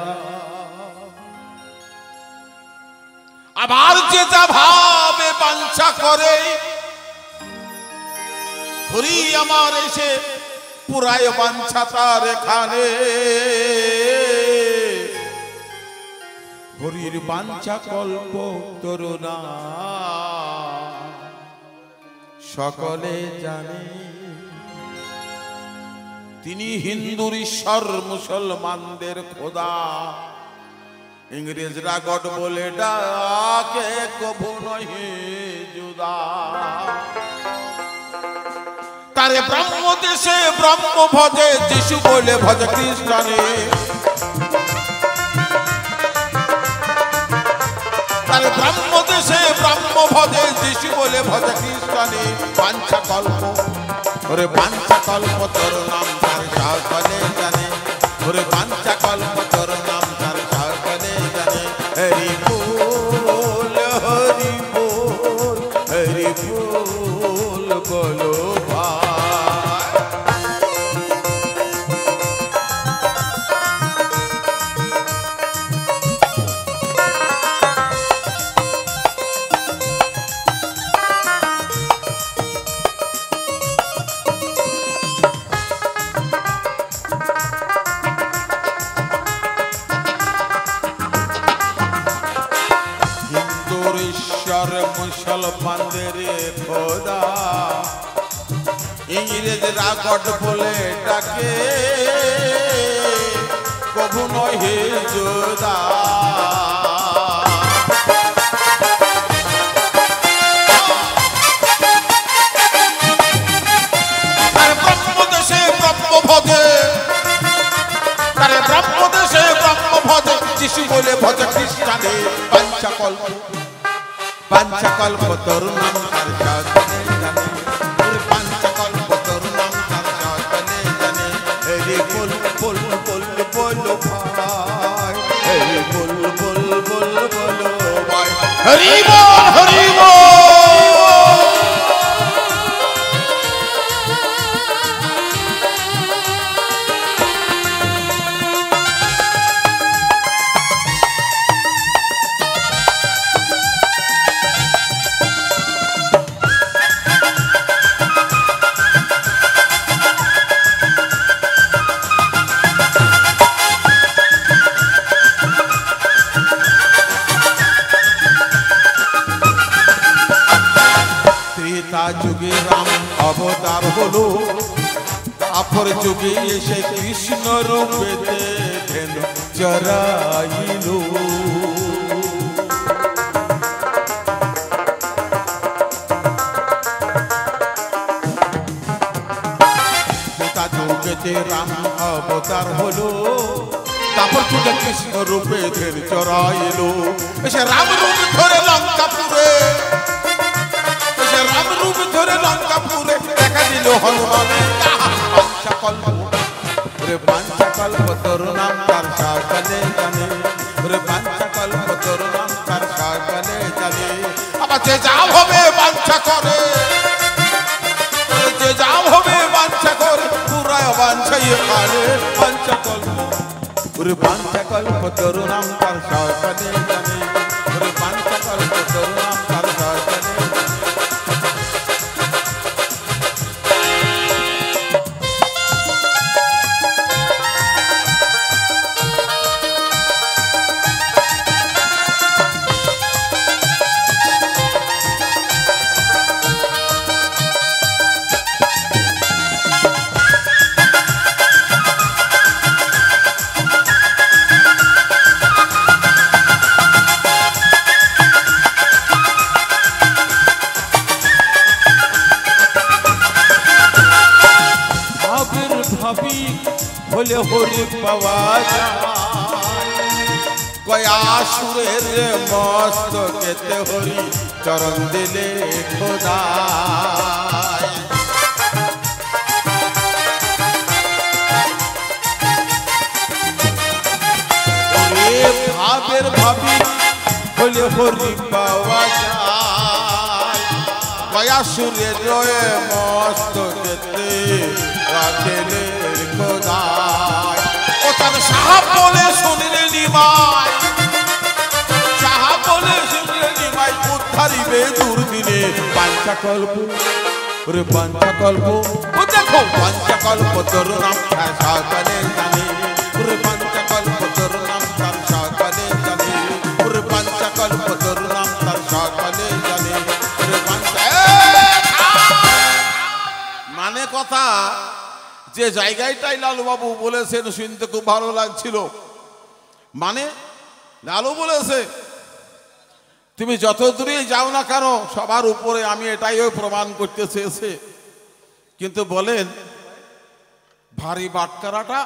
আবার যে যা ভাবে বাঞ্ছা করে, হরি আমার এসে পুরায় বাঞ্ছা তার এখানে। হরির বাঞ্ছা কল্প তরুণা সকলে জানে। তিনি হিন্দুর ঈশ্বর, মুসলমানদের খোদা। ইংরেজরা গড বলে ডাকে, কভু নহি জুদা। তারে ব্রহ্ম দেশে ব্রহ্ম ভজে, যিশু বলে ভজে খ্রিস্টানে। তারে ব্রহ্ম দেশে ব্রহ্ম ভজে, যিশু বলে ভজে খ্রিস্টানে। বাঞ্ছা কল্প, ওরে বাঞ্ছা কল্প তোর নাম তার সকলে জানে। ওরে বাঞ্ছা কল্প তোর নাম তার সকলে জানে। হরি বল হরি বল হরি বল বলো ভাই। মুসলমানদের খোদা, ইংরেজরা গড বলে ডাকে, কভু নহে জুদা। তারে ব্রহ্ম দেশে ব্রহ্ম ভজে, তারে ব্রহ্ম দেশে ব্রহ্ম ভজে, যিশু বলে ভজে খ্রিস্টানে। বাঞ্ছা কল্প, বাঞ্ছা কল্প তোর নাম তার সকলে জানে। বাঞ্ছা কল্প তোর নাম তার সকলে জানে। হরি বল বল বল বলো ভাই, হরি বল বল বল বলো ভাই। হরি বল হরি বল। ত্রেতা যুগে রাম অবতার হলো, আপর যুগে এসে কৃষ্ণ রূপে দেখেন চরাইল। ত্রেতা যুগে রাম অবতার হলো, তারপর যুগে কৃষ্ণ রূপে ধের চরাইল। এসে রাম রূপ ধরে লঙ্কাপুরে, এসে রাম রূপ ধরে লঙ্কাপুরে দেখা দিল হনুমানের বাঞ্ছা কল্প। রে বাঞ্ছা কল্প তোর নাম তার সকলে জানে, রে বাঞ্ছা কল্প তোর নাম তার সকলে জানে। আবার যে যা হবে বাঞ্ছা করে, যে যা হবে বাঞ্ছা করে, পুরায় বাঞ্ছাই কালে বাঞ্ছা কল্প। ওরে বাঞ্ছা কল্প তোর নাম তার সকলে জানে, ওরে বাঞ্ছা কল্প তোর নাম তার সকলে জানে। হলে হরি পাওয়া যায়, কয়া সুরের মস্ত কেতে হরি চরণ দিলে খোদায়। ভাবের ভাবি হলে হরি পাওয়া যায়, কয়া সুরের মস্ত কেতে রাখেলে খোদায়। ও তার সাহাব বলে শুনলে নিমাই, সাহাব বলে শুনলে নিমাই উদ্ধারিবে দুর্দিনে বাঞ্ছা কল্প। ওরে বাঞ্ছা কল্প, ও দেখো বাঞ্ছা কল্প তোর নাম তার সকলে জানে, ওরে বাঞ্ছা কল্প তোর নাম তার সকলে জানে, ওরে বাঞ্ছা কল্প তোর নাম তার সকলে জানে, ওরে বাঞ্ছা। মানে কথা যে জায়গাটাই লালুবাবু বলেছেন শুনতে খুব ভালো লাগছিল। মানে লালু বলেছে তুমি যত দূরে যাও না কেন সবার উপরে, আমি এটাই প্রমাণ করতে চেয়েছে। কিন্তু বলেন ভারী বাটখারাটা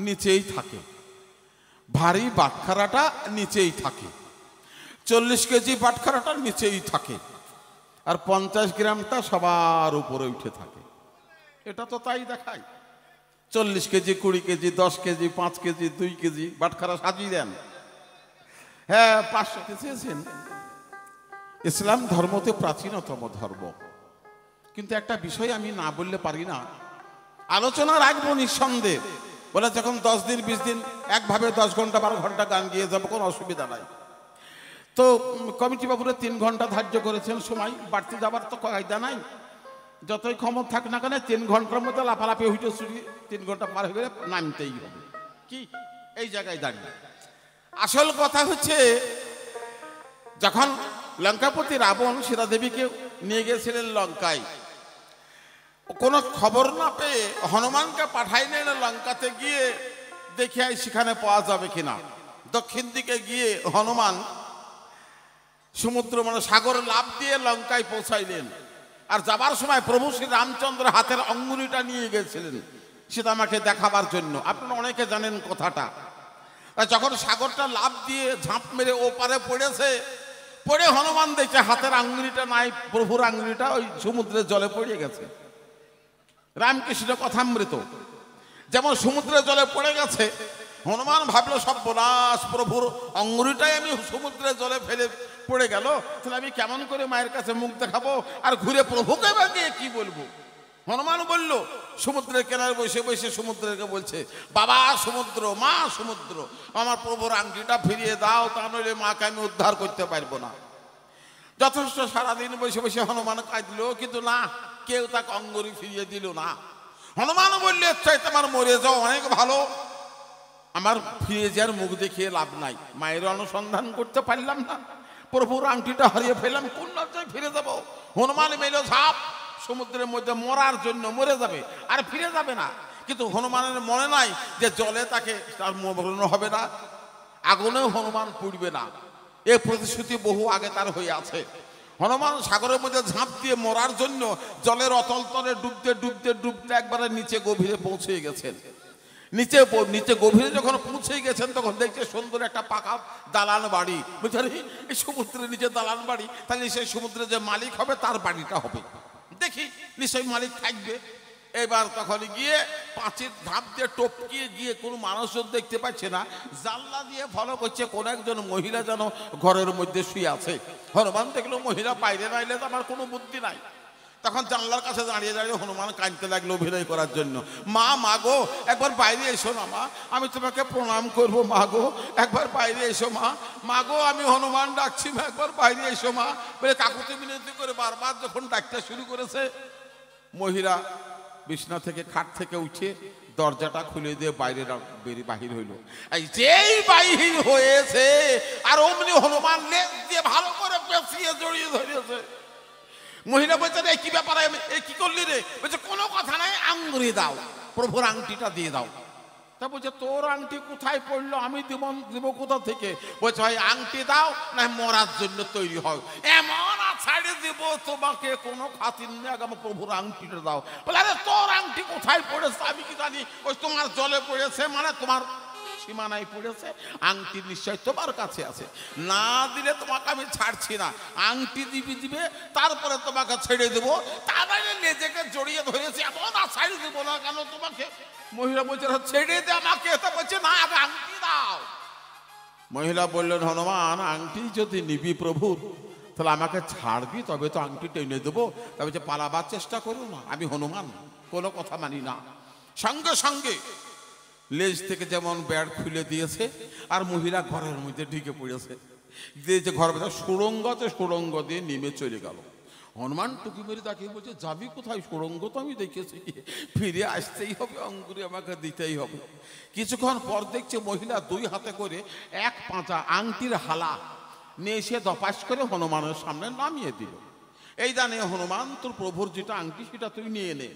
নিচেই থাকে, ভারী বাটখারাটা নিচেই থাকে, 40 কেজি বাটখারাটা নিচেই থাকে, আর 50 গ্রামটা সবার উপরে উঠে থাকে। এটা তো তাই দেখায়। 40 KG, 20 KG, 10 KG, 5 KG, 2 KG বাটখারা সাজিয়ে দেন। হ্যাঁ 500 কেজি আছেন। ইসলাম ধর্মতে প্রাচীনতম ধর্ম, কিন্তু একটা বিষয় আমি না বললে পারি না, আলোচনা রাখবো নিঃসন্দেহ। বলে যখন 10 দিন 20 দিন একভাবে 10 ঘন্টা 12 ঘন্টা গান গিয়ে যাবো, কোনো অসুবিধা নাই। তো কমিটি বাবুরা 3 ঘন্টা ধার্য করেছেন সময়, বাড়তে যাবার তো কায়দা নাই। যতই ক্ষমতা থাক না কেন 3 ঘন্টার মধ্যে লাফালাফি হইতে ছুটি 3 ঘন্টা পার হয়ে গেলে নামতেই হবে। কি এই জায়গায় দাঁড়িয়ে আসল কথা হচ্ছে, যখন লঙ্কাপতি রাবণ সীতা দেবীকে নিয়ে গেছিলেন লঙ্কায়, কোনো খবর না পেয়ে হনুমানকে পাঠাইলেন লঙ্কাতে গিয়ে দেখে সেখানে পাওয়া যাবে কিনা। দক্ষিণ দিকে গিয়ে হনুমান সমুদ্র মানে সাগরে লাফ দিয়ে লঙ্কায় পৌঁছাইলেন। আর যাবার সময় প্রভু শ্রী রামচন্দ্র হাতের অঙ্গুলিটা নিয়ে গেছিলেন সীতামাকে দেখাবার জন্য। আপনারা অনেকে জানেন কথাটা। যখন সাগরটা লাফ দিয়ে ঝাঁপ মেরে ওপারে পড়েছে, পড়ে হনুমান দেখছে হাতের আঙ্গুলিটা নাই, প্রভুর আঙ্গুলিটা ওই সমুদ্রের জলে পড়ে গেছে। রামকৃষ্ণ কথামৃত যেমন সমুদ্রের জলে পড়ে গেছে, হনুমান ভাবলো সব বনাশ, প্রভুর অঙ্গুলিটাই আমি সমুদ্রের জলে ফেলে পড়ে গেল, তাহলে আমি কেমন করে মায়ের কাছে মুখ দেখাবো আর ঘুরে প্রভুকে বা গিয়ে কি বলবো। হনুমান বলল সমুদ্রের কেনারে বসে বসে সমুদ্রকে বলছে, বাবা সমুদ্র, মা সমুদ্র, আমার প্রভুর আংটিটা ফিরিয়ে দাও, তা নইলে মাকে আমি উদ্ধার করতে পারবো না। যথেষ্ট সারাদিন বসে বসে হনুমান কাঁদল, কিন্তু না, কেউ তাকে অঙ্গুলি ফিরিয়ে দিল না। হনুমান বললে চাই তোমার মরে যাও অনেক ভালো, আমার ফিরে যাওয়ার মুখ দেখিয়ে লাভ নাই, মায়ের অনুসন্ধান করতে পারলাম না, প্রভুর আংটিটা হারিয়ে ফেললাম, কোন লজ্জায় ফিরে যাব? হনুমান মেলো ঝাঁপ সমুদ্রের মধ্যে মরার জন্য, মরে যাবে আর ফিরে যাবে না। কিন্তু হনুমানের মনে নাই যে জলে তাকে তার মরণ হবে না, আগুনেও হনুমান পুড়বে না। এই প্রতিশ্রুতি বহু আগে তার হয়ে আছে। হনুমান সাগরের মধ্যে ঝাঁপ দিয়ে মরার জন্য জলের অতল তলে ডুবতে ডুবতে ডুবতে একবারে নিচে গভীরে পৌঁছে গেছেন। নিচে গভীরে যখন পৌঁছে গেছেন তখন দেখছে সুন্দর একটা পাকা দালান বাড়ি। বুঝলেন, এই সমুদ্রের নিচে দালান বাড়ি, তাহলে সেই সমুদ্রে যে মালিক হবে তার বাড়িটা হবে, দেখি নিশ্চয়ই মালিক থাকবে। এবার তখন গিয়ে পাঁচির ধাপ দিয়ে টপকিয়ে গিয়ে কোনো মানুষজন দেখতে পাচ্ছে না, জানলা দিয়ে ফলো করছে কোন একজন মহিলা যেন ঘরের মধ্যে শুয়ে আছে। হনুমান দেখলো মহিলা বাইরে নাইলে তো আমার কোনো বুদ্ধি নাই। তখন জানলার কাছে দাঁড়িয়ে দাঁড়িয়ে হনুমান কাঁদতে লাগলো অভিনয় করার জন্য। মা গো, একবার বাইরে এসো না মা, আমি তোমাকে প্রণাম করবো। মা গো, একবার বাইরে এসো মা গো, আমি হনুমান ডাকছি মা, একবার বাইরে এসো মা বলে কাকুতি মিনতি করে বারবার যখন ডাকতে শুরু করেছে, মহিলা বিছনা থেকে খাট থেকে উঠে দরজাটা খুলে দিয়ে বাইরে বাহির হইল। এই যেই বাহির হয়েছে আর অমনি হনুমান লেজ দিয়ে ভালো করে পেঁচিয়ে জড়িয়ে ধরেছে। মহিলা বলছে রে কি ব্যাপার, কি করলি রে? বলছে কোনো কথা নাই, আঙ্গুরি দাও, প্রভুর আংটিটা দিয়ে দাও। তা বলছে তোর আংটি কোথায় পড়লো, আমি দিব কোথা থেকে? বলছে ভাই আংটি দাও না মরার জন্য তৈরি হয়, এমন ছাড়ে দিব তোমাকে কোনো খাতির নেই, আমার প্রভুর আংটিটা দাও। বলে আরে তোর আংটি কোথায় পড়েছে আমি কি জানি? ওই তোমার জলে পড়েছে, মানে তোমার সীমানায় পড়েছে, আংটি নিশ্চয় তোমার কাছে আছে, না দিলে তোমাকে আমি ছাড়ছি না। আংটি দিবে তারপরে তোমাকে ছেড়ে দেবো, তার মানে নিজেকে জড়িয়ে ধরেছি, এমন ছাড়ি দেবো না কেন তোমাকে? মহিলা বলছে ছেড়ে দে আমাকে, তা বলছে না আগে আংটি দাও। মহিলা বললেন হনুমান আংটি যদি নিবি প্রভুর তাহলে আমাকে ছাড়বি, তবে তো আংটি টেনে দেবো। তা বলছে পালাবার চেষ্টা করো না, আমি হনুমান কোনো কথা মানি না। সঙ্গে সঙ্গে লেজ থেকে যেমন ব্যাট খুলে দিয়েছে আর মহিলা ঘরের মধ্যে ঢুকে পড়েছে। যে ঘরের মধ্যে সুড়ঙ্গ দিয়ে নেমে চলে গেল। হনুমান টুকি মেরে তাকিয়ে বলছে যাবি কোথায়? সুড়ঙ্গ তো আমি দেখেছি, ফিরে আসতেই হবে, অঙ্গুরি আমাকে দিতেই হবে। কিছুক্ষণ পর দেখছে মহিলা দুই হাতে করে এক পাঁচা আংটির হালা নিয়ে এসে দপাস করে হনুমানের সামনে নামিয়ে দিল। এই জানে হনুমান তোর প্রভুর যেটা আংটি সেটা তুই নিয়ে নে।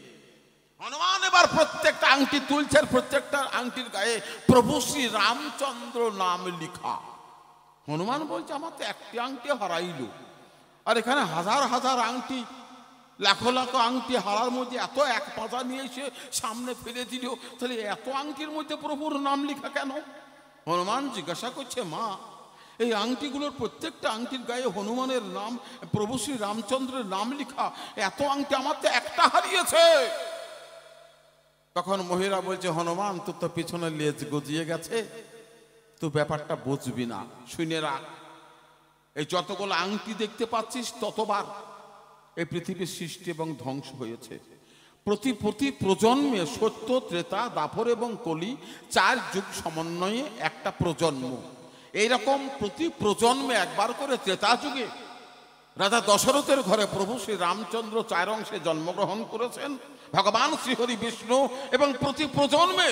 হনুমান এবার প্রত্যেকটা আংটি তুলছে, প্রত্যেকটা আংটির গায়ে প্রভু শ্রী রামচন্দ্র নাম লিখা। হনুমান বলছে আমার তো একটি আংটি হারাইল, আর এখানে হাজার হাজার আংটি, লাখো লাখো আংটি হারার মধ্যে এত এক পাতা নিয়ে এসে সামনে ফেলে দিল, তাহলে এত আংটির মধ্যে প্রভুর নাম লেখা কেন? হনুমান জিজ্ঞাসা করছে মা এই আংটিগুলোর প্রত্যেকটা আংটির গায়ে হনুমানের নাম, প্রভু শ্রী রামচন্দ্রের নাম লেখা, এত আংটি আমার তো একটা হারিয়েছে। তখন মহিলা বলছে হনুমান তোর তো পিছনে লেজ গজিয়ে গেছে, তুই ব্যাপারটা বুঝবি না, শুনে রাখ। এই যতগুলো আংটি দেখতে পাচ্ছিস ততবার এই পৃথিবীর সৃষ্টি এবং ধ্বংস হয়েছে। প্রতি প্রজন্মে সত্য, ত্রেতা, দাপর এবং কলি 4 যুগ সমন্বয়ে একটা প্রজন্ম। এইরকম প্রতি প্রজন্মে একবার করে ত্রেতা যুগে রাজা দশরথের ঘরে প্রভু শ্রী রামচন্দ্র 4 অংশে জন্মগ্রহণ করেছেন। ভগবান শ্রীহরি বিষ্ণু এবং প্রতি প্রজন্মে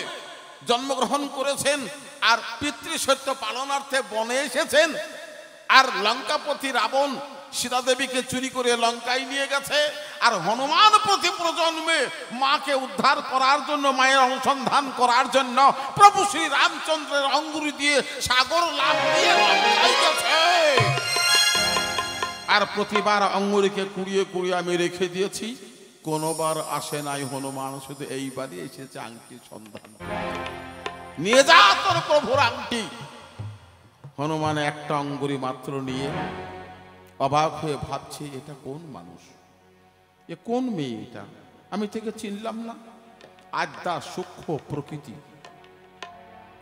জন্মগ্রহণ করেছেন আর পিতৃসত্য পালনার্থে বনে এসেছেন। আর লঙ্কাপতি রাবণ সীতা দেবীকে চুরি করে লঙ্কায় নিয়ে গেছে। আর হনুমান প্রতি প্রজন্মে মাকে উদ্ধার করার জন্য, মায়ের অনুসন্ধান করার জন্য প্রভু শ্রী রামচন্দ্রের অঙ্গুরি দিয়ে সাগর লাভ দিয়ে লঙ্কায় গেছে। আর প্রতিবার অঙ্গুরিকে কুড়িয়ে কুড়িয়ে আমি রেখে দিয়েছি, কোনোবার আসে নাই হনুমান, শুধু এইবারই এসেছে আংটির সন্ধান। নিয়ে যা তোর প্রভুর আংটি। হনুমান একটা অঙ্গুরি মাত্র নিয়ে অবাক হয়ে ভাবছে এটা কোন মানুষ, এ কোন মেয়ে, এটা আমি থেকে চিনলাম না। আদ্যা সূক্ষ্ম প্রকৃতি,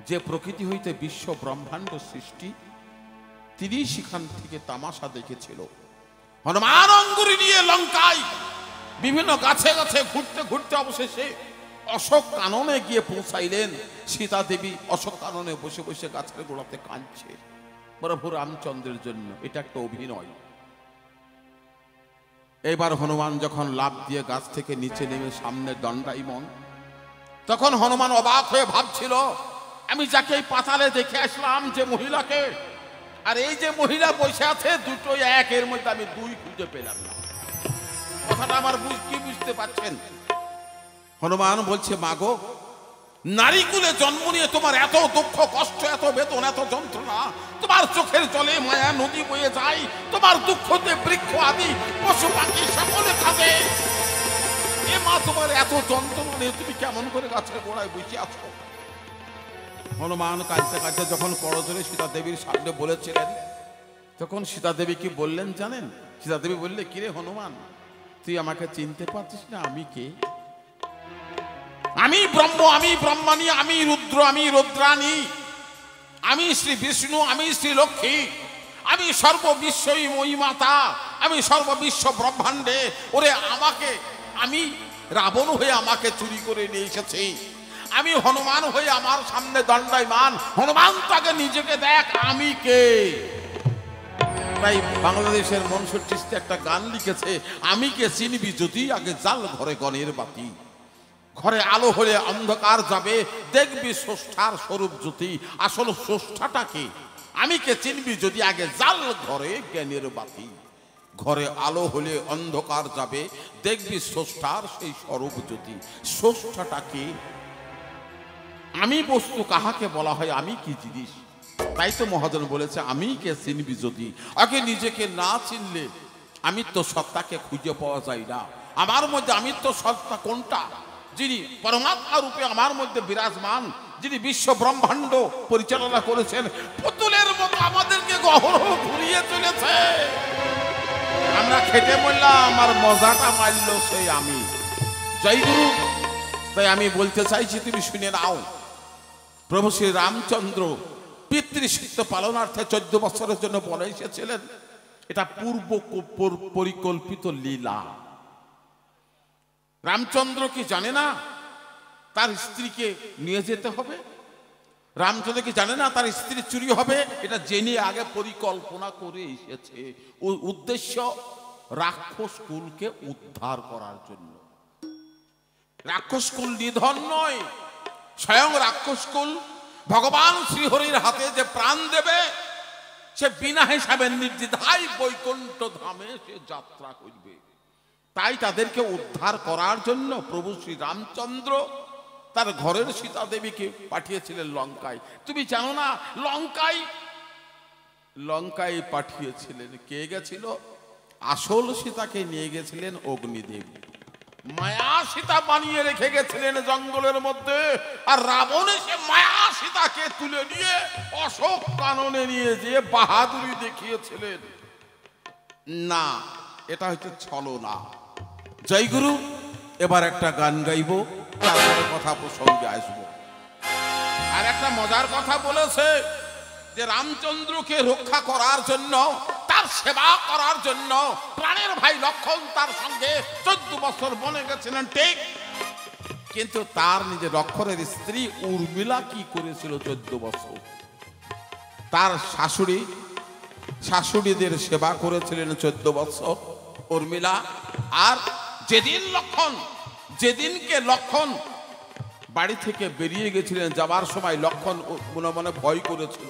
যে প্রকৃতি হইতে বিশ্ব ব্রহ্মাণ্ড সৃষ্টি, তিনি সেখান থেকে তামাশা দেখেছিল। হনুমান অঙ্গুরি নিয়ে লঙ্কায় বিভিন্ন গাছে গাছে ঘুরতে ঘুরতে অবশেষে অশোক কাননে গিয়ে পৌঁছাইলেন। সীতা দেবী অশোক কাননে বসে বসে গাছের গোড়াতে কাঁদছে প্রভু রামচন্দ্রের জন্য। এটা একটা অভিনয়। এবার হনুমান যখন লাফ দিয়ে গাছ থেকে নিচে নেমে সামনে দণ্ডায়মান, তখন হনুমান অবাক হয়ে ভাবছিল আমি যাকে এই পাতালে দেখে আসলাম, যে মহিলাকে আর এই যে মহিলা বসে আছে দুটো এক, এর মধ্যে আমি দুই খুঁজে পেলাম না। কথাটা আমার কি বুঝতে পারছেন? হনুমান বলছে, মাগো, নারী কুলে জন্ম নিয়ে তোমার এত দুঃখ কষ্ট, এত বেদন, এত যন্ত্রণা, তোমার চোখের জলে মায়া নদী বয়ে যায়, তোমার দুঃখতে বৃক্ষ আদি পশু পাখি সকলে খাবে। এ মা, তোমার এত যন্ত্রণা নিয়ে তুমি কেমন করে গাছের গোড়ায় বসে আছো? হনুমান কাঁদতে কাঁদতে যখন করজোরে সীতা দেবীর সামনে বলেছিলেন, তখন সীতা দেবী কি বললেন জানেন? সীতা দেবী বললে, কিরে হনুমান, তুই আমাকে চিনতে পারছিস না? আমি কে? আমি ব্রহ্ম, আমি ব্রহ্মাণী, আমি রুদ্র, আমি রুদ্রাণী, আমি শ্রী বিষ্ণু, আমি শ্রী লক্ষ্মী, আমি সর্ববিশ্বই মহিমাতা, আমি সর্ববিশ্ব ব্রহ্মাণ্ডে। ওরে আমাকে, আমি রাবণ হয়ে আমাকে চুরি করে নিয়ে এসেছি, আমি হনুমান হয়ে আমার সামনে দণ্ডায়মান। হনুমান, তাকে নিজেকে দেখ, আমি কে? তাই বাংলাদেশের মনসুর চিশতি একটা গান লিখেছে, আমি কে চিনবি যদি, আগে জাল ঘরে গণের বাতি, ঘরে আলো হলে অন্ধকার যাবে, দেখবি স্রষ্টার স্বরূপ জ্যোতি। আসল স্রষ্টাটাকে আমি কে চিনবি যদি, আগে জাল ঘরে জ্ঞানের বাতি, ঘরে আলো হলে অন্ধকার যাবে, দেখবি স্রষ্টার সেই স্বরূপ জ্যোতি। স্রষ্টাটাকে, আমি বস্তু কাহাকে বলা হয়, আমি কি জিনিস? তাই তো মহাজন বলেছে, আমি কে চিনবি যদি, আগে নিজেকে না চিনলে আমিত্ব সত্তাকে খুঁজে পাওয়া যায় না। আমার মধ্যে আমিত্ব সত্তা কোনটা? যিনি পরমাত্মা রূপে আমার মধ্যে বিরাজমান, যিনি বিশ্ব ব্রহ্মাণ্ড পরিচালনা করেছেন, পুতুলের মতো আমাদেরকে গহরহ ঘুরিয়ে চলেছে। আমরা খেটে মরলাম, আমার মজাটা মারল সেই আমি। জয় গুরু। তাই আমি বলতে চাইছি, তুমি শুনে নাও, প্রভু শ্রী রামচন্দ্র পিতৃসিদ্ধ পালনার্থে 14 বছরের জন্য বনে এসেছিলেন। এটা পূর্ব পরিকল্পিত লীলা। রামচন্দ্র কি জানে না তার স্ত্রীকে নিয়ে যেতে হবে? রামচন্দ্র কি জানে না তার স্ত্রী চুরি হবে? এটা জেনে আগে পরিকল্পনা করে এসেছে। উদ্দেশ্য রাক্ষস কুলকে উদ্ধার করার জন্য। রাক্ষস কুল নিধন নয়, স্বয়ং রাক্ষস কুল ভগবান শ্রীহরির হাতে যে প্রাণ দেবে, সে বিনা হিসাবে নির্দ্বিধায় বৈকুণ্ঠ ধামে সে যাত্রা করবে। তাই তাদেরকে উদ্ধার করার জন্য প্রভু শ্রী রামচন্দ্র তার ঘরের সীতা দেবীকে পাঠিয়েছিলেন লঙ্কায়। তুমি জানো না, লঙ্কায় পাঠিয়েছিলেন কে গেছিল? আসল সীতাকে নিয়ে গেছিলেন অগ্নিদেব। মায়া সীতা বানিয়ে রেখে গেছিলেন জঙ্গলের মধ্যে, আর রাবণ এসে মায়া সীতাকে তুলে নিয়ে অশোক কাননে নিয়ে যেয়ে বাহাদুরি দেখিয়েছিলেন। না, এটা হচ্ছে ছলনা। জয় গুরু। এবার একটা গান গাইব, তারপরে কথা প্রসঙ্গে আসবো। আর একটা মজার কথা বলেছে যে রামচন্দ্রকে রক্ষা করার জন্য, তার সেবা করার জন্য প্রাণের ভাই লক্ষণ তার সঙ্গে 14 বছর বনে গেছিলেন, ঠিক। কিন্তু তার নিজের লক্ষণের স্ত্রী উর্মিলা কি করেছিল 14 বছর? তার শাশুড়িদের সেবা করেছিলেন 14 বছর উর্মিলা। আর যেদিনকে লক্ষণ বাড়ি থেকে বেরিয়ে গেছিলেন, যাবার সময় লক্ষণ মনে মনে ভয় করেছিল,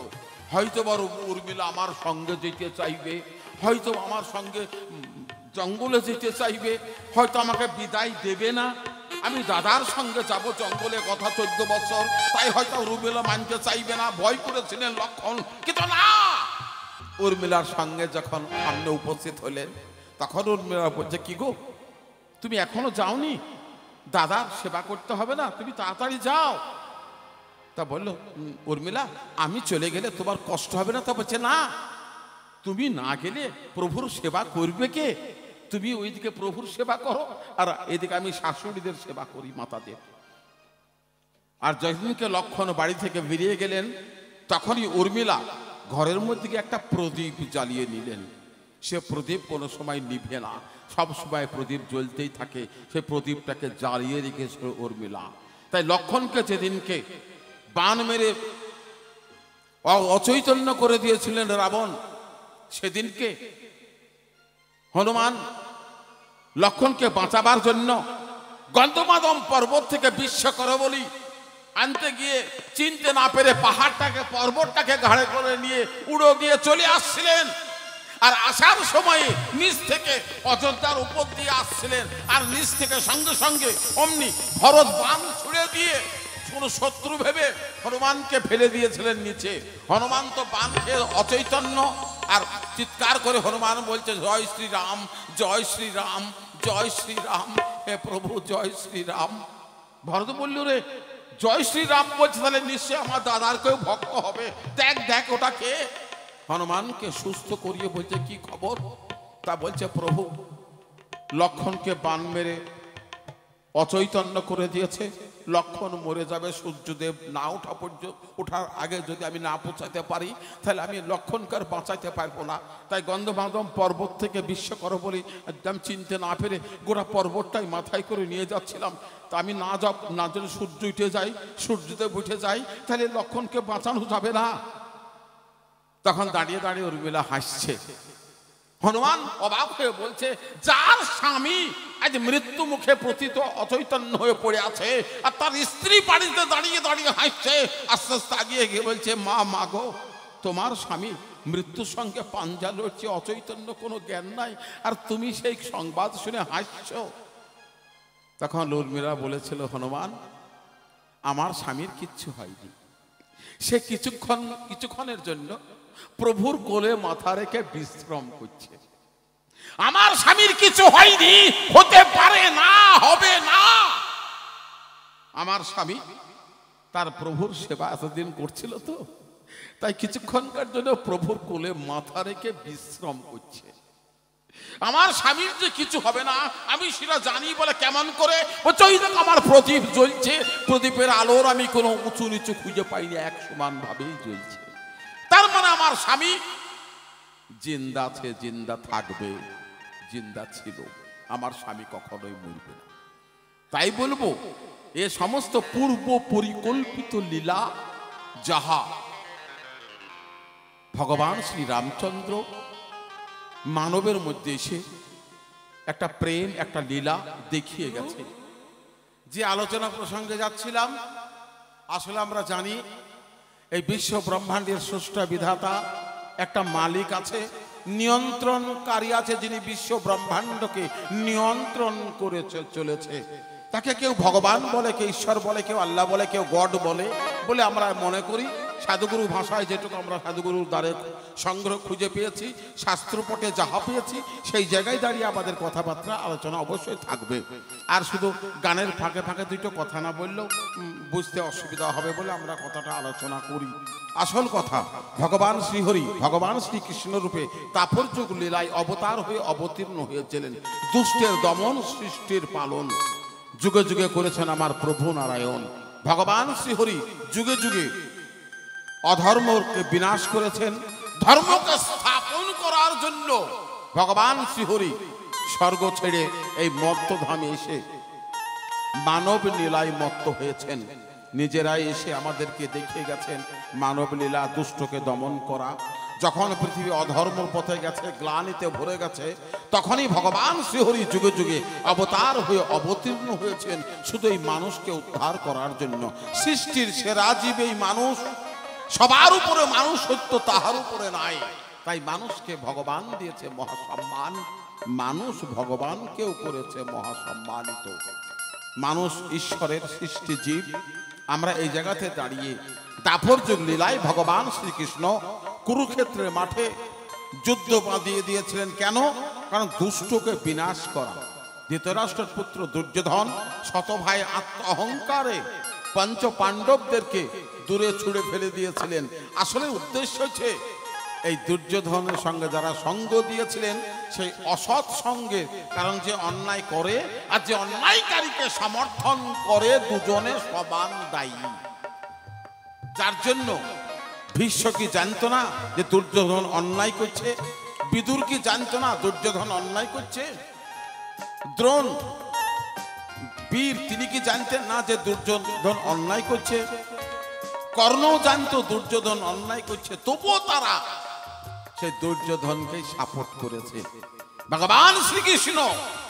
হয়তো বড় উর্মিলা আমার সঙ্গে যেতে চাইবে, হয়তো আমার সঙ্গে জঙ্গলে যেতে চাইবে, হয়তো আমাকে বিদায় দেবে না। আমি দাদার সঙ্গে যাব জঙ্গলে, কথা 14 বছর, তাই হয়তো উর্মিলা মানতে চাইবে না, ভয় করেছিলেন লক্ষণ। কিন্তু না, উর্মিলার সঙ্গে যখন সামনে উপস্থিত হলেন, তখন উর্মিলা বলছে, কি গো, তুমি এখনো যাওনি? দাদার সেবা করতে হবে না? তুমি তাড়াতাড়ি যাও। তা বললো উর্মিলা, আমি চলে গেলে তোমার কষ্ট হবে না? তা বলছে, না, তুমি না গেলে প্রভুর সেবা করবে কে? তুমি ওইদিকে প্রভুর সেবা করো, আর এদিকে আমি শাশুড়িদের সেবা করি, মাতাদের। আর যেদিনকে লক্ষণ বাড়ি থেকে বেরিয়ে গেলেন, তখনই উর্মিলা ঘরের মধ্যে একটা প্রদীপ জ্বালিয়ে নিলেন। সে প্রদীপ কোনো সময় নিভে না, সব সময় প্রদীপ জ্বলতেই থাকে। সে প্রদীপটাকে জ্বালিয়ে রেখেছিল উর্মিলা। তাই লক্ষণকে যেদিনকে বান মেরে অচৈতন্য করে দিয়েছিলেন রাবণ, সেদিনকে হনুমান লক্ষণকে বাঁচাবার জন্য গন্ধমাদম পর্বত থেকে বিশ্বকরবলী আনতে গিয়ে চিনতে না পেরে পাহাড়টাকে পর্বতটাকে ঘাড়ে করে নিয়ে উড়ো দিয়ে চলে আসছিলেন। আর আসার সময়ে নিচ থেকে অযোধ্যার উপর দিয়ে আসছিলেন, আর নিচ থেকে সঙ্গে সঙ্গে অমনি ভরত বাণ ছুড়ে দিয়ে কোনো শত্রু ভেবে হনুমানকে ফেলে দিয়েছিলেন নিচে। হনুমান তো বাণ খেয়ে অচৈতন্য, আর চিৎকার করে হনুমান বলছে জয় শ্রীরাম, জয় শ্রীরাম, জয় শ্রীরাম, হে প্রভু জয় শ্রীরাম। ভরত বলল রে জয় শ্রীরাম বলছে, তাহলে নিশ্চয় আমার দাদার কেউ ভক্ত হবে, দেখ দেখ ওটা কে। হনুমানকে সুস্থ করিয়ে বলছে কি খবর? তা বলছে প্রভু লক্ষণকে বাণ মেরে অচৈতন্য করে দিয়েছে, লক্ষণ মরে যাবে, সূর্যদেব না ওঠার আগে যদি আমি না পৌঁছাতে পারি তাহলে আমি লক্ষণকে আর বাঁচাইতে পারবো না। তাই গন্ধমাদম পর্বত থেকে বিশ্বকর্মা বলি একদম চিনতে না পেরে গোটা পর্বতটাই মাথায় করে নিয়ে যাচ্ছিলাম। তা আমি না যদি সূর্য উঠে যাই, সূর্যদেব উঠে যাই, তাহলে লক্ষণকে বাঁচানো যাবে না। তখন দাঁড়িয়ে দাঁড়িয়ে উর্মিলা হাসছে। হনুমান অবাক হয়ে বলছে যার স্বামী আজ মৃত্যু মুখে পতিত অচৈতন্য হয়ে পড়ে আছে, আর তার স্ত্রী বাড়িতে দাঁড়িয়ে দাঁড়িয়ে হাসছে, আস্তে আস্তে আগিয়ে গিয়ে বলছে মা মাগো তোমার স্বামী মৃত্যুর সঙ্গে পাঞ্জা লড়ছে, অচৈতন্য কোনো জ্ঞান নাই, আর তুমি সেই সংবাদ শুনে হাসছ। তখন উর্মিলা বলেছিল হনুমান আমার স্বামীর কিচ্ছু হয়নি, সে কিছুক্ষণের জন্য প্রভুর কোলে মাথা রেখে বিশ্রাম করছে। আমার স্বামীর কিছু হয়নি, হতে পারে না, হবে না। আমার স্বামী তার প্রভুর সেবা এতদিন করছিল তো, তাই কিছুক্ষণকার জন্য প্রভুর কোলে মাথা রেখে বিশ্রাম করছে। আমার স্বামীর যে কিছু হবে না আমি সেটা জানি বলে কেমন করে বলছে ওই দেখ আমার প্রদীপ জ্বলছে, প্রদীপের আলোর আমি কোনো উঁচু নিচু খুঁজে পাইনি, এক সমান ভাবেই জ্বলছে। তার মানে আমার স্বামী জিন্দা আছে, জিন্দা থাকবে, জিন্দা ছিল, আমার স্বামী কখনোই মরবে না। তাই বলবো এ সমস্ত পূর্ব পরিকল্পিত লীলা যাহা ভগবান শ্রী রামচন্দ্র মানবের মধ্যে এসে একটা প্রেম, একটা লীলা দেখিয়ে গেছে। যে আলোচনা প্রসঙ্গে যাচ্ছিলাম, আসলে আমরা জানি এই বিশ্ব ব্রহ্মাণ্ডের স্রষ্টা বিধাতা একটা মালিক আছে, নিয়ন্ত্রণকারী আছে, যিনি বিশ্ব ব্রহ্মাণ্ডকে নিয়ন্ত্রণ করে চলেছে। তাকে কেউ ভগবান বলে, কেউ ঈশ্বর বলে, কেউ আল্লাহ বলে, কেউ গড বলে আমরা মনে করি। সাধুগুরু ভাষায় যেটুকু আমরা সাধুগুরুর দ্বারে সংগ্রহ খুঁজে পেয়েছি, শাস্ত্রপটে যাহা পেয়েছি, সেই জায়গায় দাঁড়িয়ে আমাদের কথাবার্তা আলোচনা অবশ্যই থাকবে। আর শুধু গানের ফাঁকে ফাঁকে দুটো কথা না বললেও বুঝতে অসুবিধা হবে বলে আমরা কথাটা আলোচনা করি। আসল কথা ভগবান শ্রীহরি, ভগবান শ্রীকৃষ্ণ রূপে তাৎপর্যক লীলায় অবতার হয়ে অবতীর্ণ হয়েছিলেন। দুষ্টের দমন, সৃষ্টির পালন যুগে যুগে করেছেন আমার প্রভু নারায়ণ। ভগবান শ্রীহরি যুগে যুগে অধর্মকে বিনাশ করেছেন, ধর্মকে স্থাপন করার জন্য ভগবান শ্রীহরি স্বর্গ ছেড়ে এই মর্তধামে এসে মানব লীলায় মত্ত হয়েছেন। নিজেরাই এসে আমাদেরকে দেখিয়ে গেছেন মানব লীলা, দুষ্টকে দমন করা। যখন পৃথিবী অধর্ম পথে গেছে, গ্লানিতে ভরে গেছে, তখনই ভগবান শ্রীহরি যুগে যুগে অবতার হয়ে অবতীর্ণ হয়েছেন শুধু এই মানুষকে উদ্ধার করার জন্য। সৃষ্টির সেরা জীব এই মানুষ, সবার উপরে মানুষ সত্য, তাহার উপরে নাই। তাই মানুষকে ভগবান দিয়েছে মহাসম্মান, মানুষ ভগবানকেও করেছে মহাসম্মানিত। মানুষ ঈশ্বরের সৃষ্টি জীব। আমরা এই জায়গাতে দাঁড়িয়ে দাপরযুগ লীলায় ভগবান শ্রীকৃষ্ণ কুরুক্ষেত্রের মাঠে যুদ্ধ বাঁধিয়ে দিয়েছিলেন। কেন? কারণ দুষ্টকে বিনাশ করা। ধৃতরাষ্ট্রের পুত্র দুর্যোধন শতভাই আত্ম অহংকারে পঞ্চ পাণ্ডবদেরকে দূরে ছুড়ে ফেলে দিয়েছিলেন। আসলে উদ্দেশ্য হচ্ছে এই দুর্যোধনের সঙ্গে যারা সঙ্গ দিয়েছিলেন সেই অসৎ সঙ্গে, কারণ যে অন্যায় করে আর যে অন্যায়কারীকে সমর্থন করে দুজনে সমান দায়ী। যার জন্য ভীষ্ম কি জানতো না যে দুর্যোধন অন্যায় করছে? বিদুর কি জানতো না দুর্যোধন অন্যায় করছে? দ্রোণ বীর তিনি কি জানতেন না যে দুর্যোধন অন্যায় করছে? কর্ণ জানতো দুর্যোধন অন্যায় করছে, তবুও তারা সেই সাপোর্ট করেছে। ভগবান শ্রীকৃষ্ণ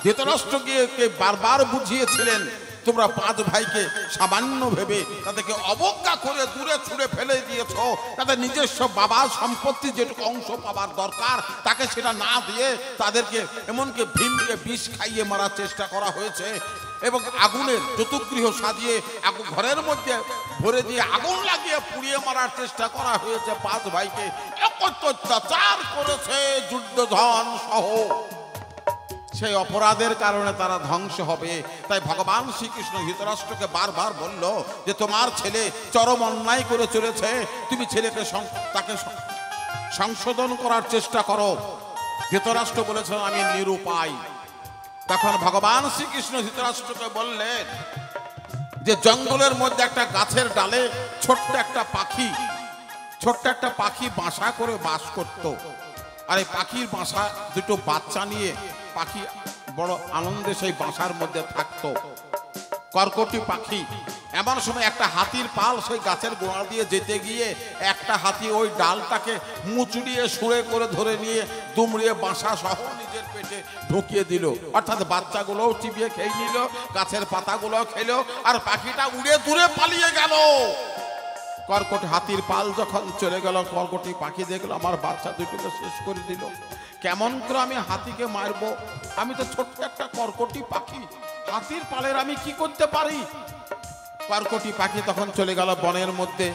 ধৃতরাষ্ট্রকে বারবার বুঝিয়েছিলেন তোমরা 5 ভাইকে সামান্য ভেবে তাদেরকে অবজ্ঞা করে দূরে ছুঁড়ে ফেলে দিয়েছ। তাদের নিজস্ব বাবার সম্পত্তি যেটুকু অংশ পাবার দরকার তাকে সেটা না দিয়ে তাদেরকে এমনকি ভীমকে বিষ খাইয়ে মারার চেষ্টা করা হয়েছে এবং আগুনের চতুর্গৃহ সাজিয়ে ঘরের মধ্যে ভরে দিয়ে আগুন লাগিয়ে পুড়িয়ে মারার চেষ্টা করা হয়েছে। 5 ভাইকে অত্যাচার করেছে যুদ্ধধন সহ। সেই অপরাধের কারণে তারা ধ্বংস হবে। তাই ভগবান শ্রীকৃষ্ণ ধৃতরাষ্ট্রকে বারবার বলল যে তোমার ছেলে চরম অন্যায় করে চলেছে, তুমি ছেলেকে তাকে সংশোধন করার চেষ্টা করো। ধৃতরাষ্ট্র বলেছেন আমি নিরুপায়। তখন ভগবান শ্রীকৃষ্ণ ধৃতরাষ্ট্রকে বললেন যে জঙ্গলের মধ্যে একটা গাছের ডালে ছোট্ট একটা পাখি বাসা করে বাস করত। আর এই পাখির বাসা দুটো বাচ্চা নিয়ে পাখি বড় আনন্দে সেই বাসার মধ্যে থাকতো। কর্কটি পাখি এমন সময় একটা হাতির পাল সেই গাছের গোড়া দিয়ে যেতে গিয়ে একটা হাতি ওই ডালটাকে মুচড়িয়ে সুরে করে ধরে নিয়ে দুমড়িয়ে বাসা সহ নিজের পেটে ঢুকিয়ে দিল। অর্থাৎ বাচ্চাগুলোও চিবিয়ে খেয়ে নিল, গাছের পাতাগুলো খেলো, আর পাখিটা উড়ে দূরে পালিয়ে গেল। কর্কটি হাতির পাল যখন চলে গেল, কর্কটি পাখি দেখলো আমার বাচ্চা দুটোকে শেষ করে দিল। কেমন করে আমি হাতিকে মারবো? আমি তো ছোট্ট একটা কর্কটি পাখি, হাতির পালের আমি কি করতে পারি? কর্কটি পাখি তখন চলে গেল বনের মধ্যে।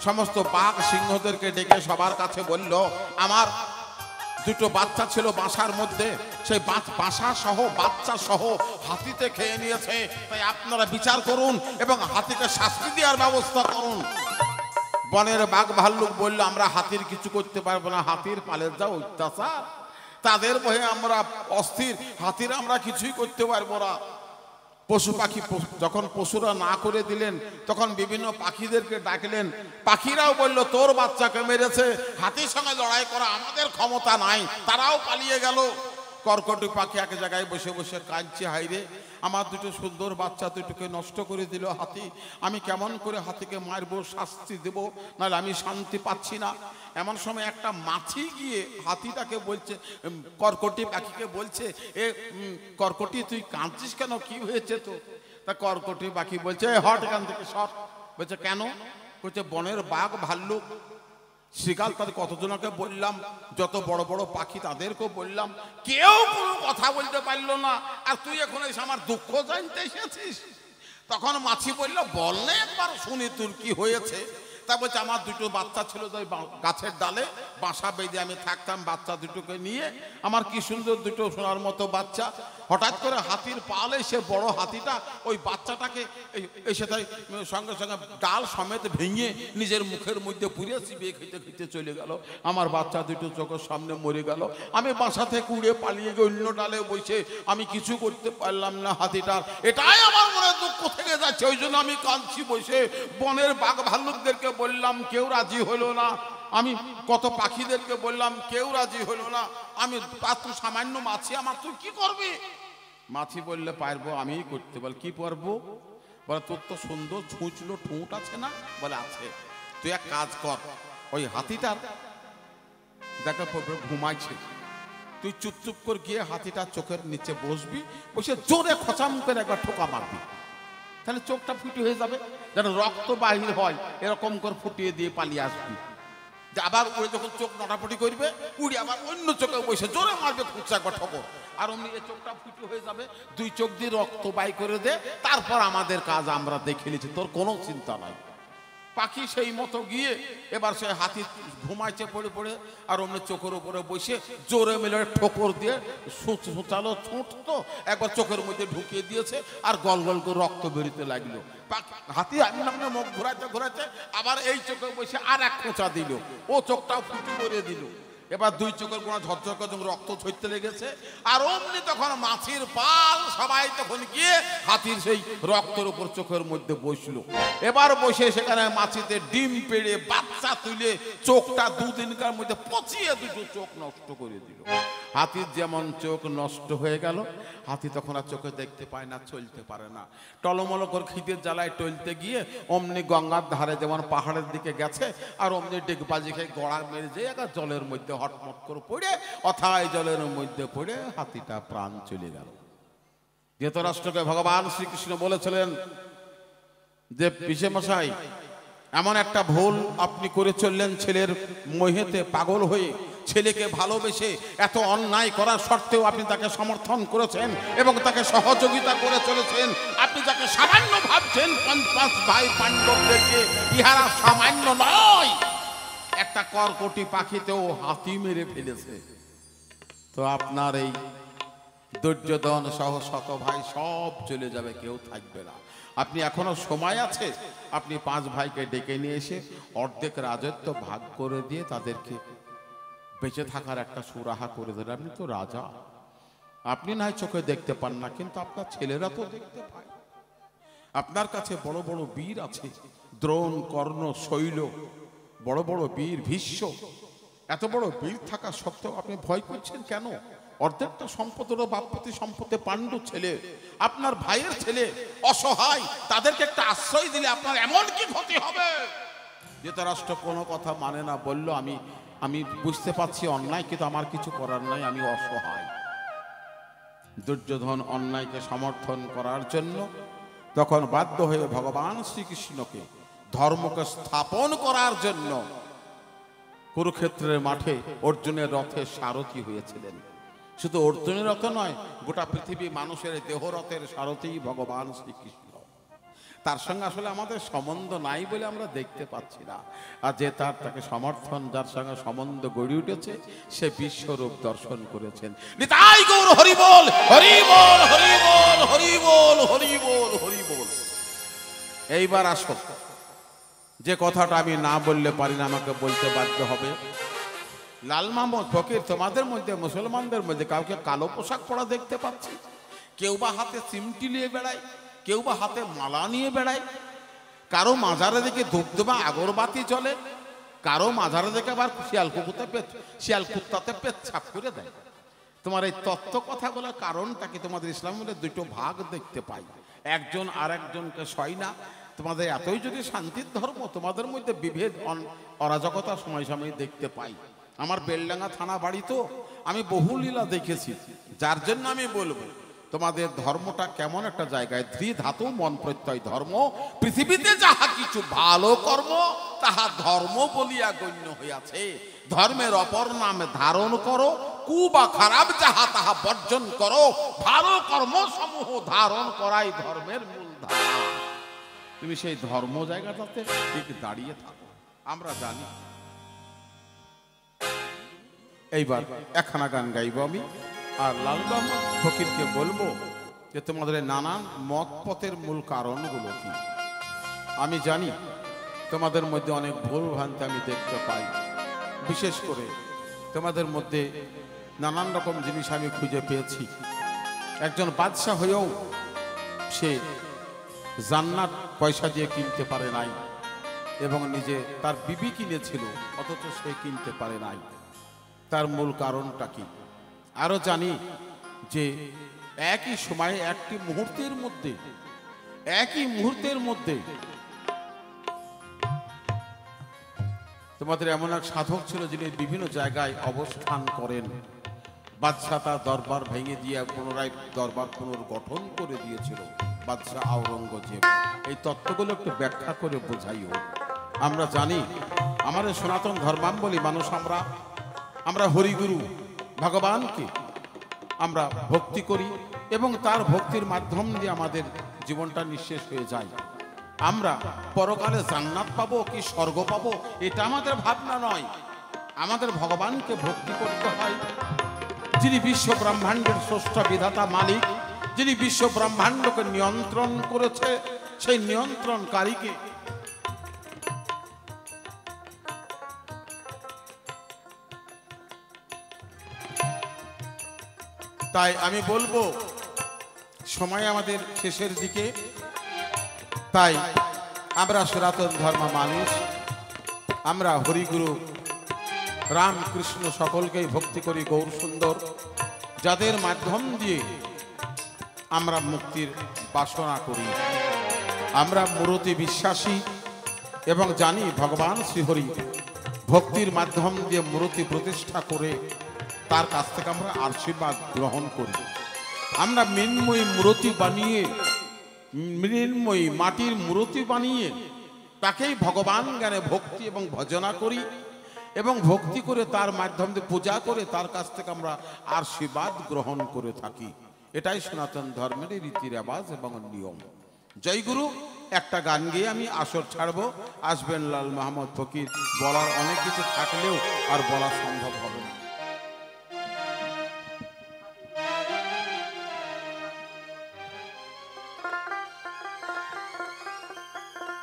সমস্ত বাঘ সিংহদেরকে ডেকে সবার কাছে বলল আমার দুটো বাচ্চা ছিল বাসার মধ্যে, সেই বাসা সহ বাচ্চা সহ হাতিতে খেয়ে নিয়েছে। তাই আপনারা বিচার করুন এবং হাতিকে শাস্তি দেওয়ার ব্যবস্থা করুন। বনের বাঘ ভাল্লুক বলল আমরা হাতির কিছু করতে পারবো না, হাতির পালের যা অত্যাচার, তাদের ভয়ে আমরা অস্থির, হাতির আমরা কিছুই করতে পারবো না। পশু পাখি যখন পশুরা না করে দিলেন তখন বিভিন্ন পাখিদেরকে ডাকলেন। পাখিরাও বলল তোর বাচ্চাকে মেরেছে, হাতির সঙ্গে লড়াই করা আমাদের ক্ষমতা নাই, তারাও পালিয়ে গেল। কর্কটি পাখি এক জায়গায় বসে বসে কাঁদছে, হাইরে আমার দুটো সুন্দর বাচ্চা দুটোকে নষ্ট করে দিল হাতি, আমি কেমন করে হাতিকে মারবো, শাস্তি দেবো, নাহলে আমি শান্তি পাচ্ছি না। এমন সময় একটা মাছি গিয়ে হাতিটাকে বলছে, কর্কটি পাখিকে বলছে এ কর্কটি তুই কাঁদছিস কেন, কি হয়েছে তো? তা কর্কটি পাখি বলছে হট এখান থেকে সর। বলছে কেন? বলছে বনের বাঘ ভাল্লুক শিকাল তাদের কতজনকে বললাম, যত বড় বড় পাখি তাদেরকেও বললাম, কেউ কোনো কথা বলতে পারলো না, আর তুই এখন এসে আমার দুঃখ জানতে এসেছিস? তখন মাছি বলল বল না একবার শুনি তোর কি হয়েছে। তা বলছে আমার দুটো বাচ্চা ছিল ওই গাছের ডালে বাসা বেঁধে আমি থাকতাম, বাচ্চা দুটোকে নিয়ে, আমার কি সুন্দর দুটো সোনার মতো বাচ্চা, হঠাৎ করে হাতির পাল এসে বড় হাতিটা ওই বাচ্চাটাকে এসে তাই সঙ্গে সঙ্গে ডাল সমেত ভেঙে নিজের মুখের মধ্যে পুড়িয়ে চিবিয়ে খেতে খেতে চলে গেল। আমার বাচ্চা দুটো চোখের সামনে মরে গেল। আমি বাসা থেকে উড়ে পালিয়ে গিয়ে অন্য ডালে বসে আমি কিছু করতে পারলাম না হাতিটার, এটাই আমার মনে দুঃখ থেকে যাচ্ছে, ওই জন্য আমি কাঁদছি বসে। বনের বাঘ ভাল্লুকদেরকে বললাম কেউ রাজি হলো না, আমি কত পাখিদেরকে বললাম কেউ রাজি হলো না, আমি পাত্র সামান্য মাছি, আমার তুই কি করবি? মাছি বললে পারবো, আমিই করতে। বল কি পারবো? বলে তোর তো সুন্দর ছুঁচলো ঠোঁট আছে না? বলে আছে। তুই এক কাজ কর, ওই হাতিটার দেখা ঘুমাইছে, তুই চুপচুপ করে গিয়ে হাতিটার চোখের নিচে বসবি, বসে জোরে খচাম করে একবার ঠোকা মারবি, তাহলে চোখটা ফুটি হয়ে যাবে, যেন রক্ত বাহির হয় এরকম করে ফুটিয়ে দিয়ে পালিয়ে আসবি। আবার ওই যখন চোখ নটাপটি করবে উড়ে আবার অন্য চোখে বসে জোরে মারবে, খুঁজছে একবার ঠকর, আর অমনি এই চোখটা ফুটি হয়ে যাবে, 2 চোখ দিয়ে রক্ত বাই করে দে, তারপর আমাদের কাজ আমরা দেখে নিচ্ছি, তোর কোনো চিন্তা নাই। পাখি সেই মতো গিয়ে এবার সে হাতি ঘুমাইছে পড়ে পড়ে, আর অমনি চোখের উপরে বসে জোরে মেলে ঠোকর দিয়ে সুচালো ছুট তো একবার চোখের মধ্যে ঢুকিয়ে দিয়েছে, আর গল গল করে রক্ত বেরোতে লাগলো। হাতি নামনে মুখ ঘোরাতে ঘোরাতে আবার এই চোখে বসে আর এক খোঁচা দিল, ও চোখটাও ফুটি করে দিল। এবার 2 চোখের কোনা ঝরঝর করে রক্ত ঝরতে লেগেছে, আর অমনি তখন মাছির পাল সবাই তখন গিয়ে হাতির সেই রক্তের উপর চোখের মধ্যে বসলো। এবার বসে সেখানে মাছিতে ডিম পেড়ে বাচ্চা তুলে চোখটা 2 দিনকার মধ্যে পচিয়ে 2টো চোখ নষ্ট করে দিল। হাতির যেমন চোখ নষ্ট হয়ে গেল, হাতি তখন আর চোখে দেখতে পায় না, চলতে পারে না, টলমল করে খিদের জ্বালায় টলতে গিয়ে অমনি গঙ্গার ধারে যেমন পাহাড়ের দিকে গেছে, আর অমনি ডেকবাজি খেয়ে গড়া মেরে যেয়ে একটা জলের মধ্যে হটমট করে পড়ে অথায় জলের মধ্যে পড়ে হাতিটা প্রাণ চলে গেল। ধৃতরাষ্ট্রকে ভগবান শ্রীকৃষ্ণ বলেছিলেন যে পিসে মশাই, এমন একটা ভুল আপনি করে চললেন, ছেলের মোহেতে পাগল হয়ে ছেলেকে ভালোবেসে এত অন্যায় করার সত্ত্বেও আপনি তাকে সমর্থন করেছেন এবং তাকে সহযোগিতা করে চলেছেন। আপনি যাকে সামান্য ভাবছেন, পাঁচ ভাই পাণ্ডবদেরকে ইহারা সামান্য নয়, একটা কর্কটি পাখিতেও হাতি মেরে ফেলেছে। তো আপনার এই দুর্যোধন সহ শত ভাই সব চলে যাবে, কেউ থাকবে না। আপনি এখনো সময় আছে, আপনি 5 ভাইকে ডেকে নিয়ে এসে অর্ধেক রাজত্ব ভাগ করে দিয়ে তাদেরকে বেঁচে থাকার একটা সুরাহা করে দেন। আপনি তো রাজা, আপনি না হয় চোখে দেখতে পান না, কিন্তু আপনার ছেলেরা তো দেখতে পায়। আপনার কাছে বড় বড় বীর আছে, দ্রোণ, কর্ণ, শৈল, বড় বড় বীর, ভীষ্ম, এত বড় বীর থাকা সত্ত্বেও আপনি ভয় করছেন কেন? অর্ধেকটা সম্পদের বাপপতি সম্পদে পাণ্ডু ছেলে, আপনার ভাইয়ের ছেলে অসহায়, তাদেরকে একটা আশ্রয় দিলে আপনার এমন কি ক্ষতি হবে? ধৃতরাষ্ট্র কোনো কথা মানে না, বলল আমি বুঝতে পারছি অন্যায়, কিন্তু আমার কিছু করার নাই, আমি অসহায়। দুর্যোধন অন্যায়কে সমর্থন করার জন্য তখন বাধ্য হয়ে ভগবান শ্রীকৃষ্ণকে ধর্মকে স্থাপন করার জন্য কুরুক্ষেত্রের মাঠে অর্জুনের রথের সারথি হয়েছিলেন। শুধু অর্জুনের রথ নয়, গোটা পৃথিবী মানুষের দেহরথের সারথি ভগবান শ্রীকৃষ্ণ। তার সঙ্গে আসলে আমাদের সম্বন্ধ নাই বলে আমরা দেখতে পাচ্ছি না, আর যে তাকে সমর্থন, যার সঙ্গে সম্বন্ধ গড়ে উঠেছে, সে বিশ্বরূপ দর্শন করেছেন। নিতাই গৌর হরি বল, হরি বল, হরি বল, হরি বল, হরি বল, হরি বল। এইবার আসো, যে কথাটা আমি না বললে পারি না, আমাকে বলতে বাধ্য হবে। লাল মাহমুদ ফকির, তোমাদের মধ্যে মুসলমানদের মধ্যে কাউকে কালো পোশাক পরা দেখতে পাচ্ছি। কেউ বা হাতে চিমটি নিয়ে বেড়ায়, কেউ বা হাতে মালা নিয়ে বেড়ায়, কারো মাজারে দেখে ধূপধুপা আগরবাতি চলে, কারো মাজারে দেখে আবার শিয়াল কুত্তাতে পেচ্ছাপ করে দেয়। তোমার এই তত্ত্ব কথা বলার কারণটা কি? তোমাদের ইসলামের মধ্যে 2টো ভাগ দেখতে পাই, একজন আর একজনকে সয় না। তোমাদের এতই যদি শান্তির ধর্ম, তোমাদের মধ্যে বিভেদ, অরাজকতা সময় সময় দেখতে পাই। আমার বেলডাঙ্গা থানা বাড়ি, তো আমি বহু লীলা দেখেছি, যার জন্য আমি বলবো তোমাদের ধর্মটা কেমন একটা জায়গায়। ধাতু মন প্রত্যয় ধর্ম, পৃথিবীতে যাহা কিছু ভালো কর্ম তাহা ধর্ম বলিয়া গণ্য হইয়াছে। ধর্মের অপর নামে ধারণ করো, কু বা খারাপ যাহা তাহা বর্জন করো। ভালো কর্ম সমূহ ধারণ করাই ধর্মের মূল ধারা। তুমি সেই ধর্ম জায়গাটাতে ঠিক দাঁড়িয়ে থাকো, আমরা জানি। এইবার একখানা গান গাইব আমি, আর লাল মাহমুদ ফকিরকে বলবো যে তোমাদের নানান মত পথের মূল কারণগুলো কি। আমি জানি তোমাদের মধ্যে অনেক ভুল ভ্রান্তি আমি দেখতে পাই, বিশেষ করে তোমাদের মধ্যে নানান রকম জিনিস আমি খুঁজে পেয়েছি। একজন বাদশাহ হয়েও সে জান্নাত পয়সা দিয়ে কিনতে পারে নাই, এবং নিজে তার বিবি কিনেছিল অথচ সে কিনতে পারে নাই। তার মূল কারণটা কি? আরো জানি যে একই সময়ে একই মুহূর্তের মধ্যে তোমাদের এমন এক সাধক ছিল যিনি বিভিন্ন জায়গায় অবস্থান করেন। বাদশাহ তার দরবার ভেঙে দিয়ে পুনরায় দরবার পুনর্গঠন করে দিয়েছিল বাদশাহ আওরঙ্গজেব। এই তত্ত্বগুলো একটু ব্যাখ্যা করে বোঝাইও। আমরা জানি আমাদের সনাতন ধর্মাবলী মানুষ, আমরা হরিগুরু ভগবানকে আমরা ভক্তি করি এবং তার ভক্তির মাধ্যম দিয়ে আমাদের জীবনটা নিঃশেষ হয়ে যায়। আমরা পরকালে জান্নাত পাবো কি স্বর্গ পাবো এটা আমাদের ভাবনা নয়। আমাদের ভগবানকে ভক্তি করতে হয়, যিনি বিশ্ব ব্রহ্মাণ্ডের স্রষ্টা বিধাতা মালিক, যিনি বিশ্ব ব্রহ্মাণ্ডকে নিয়ন্ত্রণ করেছে, সেই নিয়ন্ত্রণকারীকে। তাই আমি বলবো সময় আমাদের শেষের দিকে, তাই আমরা সনাতন ধর্ম মানুষ, আমরা হরিগুরু রামকৃষ্ণ সকলকেই ভক্তি করি, গৌর সুন্দর, যাদের মাধ্যম দিয়ে আমরা মুক্তির বাসনা করি। আমরা মূরতি বিশ্বাসী এবং জানি ভগবান শ্রীহরি ভক্তির মাধ্যম দিয়ে মূরতি প্রতিষ্ঠা করে তার কাছ থেকে আমরা আশীর্বাদ গ্রহণ করি। আমরা মৃন্ময়ী মূর্তি বানিয়ে, মৃন্ময়ী মাটির মূর্তি বানিয়ে তাকেই ভগবান জ্ঞানে ভক্তি এবং ভজনা করি এবং ভক্তি করে তার মাধ্যমে পূজা করে তার কাছ থেকে আমরা আশীর্বাদ গ্রহণ করে থাকি। এটাই সনাতন ধর্মের রীতি রেওয়াজ এবং নিয়ম। জয় গুরু। একটা গান গিয়ে আমি আসর ছাড়বো। আসবেন লাল মাহমুদ ফকির। বলার অনেক কিছু থাকলেও আর বলা সম্ভব হবে না।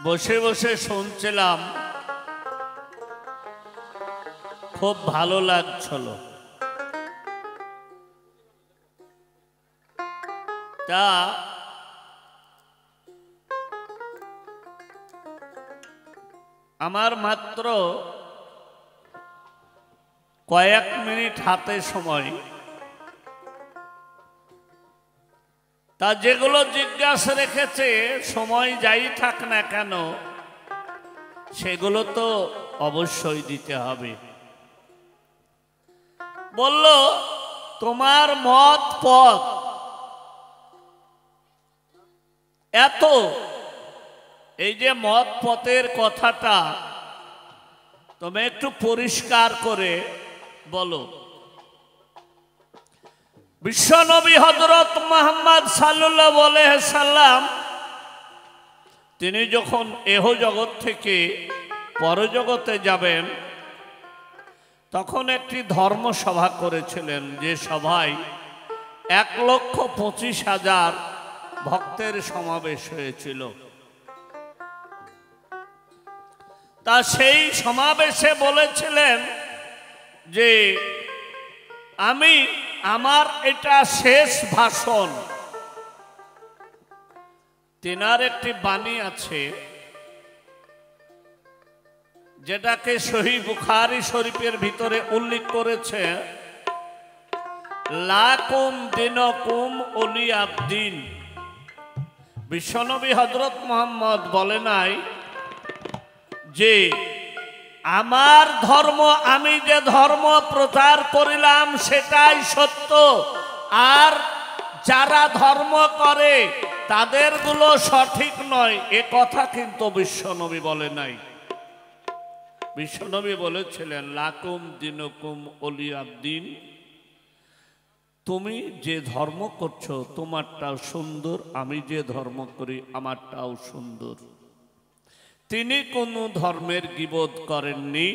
বসে বসে শুনছিলাম, খুব ভালো লাগছিল। তা আমার মাত্র কয়েক মিনিট হাতে সময়, তা যেগুলো জিজ্ঞাসা রেখেছে সময় যাই থাক না কেন সেগুলো তো অবশ্যই দিতে হবে। বলল তোমার মত পথ এত, এই যে মত পথের কথাটা তুমি একটু পরিষ্কার করে বলো। বিশ্বনবী হযরত মুহাম্মদ সাল্লাল্লাহু আলাইহি সাল্লাম তিনি যখন এহ জগৎ থেকে পরজগতে যাবেন তখন একটি ধর্মসভা করেছিলেন, যে সভায় 1,25,000 ভক্তের সমাবেশ হয়েছিল। তা সেই সমাবেশে বলেছিলেন যে আমার এটা শেষ ভাষণ। তেনার একটি বাণী আছে যেটাকে সহিহ বুখারী শরীফের ভিতরে উল্লেখ করেছে, লাকুম দিনকুম ওলিয়াদ্দিন। বিশ্বনবী হযরত মুহাম্মদ বলে নাই যে আমার ধর্ম, আমি যে ধর্ম প্রচার করিলাম সেটাই সত্য, আর যারা ধর্ম করে তাদেরগুলো সঠিক নয়, এ কথা কিন্তু বিশ্বনবী বলে নাই। বিশ্বনবী বলেছিলেন লাকুম দিনকুম ওলিয়াদ্দিন, তুমি যে ধর্ম করছো তোমারটাও সুন্দর, আমি যে ধর্ম করি আমারটাও সুন্দর। তিনি কোনো ধর্মের গীবত করেননি,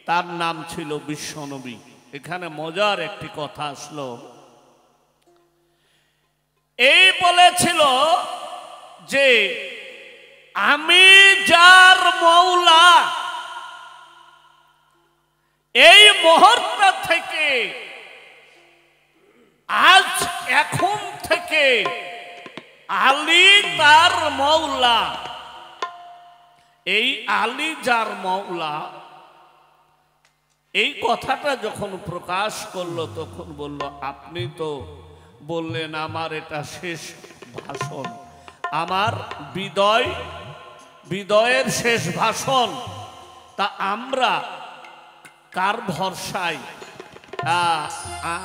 তার নাম ছিল বিশ্বনবী। এখানে মজার একটি কথা আসলো, এই বলেছিল যে আমি যার মওলা, এই মুহূর্ত থেকে আজ এখন থেকে আলী তার মওলা। এই আলী যার মওলা, এই কথাটা যখন প্রকাশ করলো তখন বলল আপনি তো বললেন আমার এটা শেষ ভাষণ, আমার বিদয়ের শেষ ভাষণ, তা আমরা কার ভরসায়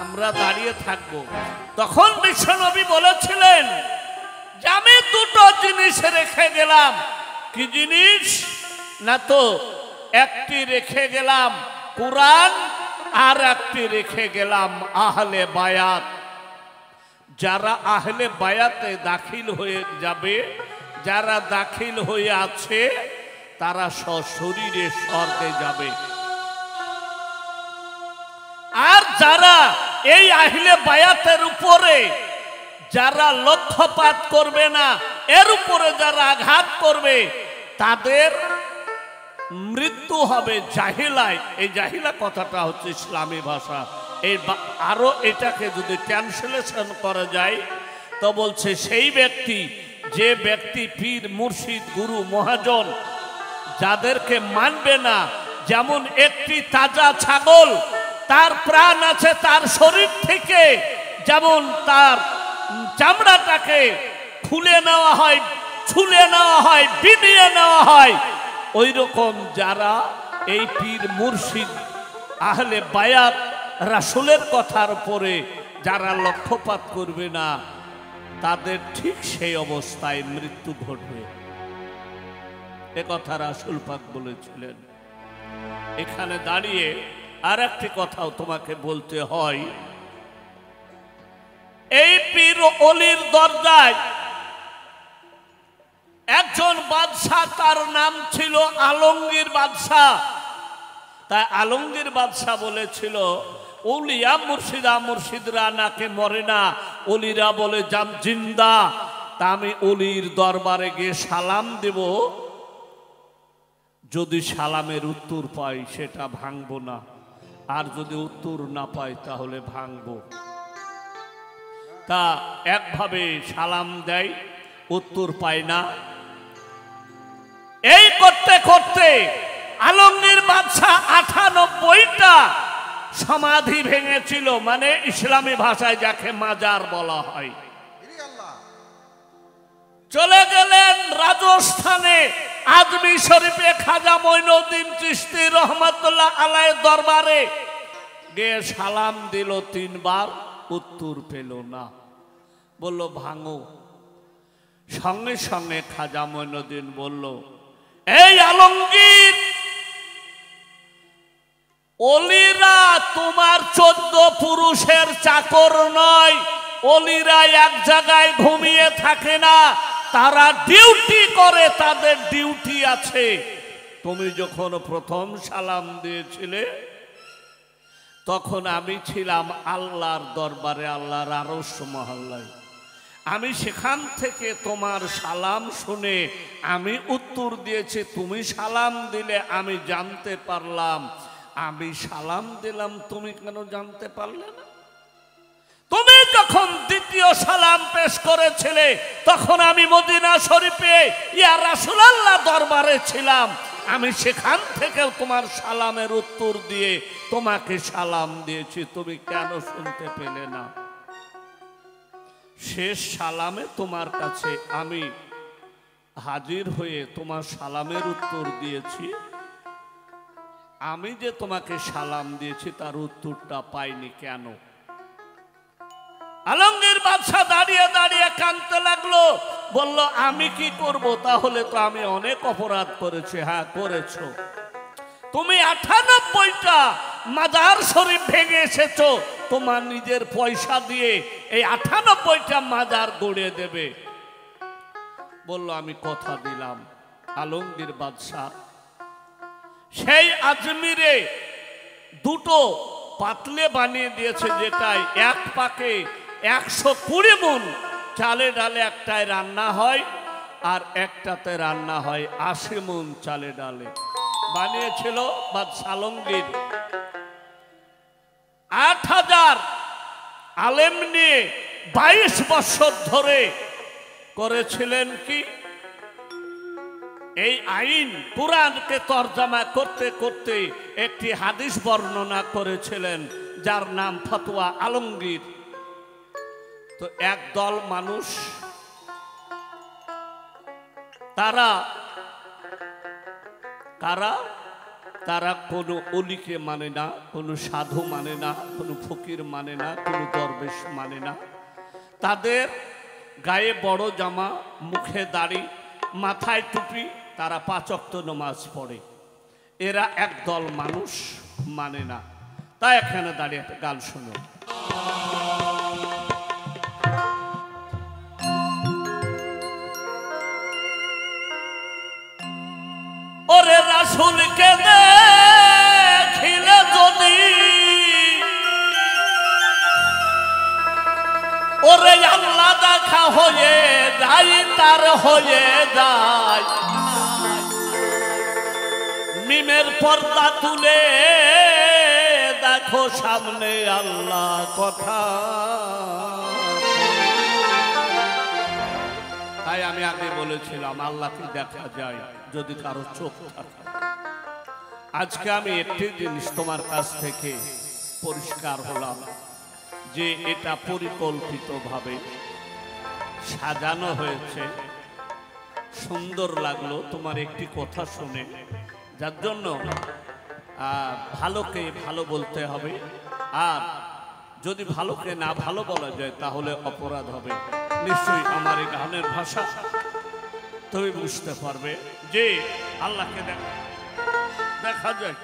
আমরা দাঁড়িয়ে থাকবো? তখন বিশ্বনবী বলেছিলেন যে আমি দুটো জিনিস রেখে গেলাম। কি জিনিস? না তো একটি রেখে গেলাম কুরআন, আর একটি রেখে গেলাম আহলে বায়াত। যারা আহলে বায়াতে দাখিল হয়ে যাবে, যারা দাখিল হয়ে আছে তারা সশরীরে স্বর্গে যাবে, আর যারা এই আহলে বায়াতের উপরে যারা লক্ষ্যপাত করবে না, এর উপরে যারা আঘাত করবে তাদের মৃত্যু হবে জাহিলায়। এই জাহিলা কথাটা হচ্ছে ইসলামী ভাষা। এই আরো এটাকে যদি ট্রান্সলেশন করা যায় তো বলছে সেই ব্যক্তি, যে ব্যক্তি পীর মুর্শিদ গুরু মহাজন যাদেরকে মানবে না, যেমন একটি তাজা ছাগল তার প্রাণ আছে তার শরীর থেকে, যেমন তার চামড়াটাকে খুলে নেওয়া হয়, ছুলে নেওয়া হয়, বিনিয়ে নেওয়া হয়, ওই রকম যারা এই পীর মুর্শিদ আহলে বায়াত রাসূলের কথার উপরে যারা লক্ষ্যপাত করবে না তাদের ঠিক সেই অবস্থায় মৃত্যু ঘটবে। এ কথা রাসূল পাক বলেছিলেন। এখানে দাঁড়িয়ে আর একটি কথাও তোমাকে বলতে হয়, এই পীর অলির দরজায় একজন বাদশাহ, তার নাম ছিল আলমগীর বাদশাহ। তাই আলমগীর বাদশাহ বলেছিল, ওলিয়া মুর্শিদা, মুর্শিদরা নাকে মরে না, অলিরা বলে জাম জিন্দা। তা আমি অলির দরবারে গিয়ে সালাম দেব, যদি সালামের উত্তর পাই সেটা ভাঙবো না, আর যদি উত্তর না পাই তাহলে ভাঙবো। তা একভাবে সালাম দেয়, উত্তর পায় না। এই করতে করতে আলমগীর বাদশাহ ৯৮টা সমাধি ভেঙেছিল, মানে ইসলামী ভাষায় যাকে মাজার বলা হয়। চলে গেলেন রাজস্থানে আজমি শরীফে খাজা মঈনুদ্দিন চিশতি রহমাতুল্লাহ আলাইহির দরবারে গিয়ে সালাম দিল ৩ বার, উত্তর পেল না। বলল ভাঙো। সঙ্গে সঙ্গে খাজা মঈনুদ্দিন বলল, এই আলমগীর, অলিরা তোমার ১৪ পুরুষের চাকর নয়, অলিরা এক জায়গায় ঘুমিয়ে থাকে না, তারা ডিউটি করে, তাদের ডিউটি আছে। তুমি যখন প্রথম সালাম দিয়েছিলে তখন আমি ছিলাম আল্লাহর দরবারে, আল্লাহর আরশ মহল্লায়। আমি সেখান থেকে তোমার সালাম শুনে আমি উত্তর দিয়েছি, তুমি সালাম দিলে আমি জানতে পারলাম। আমি সালাম দিলাম, তুমি কেন জানতে পারলে না? তুমি যখন দ্বিতীয় সালাম পেশ করেছিলে তখন আমি মদিনা শরীফে ইয়া রাসূলুল্লাহ দরবারে ছিলাম, আমি সেখান থেকেও তোমার সালামের উত্তর দিয়ে তোমাকে সালাম দিয়েছি, তুমি কেন শুনতে পেলে না? শেষ সালামে তোমার কাছে আমি হাজির হয়ে তোমার সালামের উত্তর দিয়েছি, আমি যে তোমাকে সালাম দিয়েছি তার উত্তরটা পাইনি কেন? আলমগীর বাদশাহ দাঁড়িয়ে দাঁড়িয়ে কাঁদতে লাগলো, বলল আমি কি করব? তাহলে তো আমি অনেক অপরাধ করেছি। হ্যাঁ করেছো, তুমি ৯৮টা মাজার শরীফ ভেঙে এসেছো, তোমার নিজের পয়সা দিয়ে এই ৯৮টা মাজার গড়ে দেবে। বলল আমি কথা দিলাম। আলমগীর বাদশাহ সেই আজমিরে ২টো পাতলে বানিয়ে দিয়েছে, যেটাই এক পাকে ১২০ মণ চালে ডালে একটায় রান্না হয়, আর একটাতে রান্না হয় ৮০ মণ চালে ডালে। বানিয়েছিল বাদশাহ আলমগীর। ৮০০০ আলেম নিয়ে ২২ বছর ধরে করেছিলেন কি, এই আইন কুরআনকে তরজমা করতে করতে একটি হাদিস বর্ণনা করেছিলেন, যার নাম ফতোয়া আলমগীর। তো একদল মানুষ, তারা কোনো অলিকে মানে না, কোনো সাধু মানে না, কোনো ফকির মানে না, কোনো দরবেশ মানে না। তাদের গায়ে বড় জামা, মুখে দাড়ি, মাথায় টুপি, তারা ৫ ওয়াক্ত নামাজ পড়ে। এরা একদল মানুষ মানে না। তাই এখানে দাঁড়িয়ে একটা গান শুনো। ওরে রাসূলকে দেখিলে যদি, ওরে আল্লাহ দেখা হয়ে যায়, তার হয়ে যায়। মিমের পর্দা তুলে দেখো সামনে আল্লাহ কথা। তাই আমি আগে বলেছিলাম আল্লাহকে দেখা যায় যদি কারো চোখ থাকে। আজকে আমি একটি জিনিস তোমার কাছ থেকে পরিষ্কার হলাম যে এটা পরিকল্পিতভাবে সাজানো হয়েছে। সুন্দর লাগলো তোমার একটি কথা শুনে, যার জন্য ভালোকে ভালো বলতে হবে। আর যদি ভালোকে না ভালো বলা যায় তাহলে অপরাধ হবে। নিশ্চয়ই আমার এই গানের ভাষা তুমি বুঝতে পারবে যে আল্লাহকে দেখা যায়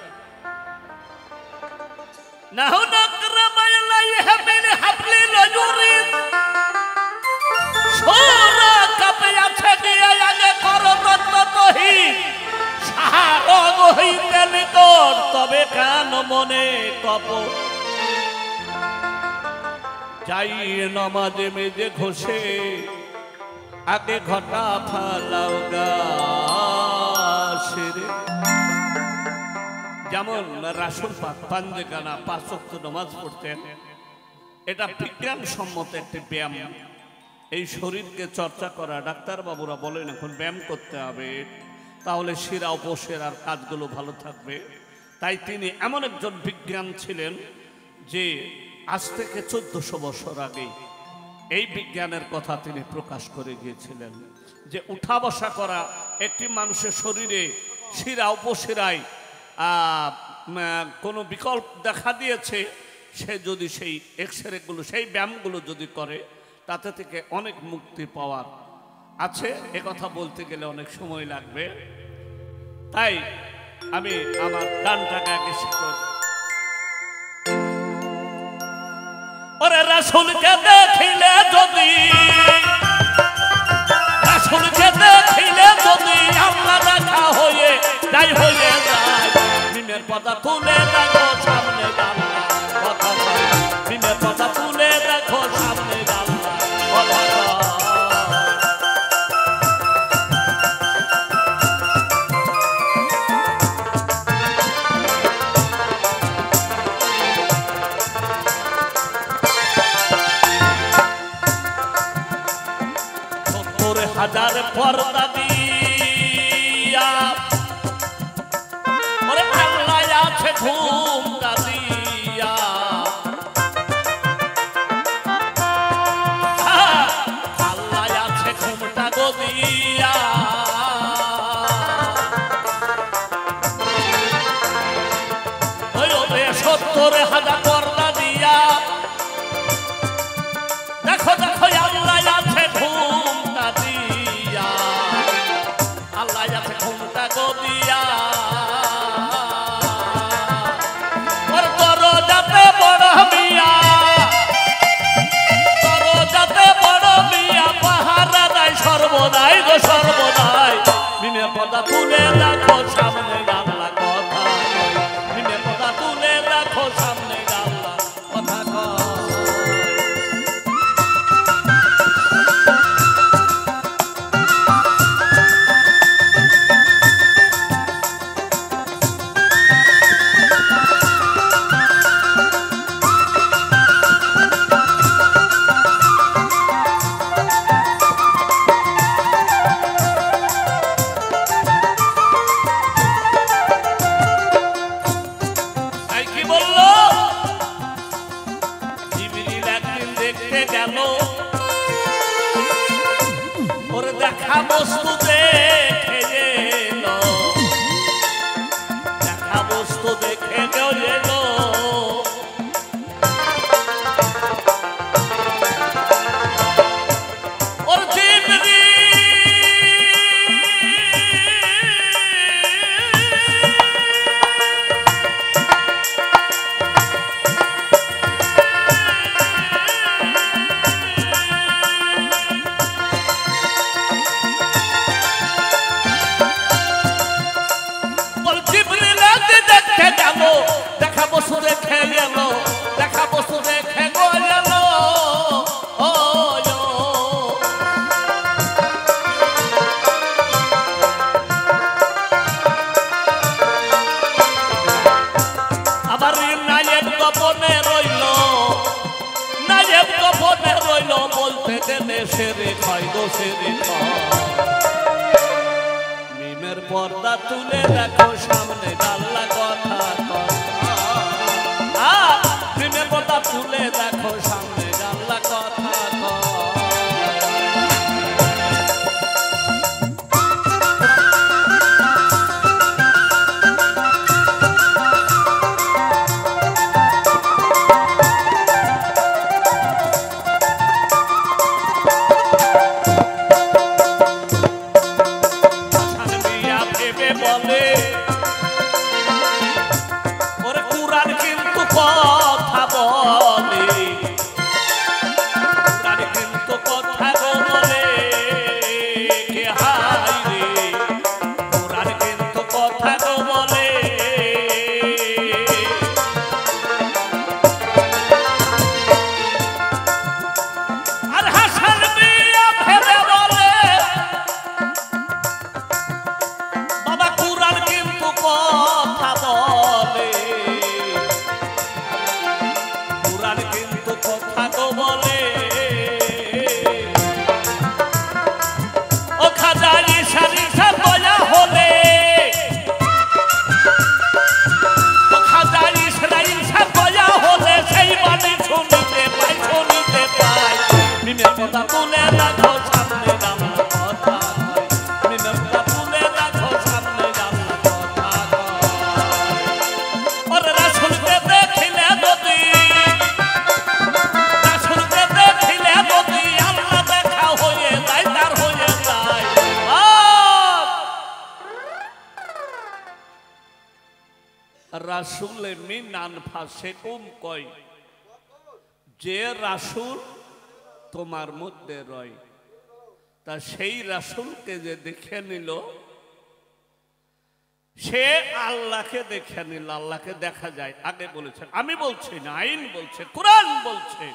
তবে কেন মনে কপ চাই নমাজে মেজে ঘষে আগে ঘটা ফালাও গাছেরে। যেমন রাসূল পাক পাঞ্জেখানা 5 ওয়াক্ত নামাজ পড়তেন, এটা বিজ্ঞানসম্মত একটি ব্যায়াম। এই শরীরকে চর্চা করা, ডাক্তার বাবুরা বলেন এখন ব্যায়াম করতে হবে, তাহলে শিরা উপশিরার কাজগুলো ভালো থাকবে। তাই তিনি এমন একজন বিজ্ঞান ছিলেন যে আজ থেকে 1400 বছর আগে এই বিজ্ঞানের কথা তিনি প্রকাশ করে গিয়েছিলেন যে উঠা বসা করা একটি মানুষের শরীরে শিরা উপশিরায় কোনো বিকল্প দেখা দিয়েছে, সে যদি সেই এক্সরেগুলো সেই ব্যায়ামগুলো যদি করে তাতে থেকে অনেক মুক্তি পাওয়ার আছে। একথা বলতে গেলে অনেক সময় লাগবে, তাই আমি আমার গানটাকে আগে শিখি। ওরে রাসূলকে দেখিলে যদি, রাসূলকে দেখিলে যদি আল্লাহ দেখা হয়ে যাই হয়ে যায়, মিমের পর্দা তুলে দেখো সামনে আল্লাহ কথা কয়, মিমের পর্দা তুলে দেখো সামনে আল্লাহ কথা কয়। হাজার পর্দা দিয়া ওরে আল্লাহ আছে ঘুমটা দিয়া, আল্লাহ আছে ঘুমটা গো দিয়া। ওই 70,000 পর্দা দিয়া দেখো দেখো আল্লাহ আছে ঘুমটা দিয়া, আল্লাহ আছে ঘুমটা গো দিয়া। ওর দরজাতে বড় মিয়া, দরজাতে বড় মিয়া পাহারা দেয় সর্বদাই গো সর্বদাই। মিমের পর্দা তুলে দেখো সামনে আল্লাহ কথা কয়, মিমের পর্দা তুলে দেখো সামনে আল্লাহ কথা কয়। দেখা বস্তু দেখে গেল, দেখা বস্তু দেখে গেল, ওর জিবরি দেখা বস্তু দেখে গেল, দেখা বস্তু দেখে গেল। আবার নায়েব গোপনে রইল, নায়েব গোপনে রইল, বলতে গেলে সেরে খাই গো সেরে খাই। মিমের পর্দা তুলে দেখো সামনে আল্লাহ কথা কয়, মিমের পর্দা তুলে দেখো সামনে আল্লাহ কথা কয়। মিনতটা তুলে রাখো সামনে আল্লাহ কথা কয় মিনতটা তুলে রাখো সামনে আল্লাহ কথা কয় ওরে রাসূলকে দেখিলে যদি রাসূলকে দেখিলে যদি আল্লাহ দেখা হয়ে যায় তার হয়ে যায় রাসূলে মিনান ফাসিকুম কয় যে রাসূল তোমার মধ্যে রয় তা সেই রাসূলকে যে দেখে নিল সে আল্লাহকে দেখে নিল আল্লাহকে দেখা যায় আগে বলেছেন আমি বলছি না আইন বলছে কোরআন বলছে